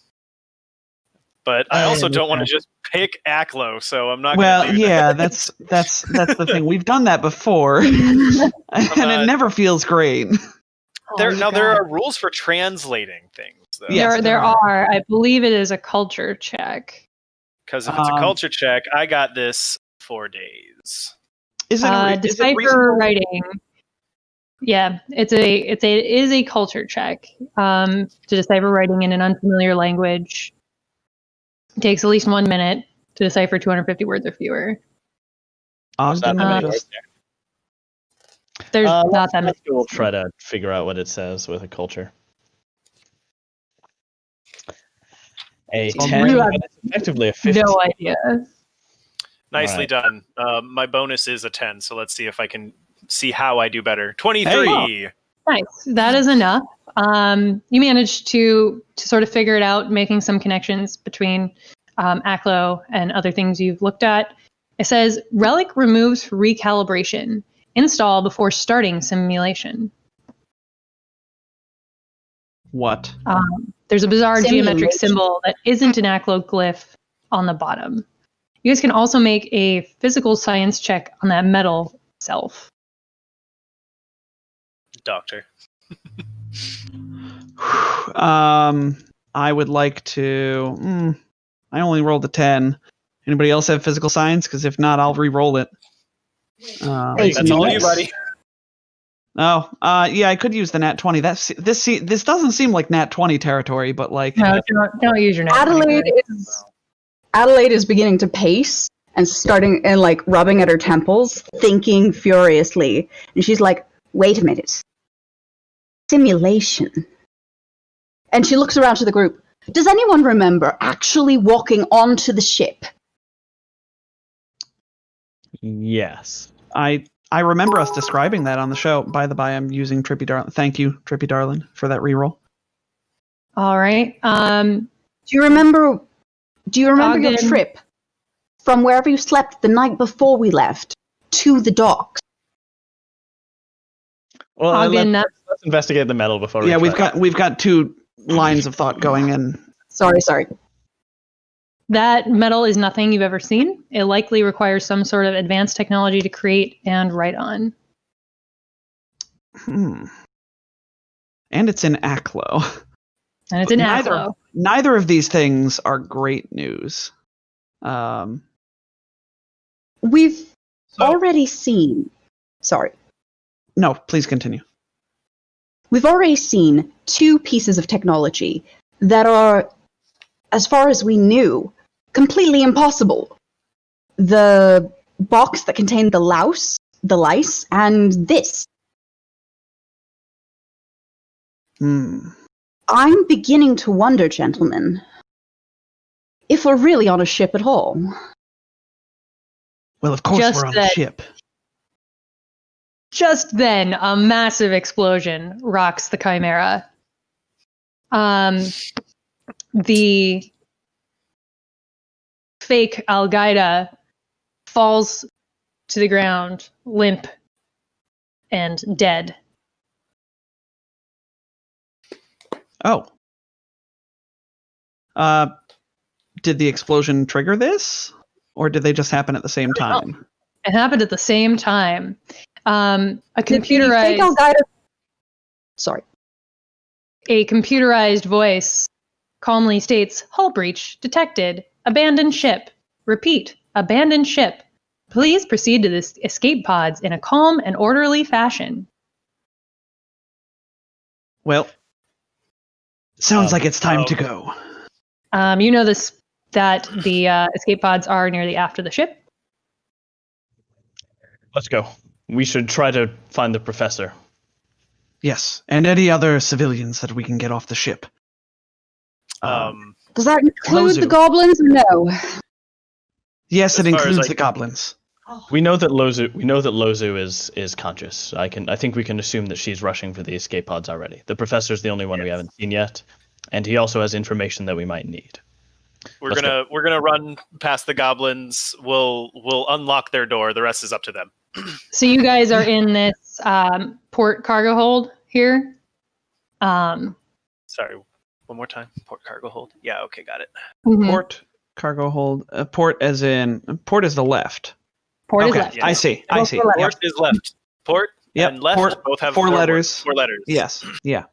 But I also don't want to just pick Aklo, so I'm not. Well, gonna do yeah, that. that's the thing. We've done that before, and it never feels great. There Oh, there God. are rules for translating things, though. Yeah. Yes, there there are. I believe it is a culture check. Because if it's a culture check, I got this 4 days. Is it Decipher reasonable? writing. Yeah, it is a culture check. To decipher writing in an unfamiliar language. It takes at least 1 minute to decipher 250 words or fewer. Ogden Not that many just- words there. There's not that many. We'll try to figure out what it says with a culture. A Well, 10, you have but it's effectively a 15. No idea. Nicely Alright. done. My bonus is a 10, so let's see if I can see how I do better. 23. Nice. That is enough. You managed to sort of figure it out, making some connections between Aklo and other things you've looked at. It says, Relic removes recalibration. Install before starting simulation. What? There's a bizarre geometric Simulation. symbol that isn't an Aklo glyph on the bottom. You guys can also make a physical science check on that metal itself. Doctor. I would like to. I only rolled a 10. Anybody else have physical science? Because if not, I'll re-roll it. Hey, That's all you, Nice. buddy. Yeah, I could use the nat 20. This doesn't seem like nat 20 territory, but like, No, don't use your nat 20. Adelaide is beginning to pace and starting and like rubbing at her temples, thinking furiously. And she's like, wait a minute. Simulation. And she looks around to the group. Does anyone remember actually walking onto the ship? Yes. I remember us describing that on the show. By the by, I'm using Trippy Darlin. Thank you, Trippy Darlin, for that reroll. All right. Do you remember your Ogden. trip from wherever you slept the night before we left to the docks? Well, Ogden, let's investigate the metal before we Yeah, try we've got two lines of thought going in. Sorry. that metal is nothing you've ever seen. It likely requires some sort of advanced technology to create and write on. And it's in Aklo. And it's in Neither- Aklo. Neither of these things are great news. We've So- already seen. Sorry. No, please continue. We've already seen two pieces of technology that are, as far as we knew, completely impossible. The box that contained the lice, and this. I'm beginning to wonder, gentlemen, if we're really on a ship at all. Well, of course Just we're on a that- ship. Just then, a massive explosion rocks the Chimera. The fake Al-Qaeda falls to the ground, limp and dead. Oh. Did the explosion trigger this? Or did they just happen at the same time? It happened at the same time. A Did the fake computerized Al-Qaeda... Sorry. A computerized voice calmly states, hull breach detected. Abandoned ship. Repeat, abandoned ship. Please proceed to the escape pods in a calm and orderly fashion. Well, Sounds like it's time to go. You know this that the escape pods are near the aft of the ship. Let's go. We should try to find the professor. Yes, and any other civilians that we can get off the ship. Does that include Lozu. the goblins or no? Yes, it As far as includes I the goblins. We know that Lozu is conscious. I think we can assume that she's rushing for the escape pods already. The professor's the only one we haven't seen yet, and he also has information that we might need. We're gonna run past the goblins. We'll unlock their door. The rest is up to them. So you guys are in this port cargo hold here. Sorry, one more time. Port cargo hold. Yeah, okay, got it. Mhm. Port, cargo hold. Port as in... Port is the left. Port is Okay, left. Yeah. I see. I see. Left. Port is left. Port Yep, and left port, both have four four letters. 4 letters. Yes, yeah.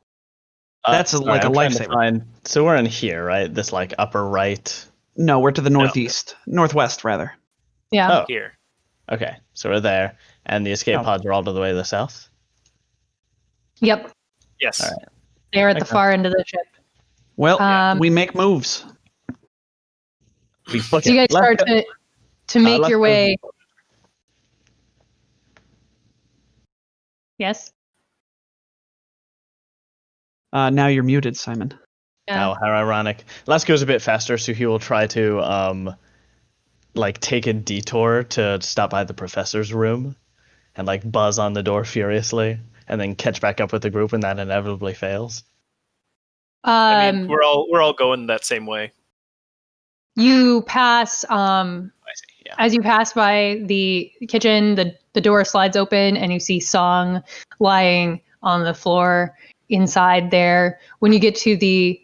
That's like a I'm trying to lifesaver. find- So we're in here, right? This like upper right. No, we're to the northeast. Northwest, rather. Yeah. Oh, Here. okay. So we're there, and the escape Oh. pods are all to the way to the south. Yep. Yes. All right. They're at the Okay. far end of the ship. Well, we make moves. We book So you guys it. Let's start go. to make let's your go. way. Yes. Now you're muted, Simon. Yeah. Oh, how ironic. Lasco's a bit faster, so he will try to like take a detour to stop by the professor's room and like buzz on the door furiously and then catch back up with the group when that inevitably fails. I mean, we're all going that same way. You pass I see. Yeah. as you pass by the kitchen, the door slides open and you see Song lying on the floor inside there. When you get to the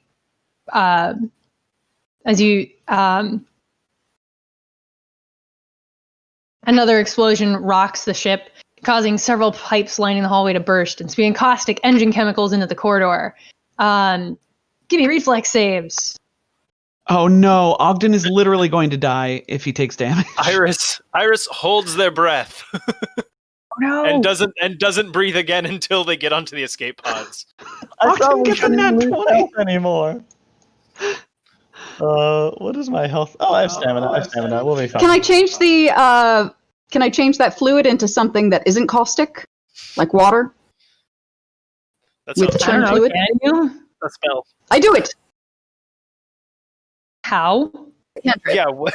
another explosion rocks the ship, causing several pipes lining the hallway to burst and spewing caustic engine chemicals into the corridor. Give me reflex saves. Oh no, Ogden is literally going to die if he takes damage. Iris holds their breath Oh no! and doesn't breathe again until they get onto the escape pods. I Ogden gets a nat 20. anymore. What is my health? Oh, I have stamina. We'll be fine. Can I change the can I change that fluid into something that isn't caustic? Like water? That's With I churn don't know. fluid? Can you? a spell. I do it. How? Cantrip. Yeah. What?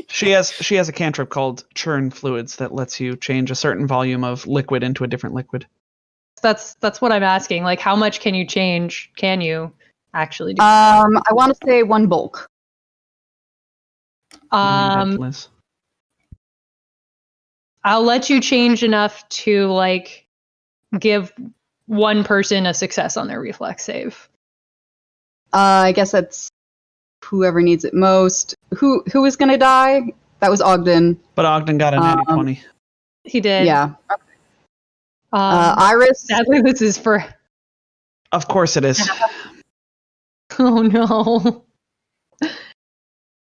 She has a cantrip called Churn Fluids that lets you change a certain volume of liquid into a different liquid. That's what I'm asking. Like, how much can you change? Can you actually do? I want to say one bulk. Liz. I'll let you change enough to like give one person a success on their reflex save. I guess that's whoever needs it most. Who is gonna die? That was Ogden. But Ogden got a natty 20. He did. Yeah. Iris. Iris. Sadly, this is for. Of course it is. Oh no.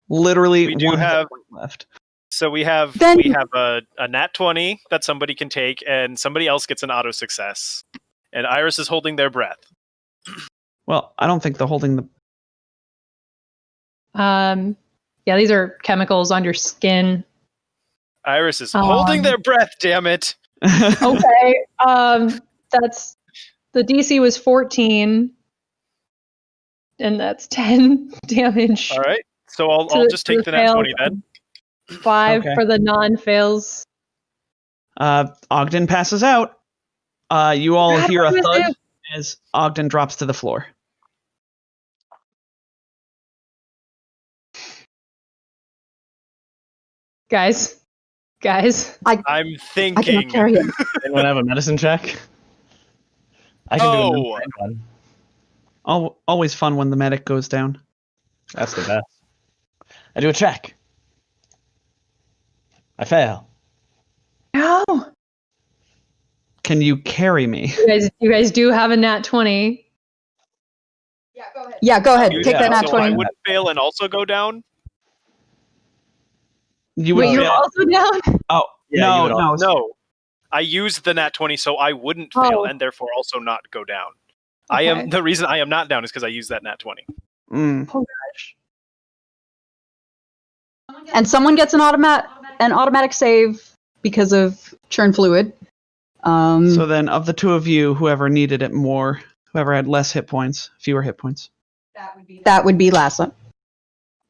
Literally We do one have- point left. So we have Then- a nat 20 that somebody can take, and somebody else gets an auto success. And Iris is holding their breath. Well, I don't think the holding the Yeah, these are chemicals on your skin. Iris is holding their breath. Damn it! Okay. That's the DC was 14, and that's 10 damage. All right. So I'll To- just to take the the nat fail. 20 then. 5 Okay. for the non-fails. Ogden passes out. You all Grab hear a him, thud Sue. as Ogden drops to the floor. Guys. I'm I cannot thinking. carry him. Anyone have a medicine check? I can do a Oh. medicine one. Always fun when the medic goes down. That's the best. I do a check. I fail. No. Can you carry me? You guys do have a nat 20. Yeah, go ahead. You- Take that nat so I 20. wouldn't fail and also go down. You would Wait, you're fail. also down? Oh Yeah, you would no. No, I used the nat 20 so I wouldn't fail Oh. and therefore also not go down. Okay. The reason I am not down is because I used that nat 20. Mm. Oh gosh. And someone gets an automatic save because of churn fluid. So then, of the two of you, whoever needed it more, whoever had less hit points, fewer hit points. that would be Lassa.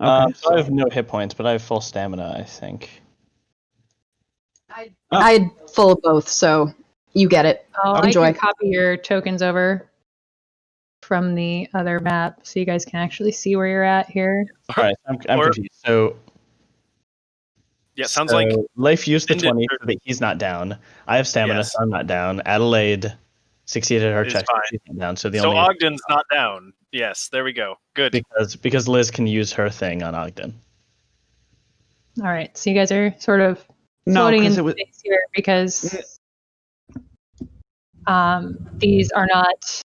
Okay. So I have no hit points, but I have full stamina, I think. I had full of both, so you get it. Oh, Enjoy. I can copy your tokens over from the other map so you guys can actually see where you're at here. All right, I'm confused. So Yeah, sounds like Leif used the Ended- 20 so that he's not down. I have stamina, Yes. so I'm not down. Adelaide succeeded her Is check, fine. so she's not down. So the so only Ogden's not down. Yes, there we go. Good. because Liz can use her thing on Ogden. All right, so you guys are sort of No, floating in because it was. space here because these are not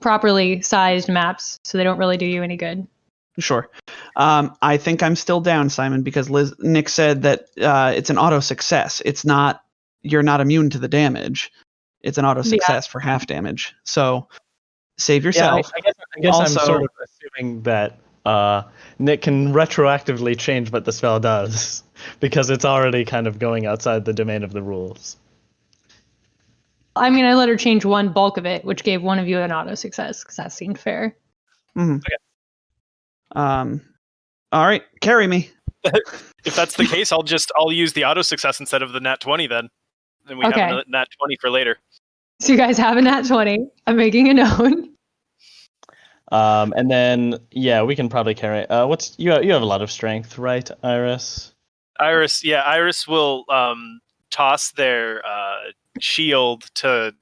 properly sized maps, so they don't really do you any good. Sure. I think I'm still down, Simon, because Nick said that it's an auto success. It's not. You're not immune to the damage. It's an auto success for half damage. So save yourself. I guess Also- I'm sort of assuming that Nick can retroactively change what the spell does because it's already kind of going outside the domain of the rules. I mean, I let her change one bulk of it, which gave one of you an auto success because that seemed fair. Mhm. Okay. All right, carry me. If that's the case, I'll use the auto success instead of the nat 20 then. Then we Okay. have a nat 20 for later. So you guys have a nat 20. I'm making a note. And then we can probably carry. You have a lot of strength, right, Iris? Iris will toss their shield to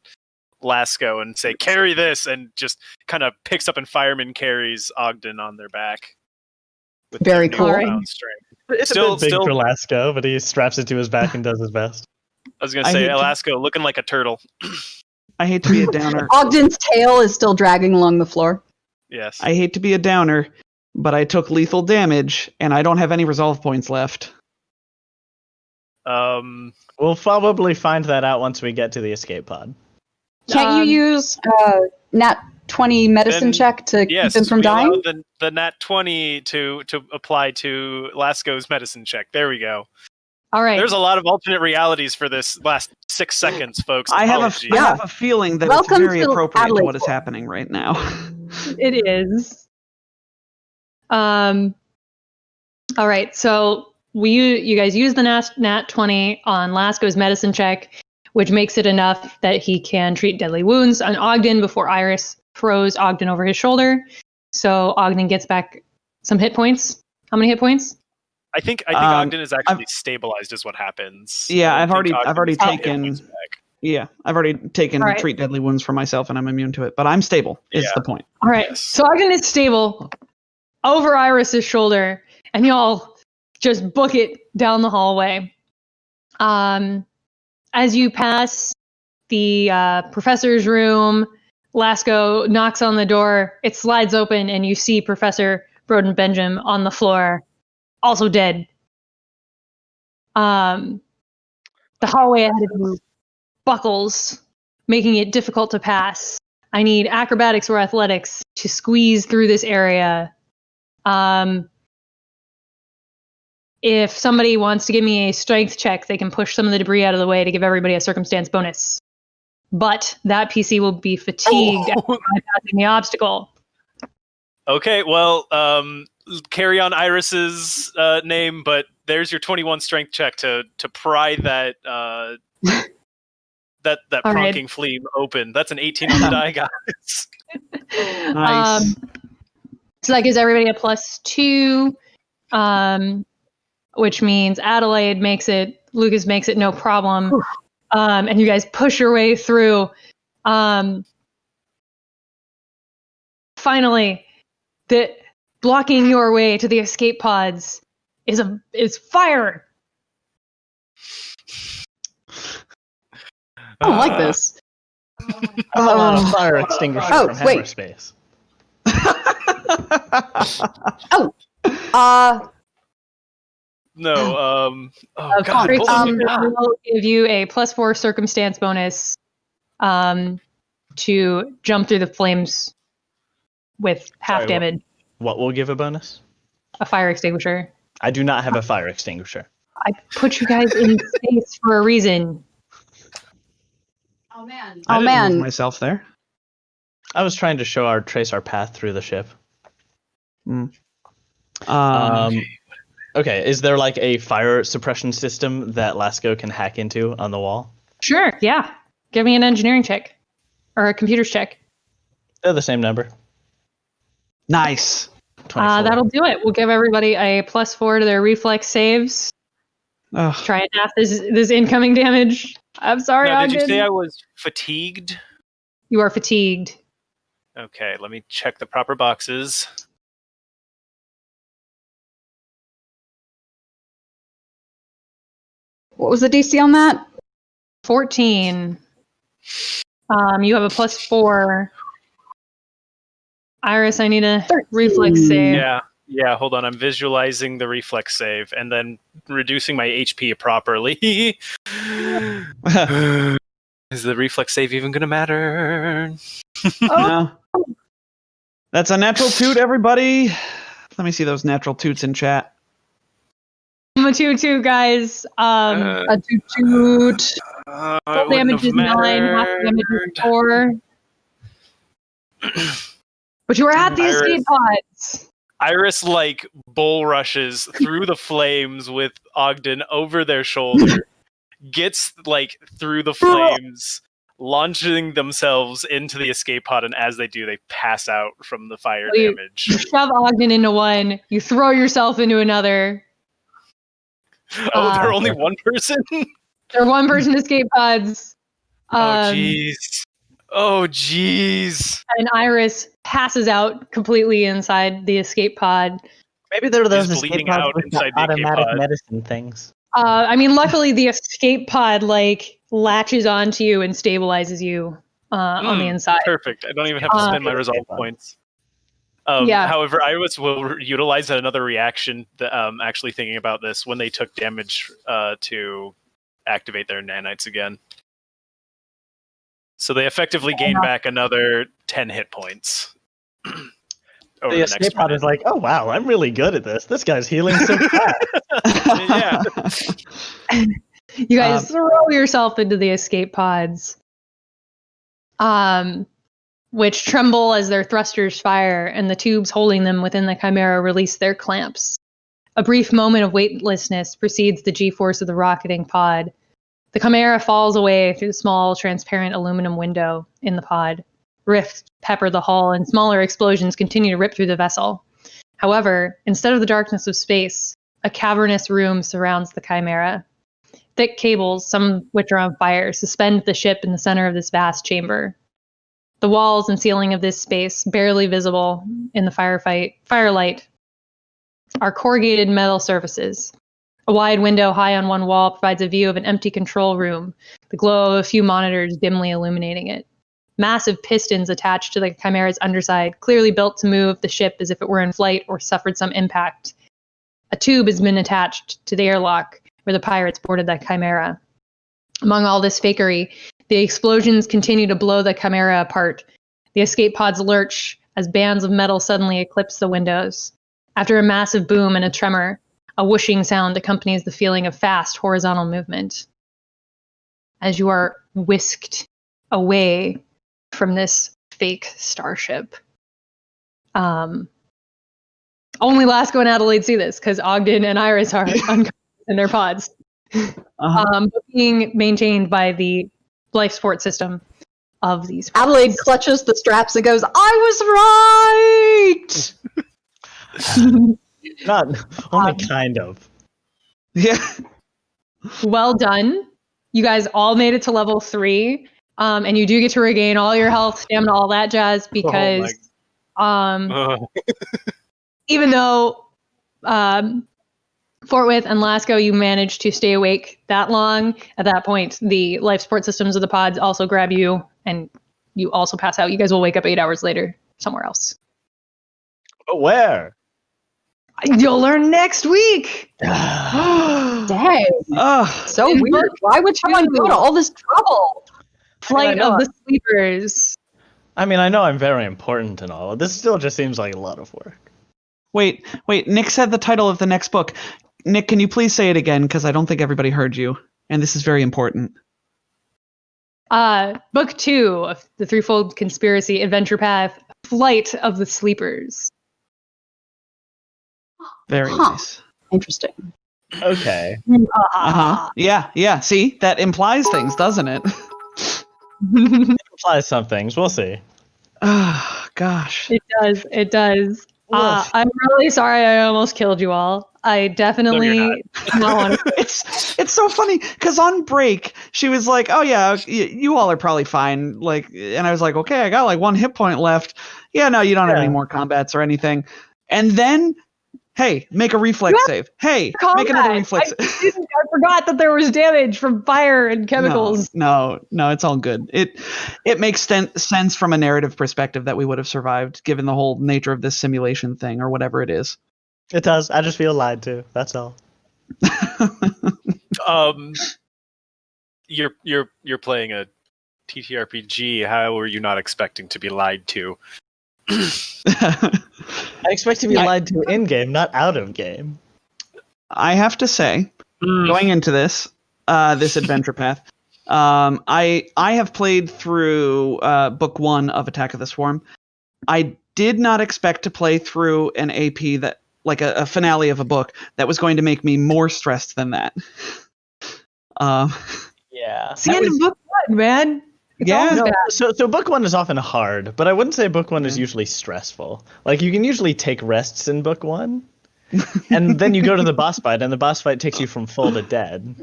Lasco and say, "Carry this," and just kind of picks up and fireman carries Ogden on their back. With Very their cool. newfound strength. It's Still- a bit big still- for Lasco, but he straps it to his back and does his best. I was gonna I say, hate to- Lasco looking like a turtle. I hate to be a downer. Ogden's tail is still dragging along the floor. Yes. I hate to be a downer, but I took lethal damage, and I don't have any resolve points left. We'll probably find that out once we get to the escape pod. Can't you use nat 20 medicine Then- check to Yes, keep him from we allow dying? the nat 20 to apply to Lasco's medicine check. There we go. All right. There's a lot of alternate realities for this last 6 seconds, folks. I have Apologies. a feeling that Welcome it's very to appropriate to Adelaide what is Fort. happening right now. It is. All right. So you guys use the nat 20 on Lasco's medicine check, which makes it enough that he can treat deadly wounds on Ogden before Iris throws Ogden over his shoulder. So Ogden gets back some hit points. How many hit points? I think Ogden is actually stabilized is what happens. Yeah, I I've think already Ogden's got hit taken- points back. Yeah, I've already taken All right. treat deadly wounds for myself, and I'm immune to it. But I'm stable. Is Yeah. the point? All right. Yes. So Ogden is stable over Iris's shoulder, and y'all just book it down the hallway. As you pass the professor's room, Lasco knocks on the door. It slides open, and you see Professor Broden Benjamin on the floor, also dead. The hallway ahead of you buckles, making it difficult to pass. I need acrobatics or athletics to squeeze through this area. If somebody wants to give me a strength check, they can push some of the debris out of the way to give everybody a circumstance bonus. But that PC will be fatigued after passing the obstacle. Okay, well, carry on Iris's name, but there's your 21 strength check to pry that that All right. pronking flea open. That's an 18 on the die, guys. Nice. So that gives everybody a +2, which means Adelaide makes it, Lucas makes it no problem. And you guys push your way through. Finally, blocking your way to the escape pods is fire. I don't like this. I want a fire extinguisher from wait. Hammerspace. No, oh Of god, course, hold on. will give you a +4 circumstance bonus to jump through the flames with half Sorry, damage. What will give a bonus? A fire extinguisher. I do not have a fire extinguisher. I put you guys in space for a reason. Oh man. I Oh didn't move man. myself there. I was trying to trace our path through the ship. Okay, is there like a fire suppression system that Lasco can hack into on the wall? Sure, yeah. Give me an engineering check. Or a computer's check. They're the same number. Nice. 24. That'll do it. We'll give everybody a +4 to their reflex saves. Ugh. Try and half this incoming damage. I'm sorry, Now, did you Ogden. say I was fatigued? You are fatigued. Okay, let me check the proper boxes. What was the DC on that? 14. You have a +4. Iris, I need a 13. reflex save. Yeah, hold on. I'm visualizing the reflex save and then reducing my HP properly. Is the reflex save even going to matter? No. That's a natural toot, everybody. Let me see those natural toots in chat. I'm a 2-2, guys. A toot. Full damage is 9, half damage is 4. But you were at the escape pods. Iris like bull rushes through the flames with Ogden over their shoulder, gets like through the flames, launching themselves into the escape pod, and as they do, they pass out from the fire damage. You shove Ogden into one, you throw yourself into another. Oh, they're only one person? They're one-person escape pods. Oh, jeez. And Iris passes out completely inside the escape pod. Maybe there are those He's escape bleeding pods out with inside the the escape automatic pod. medicine things. I mean, luckily the escape pod like latches onto you and stabilizes you on the inside. Perfect. I don't even have to spend my resolve points. Yeah. However, Iris will utilize another reaction, actually thinking about this, when they took damage to activate their nanites again. So they effectively gain back another 10 hit points. Over The the escape next pod minute. is like, oh wow, I'm really good at this. This guy's healing so fast. Yeah. You guys throw yourself into the escape pods, which tremble as their thrusters fire and the tubes holding them within the Chimera release their clamps. A brief moment of weightlessness precedes the G-force of the rocketing pod. The Chimera falls away through the small, transparent aluminum window in the pod. Rifts pepper the hull, and smaller explosions continue to rip through the vessel. However, instead of the darkness of space, a cavernous room surrounds the Chimera. Thick cables, some of which are on fire, suspend the ship in the center of this vast chamber. The walls and ceiling of this space, barely visible in the firelight, are corrugated metal surfaces. A wide window high on one wall provides a view of an empty control room, the glow of a few monitors dimly illuminating it. Massive pistons attached to the Chimera's underside, clearly built to move the ship as if it were in flight or suffered some impact. A tube has been attached to the airlock where the pirates boarded the Chimera. Among all this fakery, the explosions continue to blow the Chimera apart. The escape pods lurch as bands of metal suddenly eclipse the windows. After a massive boom and a tremor, a whooshing sound accompanies the feeling of fast horizontal movement. As you are whisked away from this fake starship. Only Lasco and Adelaide see this, because Ogden and Iris are unconscious in their pods. Being maintained by the life support system of these pods. Adelaide clutches the straps and goes, I was right! Not only kind of. Yeah. Well done. You guys all made it to level 3. And you do get to regain all your health, stamina, all that jazz, because even though Fortwith and Lasco, you managed to stay awake that long, at that point, the life support systems of the pods also grab you, and you also pass out. You guys will wake up 8 hours later somewhere else. But where? You'll learn next week! Dang. Oh, So weird. Why would someone go to all this trouble? flight know of the sleepers. I mean, I know I'm very important and all. This still just seems like a lot of work. Wait. Nick said the title of the next book. Nick, can you please say it again? Because I don't think everybody heard you, and this is very important. Book 2 of the Threefold Conspiracy Adventure Path, Flight of the Sleepers. Very nice. Interesting. Okay. Yeah. See, that implies things, doesn't it? Implies some things. We'll see. Oh, gosh. It does. Woof. I'm really sorry I almost killed you all. I definitely did not want to. It's so funny because on break she was like, "Oh yeah, you all are probably fine." Like, and I was like, "Okay, I got like 1 hit point left." Yeah, no, you don't have any more combats or anything. And then, hey, make a reflex save. Hey, make another reflex. I forgot that there was damage from fire and chemicals. No, it's all good. It makes sense from a narrative perspective that we would have survived, given the whole nature of this simulation thing or whatever it is. It does. I just feel lied to. That's all. You're playing a TTRPG. How were you not expecting to be lied to? I expect to be lied to in game, not out of game. I have to say, going into this adventure path, I have played through book 1 of Attack of the Swarm. I did not expect to play through an AP that, like a finale of a book, that was going to make me more stressed than that. Yeah. It's the end of book 1, man. Yeah. No, so book 1 is often hard, but I wouldn't say book 1 is usually stressful. Like, you can usually take rests in book 1, and then you go to the boss fight, and the boss fight takes you from full to dead.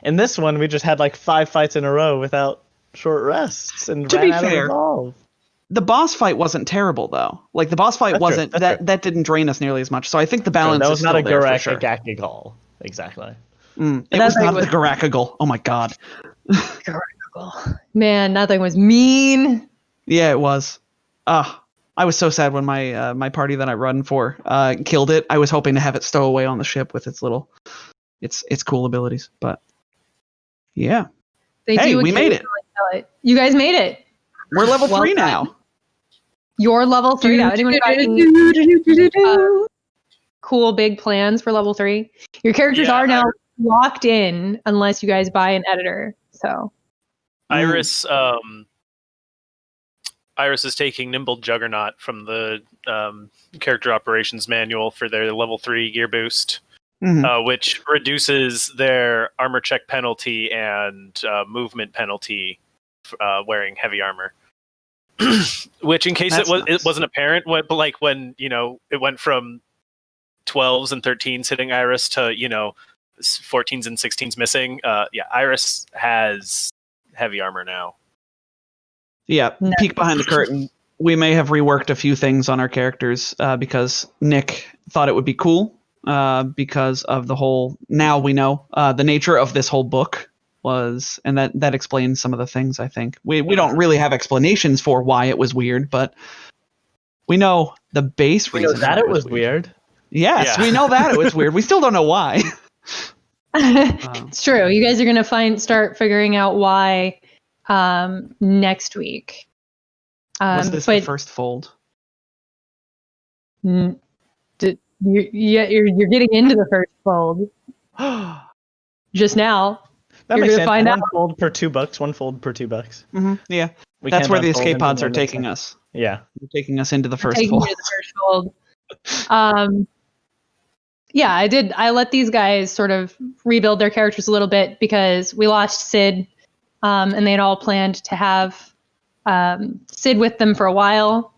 In this one, we just had like 5 fights in a row without short rests, and To ran be out fair, of resolve. The boss fight wasn't terrible though. Like the boss fight That's wasn't true, that's that didn't drain us nearly as much. So I think the balance That was is not still a there for Garak sure. Gakigal. Exactly. It That was thing not was- the Garakagal. Oh my god. Man, that thing was mean. Yeah, it was. I was so sad when my party that I run for killed it. I was hoping to have it stow away on the ship with its little its cool abilities, but yeah. They Hey, do we made it. occasionally tell it. You guys made it. We're level Well 3 done. now. You're level 3 now. Anyone got any cool big plans for level 3? Your characters Yeah, are now locked in unless you guys buy an editor. So Iris is taking Nimble Juggernaut from the character operations manual for their level 3 gear boost, which reduces their armor check penalty and movement penalty wearing heavy armor. Which, in case That's it nice. wasn't apparent, but like when it went from 12s and 13s hitting Iris to 14s and 16s missing. Iris has heavy armor now. Yeah, peek behind the curtain. We may have reworked a few things on our characters because Nick thought it would be cool because of the whole. Now we know the nature of this whole book was, and that explains some of the things. I think we don't really have explanations for why it was weird, but we know the base We know reason that why it was weird. Yes, Yeah. we know that it was weird. We still don't know why. it's true. You guys are gonna start figuring out why next week. Was this the first fold? You're getting into the first fold just now. That You're makes gonna sense. find One out. fold per $2. 1 fold per $2. Yeah, We that's can't where the unfold escape into pods the are next taking one. us. Yeah. They're taking us into the first Taking fold. you to the first fold. Yeah, I did. I let these guys sort of rebuild their characters a little bit because we lost Sid, and they'd all planned to have Sid with them for a while.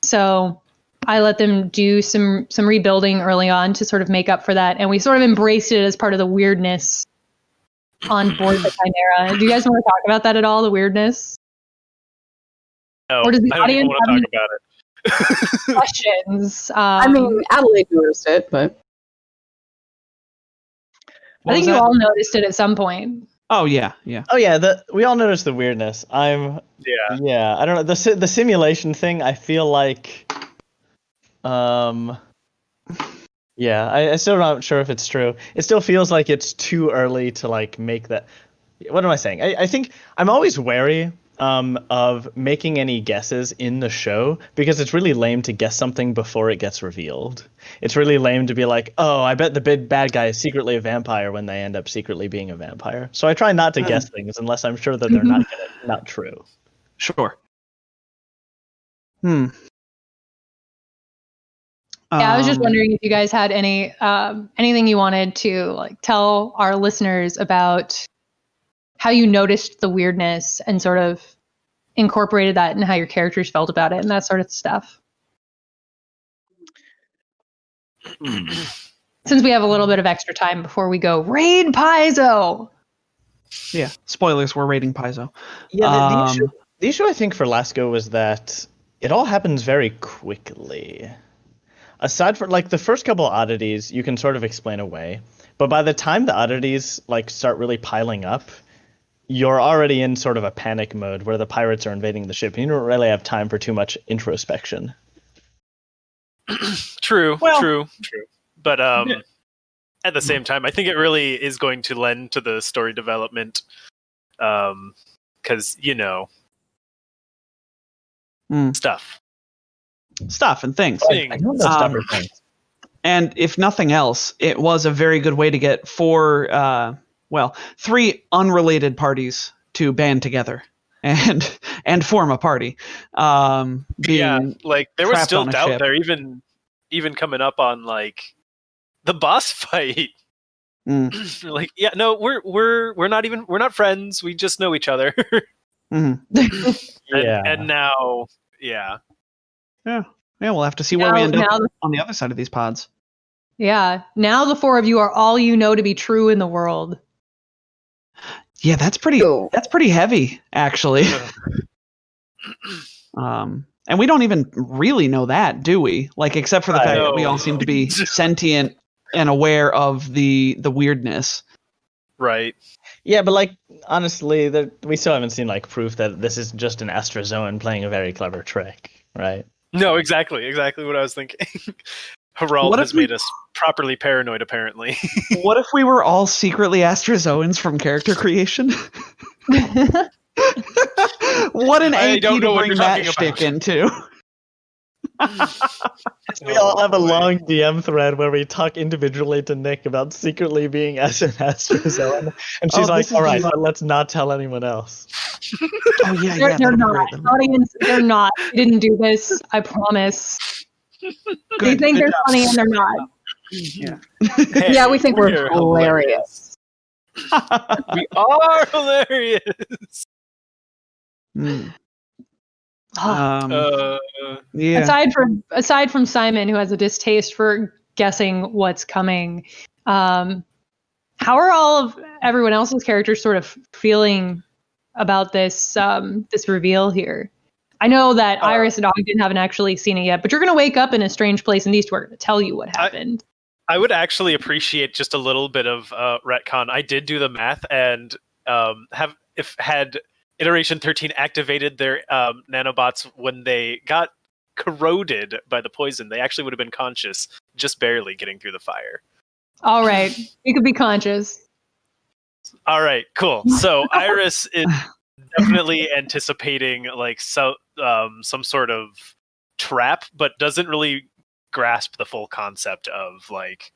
So I let them do some rebuilding early on to sort of make up for that, and we sort of embraced it as part of the weirdness on board the Chimera. Do you guys want to talk about that at all? The weirdness, No, Or does the I don't even audience want to have talk about it. questions? I mean, Adelaide noticed it, but I think you all noticed it at some point. Oh yeah. Oh yeah, we all noticed the weirdness. Yeah. Yeah, I don't know, the simulation thing. I feel like, yeah, I still not sure if it's true. It still feels like it's too early to like make that. What am I saying? I think I'm always wary of making any guesses in the show because it's really lame to guess something before it gets revealed. It's really lame to be like, oh, I bet the big bad guy is secretly a vampire when they end up secretly being a vampire. So I try not to guess things unless I'm sure that they're not true. Sure. Yeah, I was just wondering if you guys had any anything you wanted to like tell our listeners about how you noticed the weirdness and sort of incorporated that and how your characters felt about it and that sort of stuff. Since we have a little bit of extra time before we go raid Paizo. Yeah, spoilers, we're raiding Paizo. Yeah, the issue I think for Lasco was that it all happens very quickly. Aside from like the first couple oddities, you can sort of explain away, but by the time the oddities like start really piling up, you're already in sort of a panic mode where the pirates are invading the ship, and you don't really have time for too much introspection. True. But at the same time, I think it really is going to lend to the story development, because stuff And things. I know those stuff are things. And if nothing else, it was a very good way to get three unrelated parties to band together and form a party. Like there was still doubt ship. there, even coming up on like the boss fight. Like, yeah, no, we're not friends. We just know each other. And now, yeah, we'll have to see where we end up on the other side of these pods. Yeah, now the four of you are all you know to be true in the world. Yeah, that's pretty heavy, actually. And we don't even really know that, do we? Like, except for the fact that we all seem to be sentient and aware of the weirdness. Right. Yeah, but like honestly, we still haven't seen like proof that this is just an Astrozoan playing a very clever trick, right? No, exactly what I was thinking. Harald has made us properly paranoid, apparently. What if we were all secretly Astrozoans from character creation? What an AP to bring that shtick into. We all have a long DM thread where we talk individually to Nick about secretly being as an Astrozoan, and she's like, "All right, but let's not tell anyone else." Oh yeah, they're not. Audience, they're not. They didn't do this. I promise. They think they're funny and they're not. Yeah. Hey, Yeah, we think we're hilarious. We are hilarious. Yeah. Aside from Simon, who has a distaste for guessing what's coming, how are all of everyone else's characters sort of feeling about this this reveal here? I know that Iris and Ogden haven't actually seen it yet, but you're going to wake up in a strange place, and these two are going to tell you what happened. I would actually appreciate just a little bit of retcon. I did do the math, and had Iteration 13 activated their nanobots when they got corroded by the poison, they actually would have been conscious, just barely getting through the fire. All right, you could be conscious. All right, cool. So Iris is definitely anticipating like some sort of trap, but doesn't really grasp the full concept of like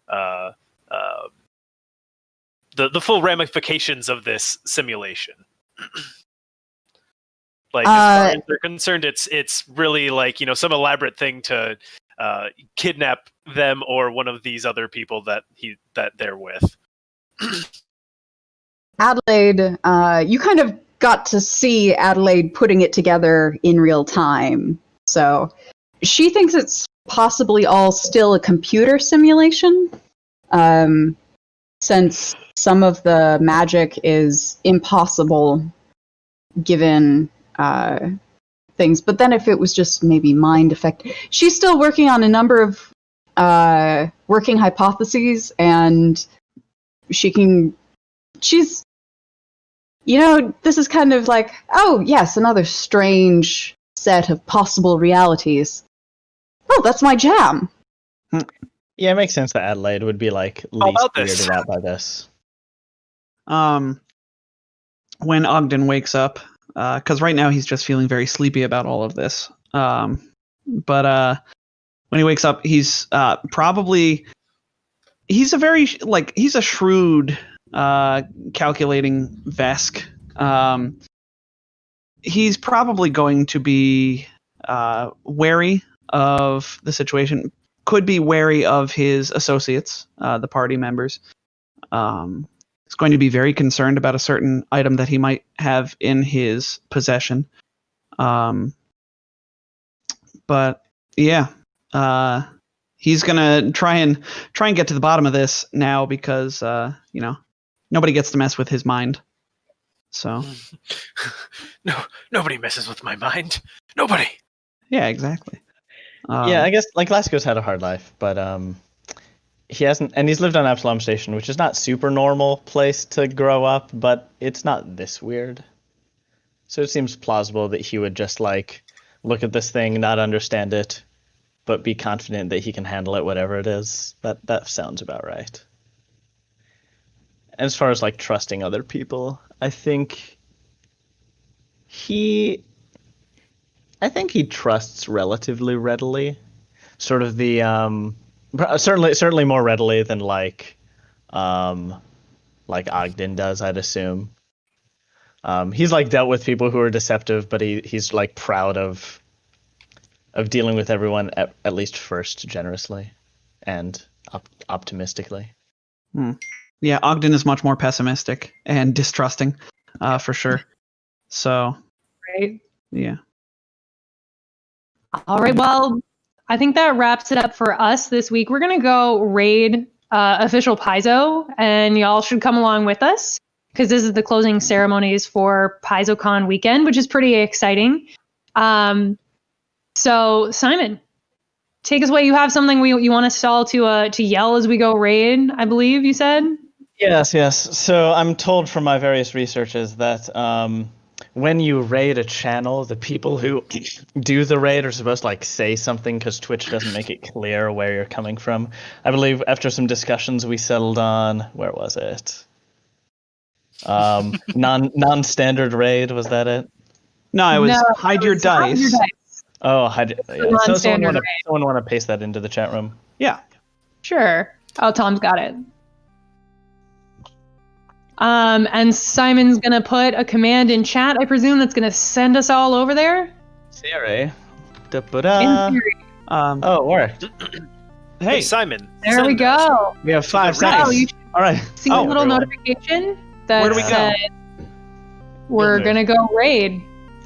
the full ramifications of this simulation. Like, as far as they're concerned, it's really like, some elaborate thing to kidnap them or one of these other people that they're with. Adelaide, you kind of got to see Adelaide putting it together in real time. So she thinks it's possibly all still a computer simulation, since some of the magic is impossible given things. But then if it was just maybe mind effect, she's still working on a number of working hypotheses, and she's this is kind of like, oh yes, another strange set of possible realities. Oh, that's my jam. Yeah, it makes sense that Adelaide would be like least weirded out by this. When Ogden wakes up, because right now he's just feeling very sleepy about all of this. But when he wakes up, he's probably he's a shrewd, calculating Vesk. He's probably going to be wary of the situation. Could be wary of his associates, the party members. He's going to be very concerned about a certain item that he might have in his possession. But yeah, he's gonna try and get to the bottom of this now because nobody gets to mess with his mind. So No, nobody messes with my mind. Nobody. yeah, exactly. Yeah, I guess like Lasco's had a hard life, but he hasn't, and he's lived on Absalom Station, which is not super normal place to grow up, but it's not this weird. So it seems plausible that he would just like look at this thing, not understand it, but be confident that he can handle it, whatever it is. That sounds about right. As far as like trusting other people, I think he trusts relatively readily. Sort of the certainly more readily than like Ogden does, I'd assume. He's like dealt with people who are deceptive, but he's like proud of dealing with everyone at least first generously and optimistically. Yeah, Ogden is much more pessimistic and distrusting, for sure. So, Right. yeah. All right. Well, I think that wraps it up for us this week. We're going to go raid official Paizo, and y'all should come along with us because this is the closing ceremonies for PaizoCon weekend, which is pretty exciting. So, Simon, take us away. You have something you want us all to yell as we go raid, I believe you said? Yes. So I'm told from my various researches that when you raid a channel, the people who do the raid are supposed to like say something because Twitch doesn't make it clear where you're coming from. I believe after some discussions we settled on, where was it? Non-standard raid, was that it? No, it was hide your dice. Oh, hide. Yeah. So someone Non-standard want to paste that into the chat room? Yeah. Sure. Oh, Tom's got it. And Simon's gonna put a command in chat, I presume, that's gonna send us all over there. Siri. In theory. Oh, it worked. Hey, Simon. There we go. We have 5 Nice. seconds. Oh, you should All right. see a little notification that Where do we go? said we're gonna go raid.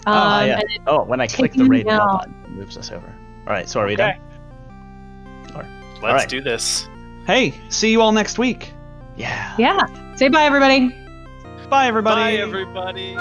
Yeah. And Oh, when I click the raid now button, it moves us over. All right. So are we done? Let's do this. Hey, see you all next week. Yeah. yeah. Say bye, everybody. Bye, everybody. Bye, everybody.